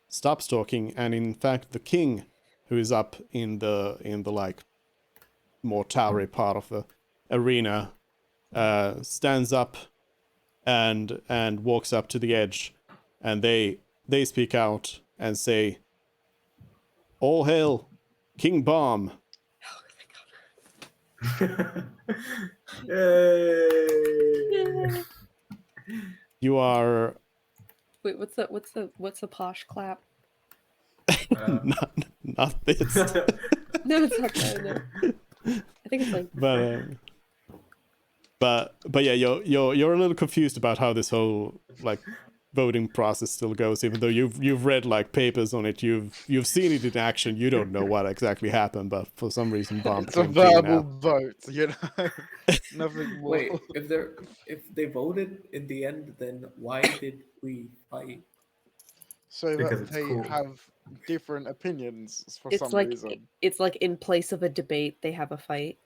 stops talking, and in fact the king, who is up in the like more towery part of the arena, stands up and walks up to the edge, and they speak out and say, all hail King Bomb. Yay! You are Wait, what's the posh clap? not this. No, it's not that. No. I think it's like. But yeah, you're a little confused about how this whole like voting process still goes, even though you've read like papers on it, you've seen it in action. You don't know what exactly happened, but for some reason, Bomb It's a became king verbal now. vote, you know. Nothing more. Wait, if they voted in the end, then why did we fight? So Because that it's they cool. have different opinions for It's some like reason. it's like in place of a debate, they have a fight.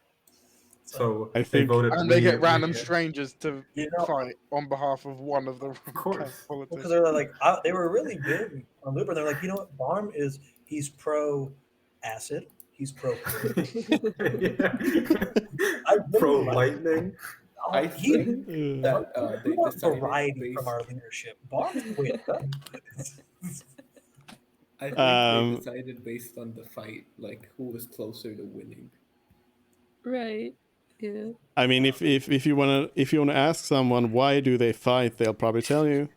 So I they think- voted. And they get we- random strangers to You know, fight on behalf of one of the Of course. politicians. because they're like they were really big on Looper. They're like, you know what, Barm he's pro acid, he's pro. Pro lightning. I think that we they want decided variety based, from our leadership. Barm's the way to go. I think Um, they decided based on the fight, like who was closer to winning. Right. Yeah. I mean, if you wanna ask someone why do they fight, they'll probably tell you.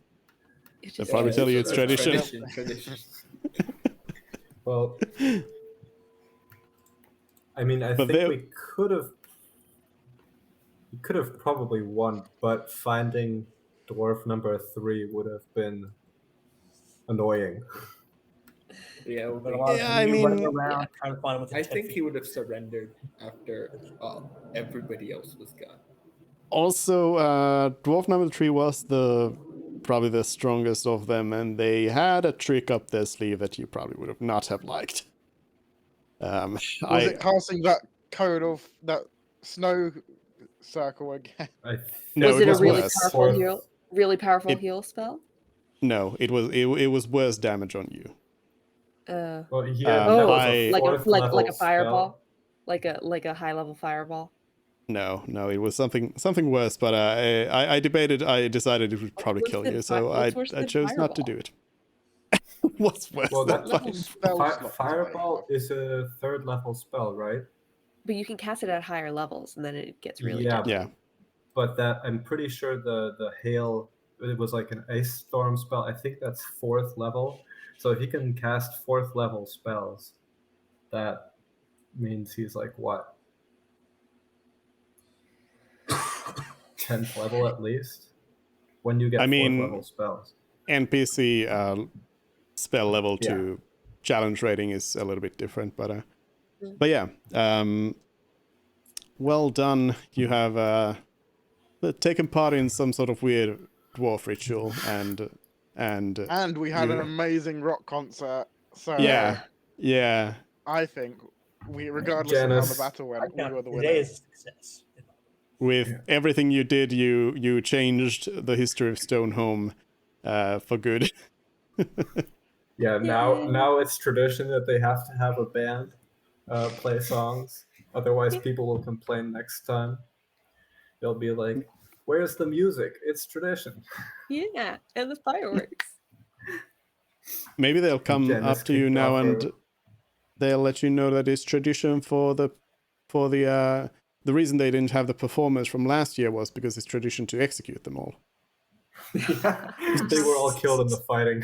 It They'll just probably tell you it's tradition. Tradition. Well, I mean, I But think they- we could have probably won, but finding dwarf number 3 would have been annoying. Yeah, it would But be- a lot of Yeah, I you mean- running around trying to find him within I 10 think feet. he would have surrendered after everybody else was gone. Also, dwarf number 3 was probably the strongest of them, and they had a trick up their sleeve that you probably would have not have liked. Was it casting that code of that snow circle again? No, was it it was a really worse. powerful heal? Really powerful It- heal spell? No, it was worse damage on you. Well, he Um, had, that was I- a like fourth a level fireball, spell. like a high level fireball. No, it was something worse. But I decided it would probably What's kill the you, so what's worse I than chose not to fireball? do it. What's worse Well, than that level flying? spell slot is Fireball very is a 3rd level spell, right? But you can cast it at higher levels, and then it gets really Yeah, deadly. Yeah. But that I'm pretty sure the hail, it was like an ice storm spell. I think that's 4th level. So if he can cast 4th level spells, that means he's like what? 10th level at least. When do you get I 4th mean, level spells? NPC spell level Yeah. to challenge rating is a little bit different, but Mm. yeah. Well done. You have taken part in some sort of weird dwarf ritual, and And we had an amazing rock concert. So yeah. I think regardless of how the Janice, battle went, we were the Today winners. is a success. With everything you did, you changed the history of Stoneholm for good. Yeah, Yay. now it's tradition that they have to have a band play songs. Otherwise, people will complain next time. They'll be like, "Where's the music? It's tradition." Yeah, and the fireworks. Maybe they'll come Janice up to you kicked now off and her- they'll let you know that it's tradition for the reason they didn't have the performers from last year was because it's tradition to execute them all. Yeah, they were all killed in the fighting.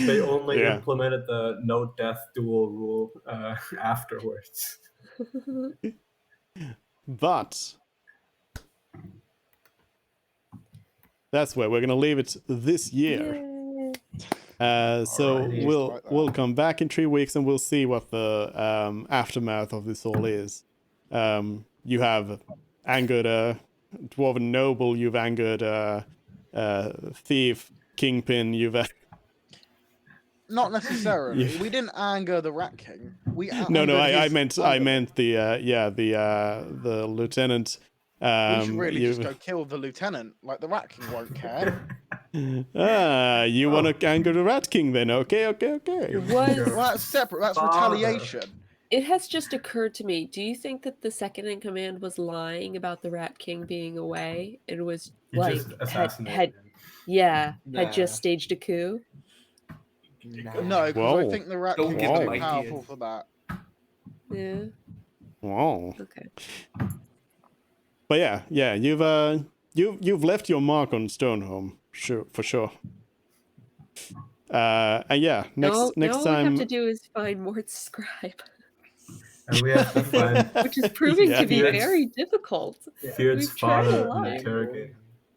They only Yeah. implemented the no death duel rule afterwards. But that's where we're gonna leave it this year. Yay. So Alrighty. we'll come back in 3 weeks and we'll see what the aftermath of this all is. You have angered a dwarven noble. You've angered a thief, kingpin. You've Not necessarily. Yeah. We didn't anger the Rat King. We no. angered I his meant underling. the lieutenant. We should really just you've- go kill the lieutenant. Like the Rat King won't care. you want to anger the Rat King then? Okay. It was. Well, that's separate. That's Father. retaliation. It has just occurred to me. Do you think that the second in command was lying about the Rat King being away? It was You like just assassinated had him. had just Nah. staged a coup. No, because Whoa. I think the Rat Don't King give is him too ideas. powerful for that. Yeah. Wow. Okay. But yeah, you've left your mark on Stoneholm, sure, for sure. And yeah, next All we time. have to do is find Mort's scribe, And we have to find which is proving to be yeah. very difficult. Feared's We've tried a father lot. and interrogate him.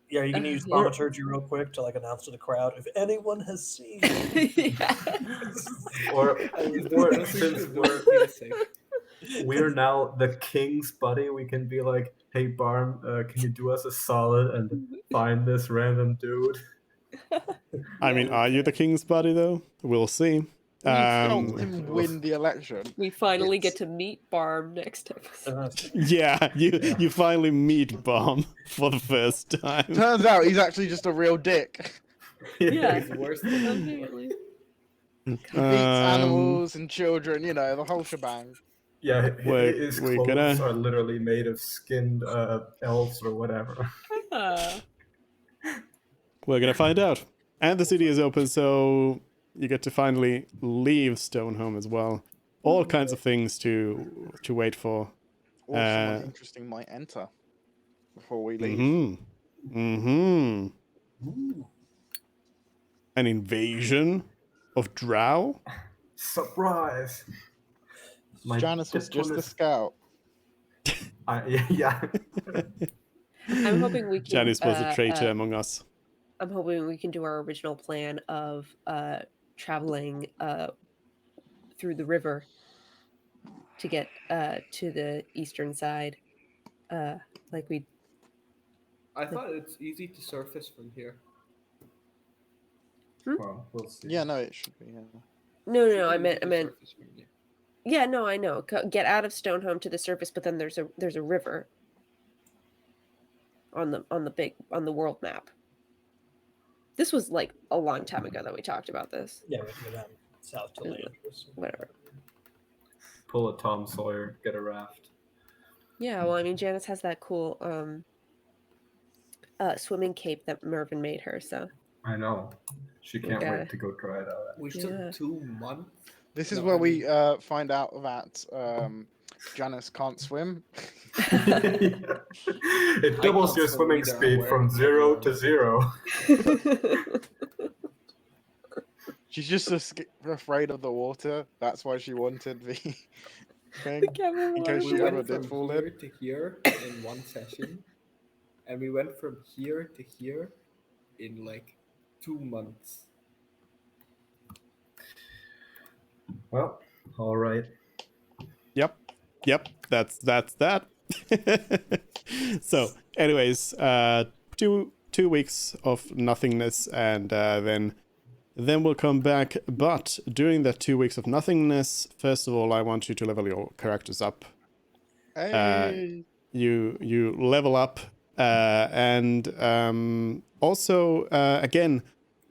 Yeah, you can use Yeah. thaumaturgy real quick to like announce to the crowd if anyone has seen. Yes. Or Honestly, since it would be safe. we're now the king's buddy, we can be like, "Hey Barm, can you do us a solid and find this random dude?" I mean, are you the king's buddy though? We'll see. We helped Um, him win the election. We finally It's- get to meet Barm next episode. yeah, you finally meet Bomb for the first time. Turns out he's actually just a real dick. Yeah. It's worse than that. Apparently. He beats animals and children, you know, the whole shebang. Yeah, We're- his we're clothes gonna- are literally made of skinned elves or whatever. Ah. We're gonna find out. And the city is open, so you get to finally leave Stoneholm as well. All kinds of things to wait for. Or someone interesting might enter before we leave. An invasion of Drow? Surprise! My Janice was just a diplomat- scout. yeah. I'm hoping we can. Janice was a traitor among us. I'm hoping we can do our original plan of traveling through the river to get to the eastern side, like we. I thought it's easy to surface from here. Well, we'll see. Yeah, no, it should be. Yeah. No. I Should be meant. easy to surface from here. Yeah, no, I know. Get out of Stoneholm to the surface, but then there's a river on the world map. This was like a long time ago that we talked about this. Yeah, we have to go down south to land. Whatever. Pull a Tom Sawyer, get a raft. Yeah, well, I mean, Janice has that cool swimming cape that Mervyn made her. So I know. She can't Okay. wait to go try it out. We Yeah. took 2 months. This is No, where I we mean- find out that Janice can't swim. It I doubles can't your swim swimming either, I'm speed from wearing 0 to 0. She's just afraid of the water. That's why she wanted the thing. The camera In case We she went ever did from fall here in. to here in one session, and we went from here to here in like 2 months. Well, all right. Yep. That's that. So, anyways, 2 weeks of nothingness, and then we'll come back. But during that 2 weeks of nothingness, first of all, I want you to level your characters up. Hey. You level up, and also again,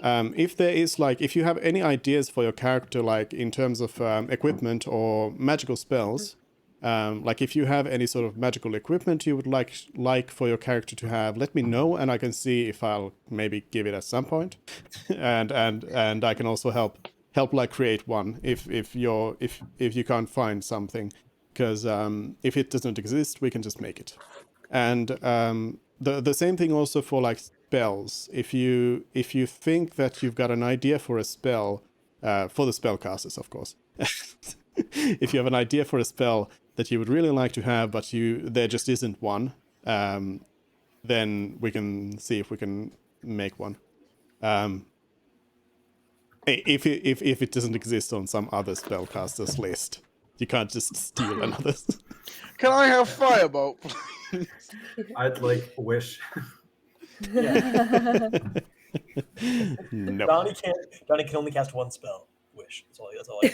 if there is if you have any ideas for your character, like in terms of equipment or magical spells, if you have any sort of magical equipment you would like for your character to have, let me know, and I can see if I'll maybe give it at some point, and I can also help create one if you can't find something, because if it doesn't exist, we can just make it. And the same thing also for spells. If you think that you've got an idea for a spell, for the spellcasters, of course. If you have an idea for a spell that you would really like to have, but there just isn't one, then we can see if we can make one. If it doesn't exist on some other spellcasters list, you can't just steal another. Can I have Firebolt, please? I'd like wish. No. Donnie can only cast one spell. Wish. That's all I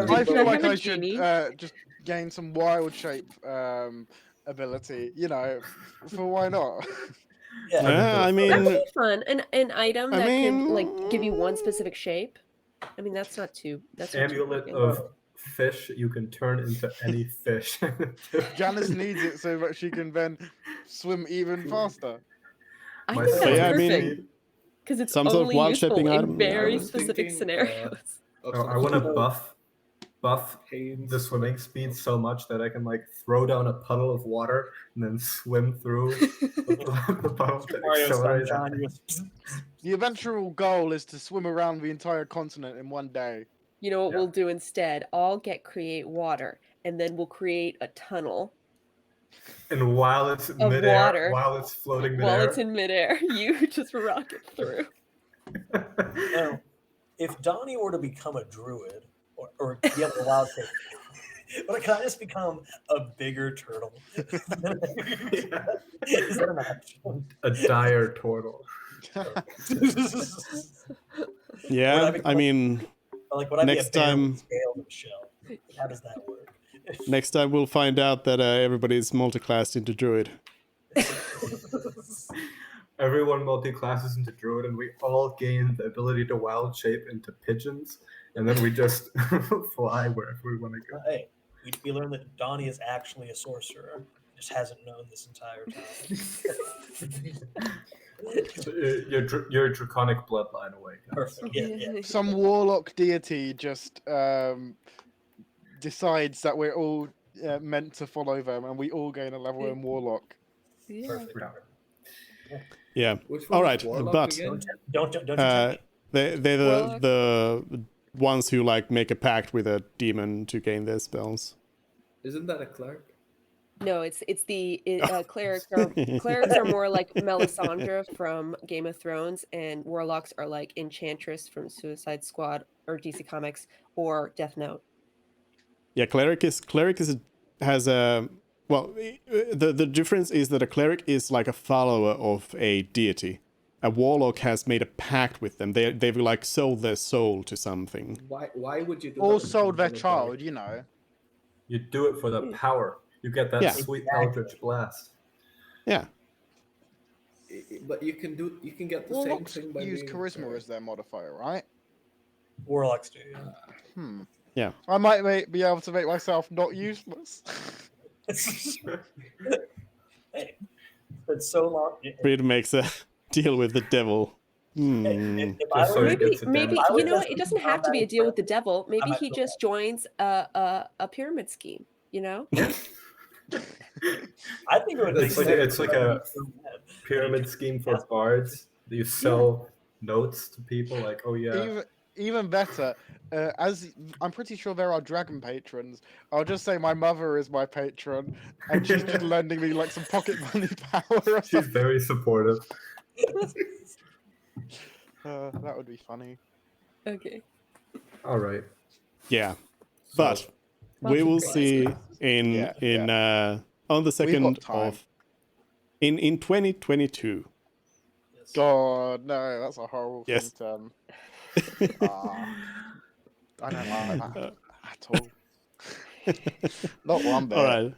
I feel Can I like have a I should genie? just gain some wild shape ability. For why not? Yeah. I That mean, would be fun. An item I that mean- could give you one specific shape. I mean, that's not too. That's not too Amulet broken. of fish you can turn into any fish. Janice needs it so that she can then swim even faster. I My think that's yeah, I mean, perfect because it's some sort of only wild useful shaping in item, yeah. very I was specific thinking, scenarios. I want to buff Haynes. the swimming speed so much that I can throw down a puddle of water and then swim through the puddle to Mario accelerate. Sunshine. The eventual goal is to swim around the entire continent in one day. You know what Yeah. we'll do instead? I'll create water, and then we'll create a tunnel And while it's of midair, water while it's floating while midair, it's in midair. You just rocket through. Now, if Donnie were to become a druid or be able to wild shape, but can I just become a bigger turtle? Is that an option? a dire turtle. Yeah, Would I mean, would I next be a bear time- with scales of a shell? How does that work? next time we'll find out that everybody's multi-classed into druid. Everyone multi-classes into druid, and we all gain the ability to wild shape into pigeons, and then we just fly wherever we want to go. Hey, we learned that Donnie is actually a sorcerer. He just hasn't known this entire time. So, your draconic bloodline away. Perfect. Yeah. Some warlock deity just decides that we're all meant to follow them, and we all gain a level in warlock. Yeah. Perfect. Yeah. Which All one right, was Warlock but again? Don't you tempt me. they're Warlock. the ones who make a pact with a demon to gain their spells. Isn't that a cleric? No, it's clerics are more like Melisandre from Game of Thrones, and warlocks are like Enchantress from Suicide Squad or DC Comics or Death Note. Yeah, cleric has a the difference is that a cleric is like a follower of a deity. A warlock has made a pact with them. They've sold their soul to something. Why would you do Or that? sold their child, you know. You do it for the power. You get that Yeah. sweet Exactly. eldritch blast. Yeah. But you can get the Warlocks same thing by use being a charisma cleric. as their modifier, right? Warlocks do. Yeah. I might be able to make myself not useless. Hey, the It's so long. Frid makes a deal with the devil. If I Just so were- he Maybe, gets a maybe damage I you would know just what? It be doesn't have to be a combating deal with the friends. devil. Maybe might he feel just joins a pyramid scheme. You know? I think it would make It's like sense. it's like a pyramid scheme for bards. You sell notes to people like, oh yeah, Even better, as I'm pretty sure there are dragon patrons. I'll just say my mother is my patron, and she's just lending me like some pocket money power or she's something. very supportive. That would be funny. Okay. All right. Yeah, So, but Lots we of will crazy see stuff. in on the We've got 2nd time. of in 2022. God, no, that's a horrible Yes. thing to. I don't like that at all. Not one bit. All right.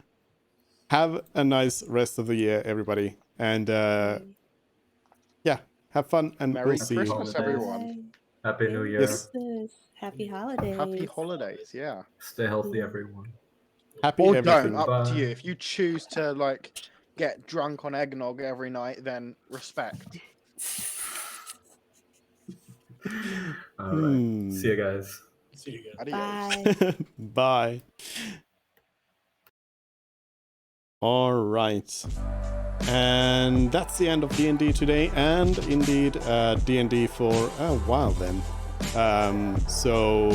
Have a nice rest of the year, everybody, and yeah, have fun, and Merry we'll see you. Christmas, everyone. Happy New Year. Yes. Happy holidays. Happy holidays, yeah. Stay healthy, everyone. Happy Or everything. don't, up Bye. to you. If you choose to like get drunk on eggnog every night, then respect. All right. See you guys. See you guys. Adios. Bye. Bye. All right. And that's the end of D&D today, and indeed D&D for a while then. So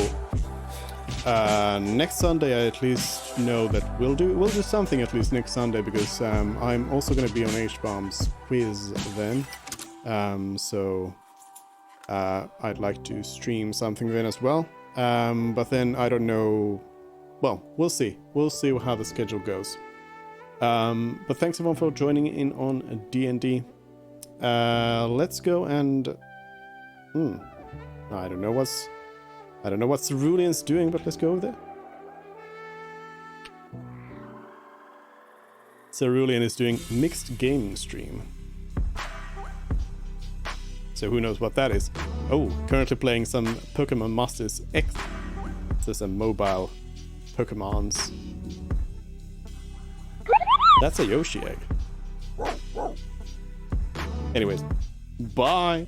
next Sunday I at least know that we'll do something at least next Sunday, because I'm also going to be on H-Bomb's quiz then. So I'd like to stream something then as well. But then I don't know. Well, we'll see. We'll see how the schedule goes. But thanks everyone for joining in on D&D. Let's go and I don't know what Cerulean's doing, but let's go over there. Cerulean is doing mixed gaming stream. So who knows what that is? Oh, currently playing some Pokemon Masters X. So some mobile Pokemons. That's a Yoshi egg. Anyways, bye.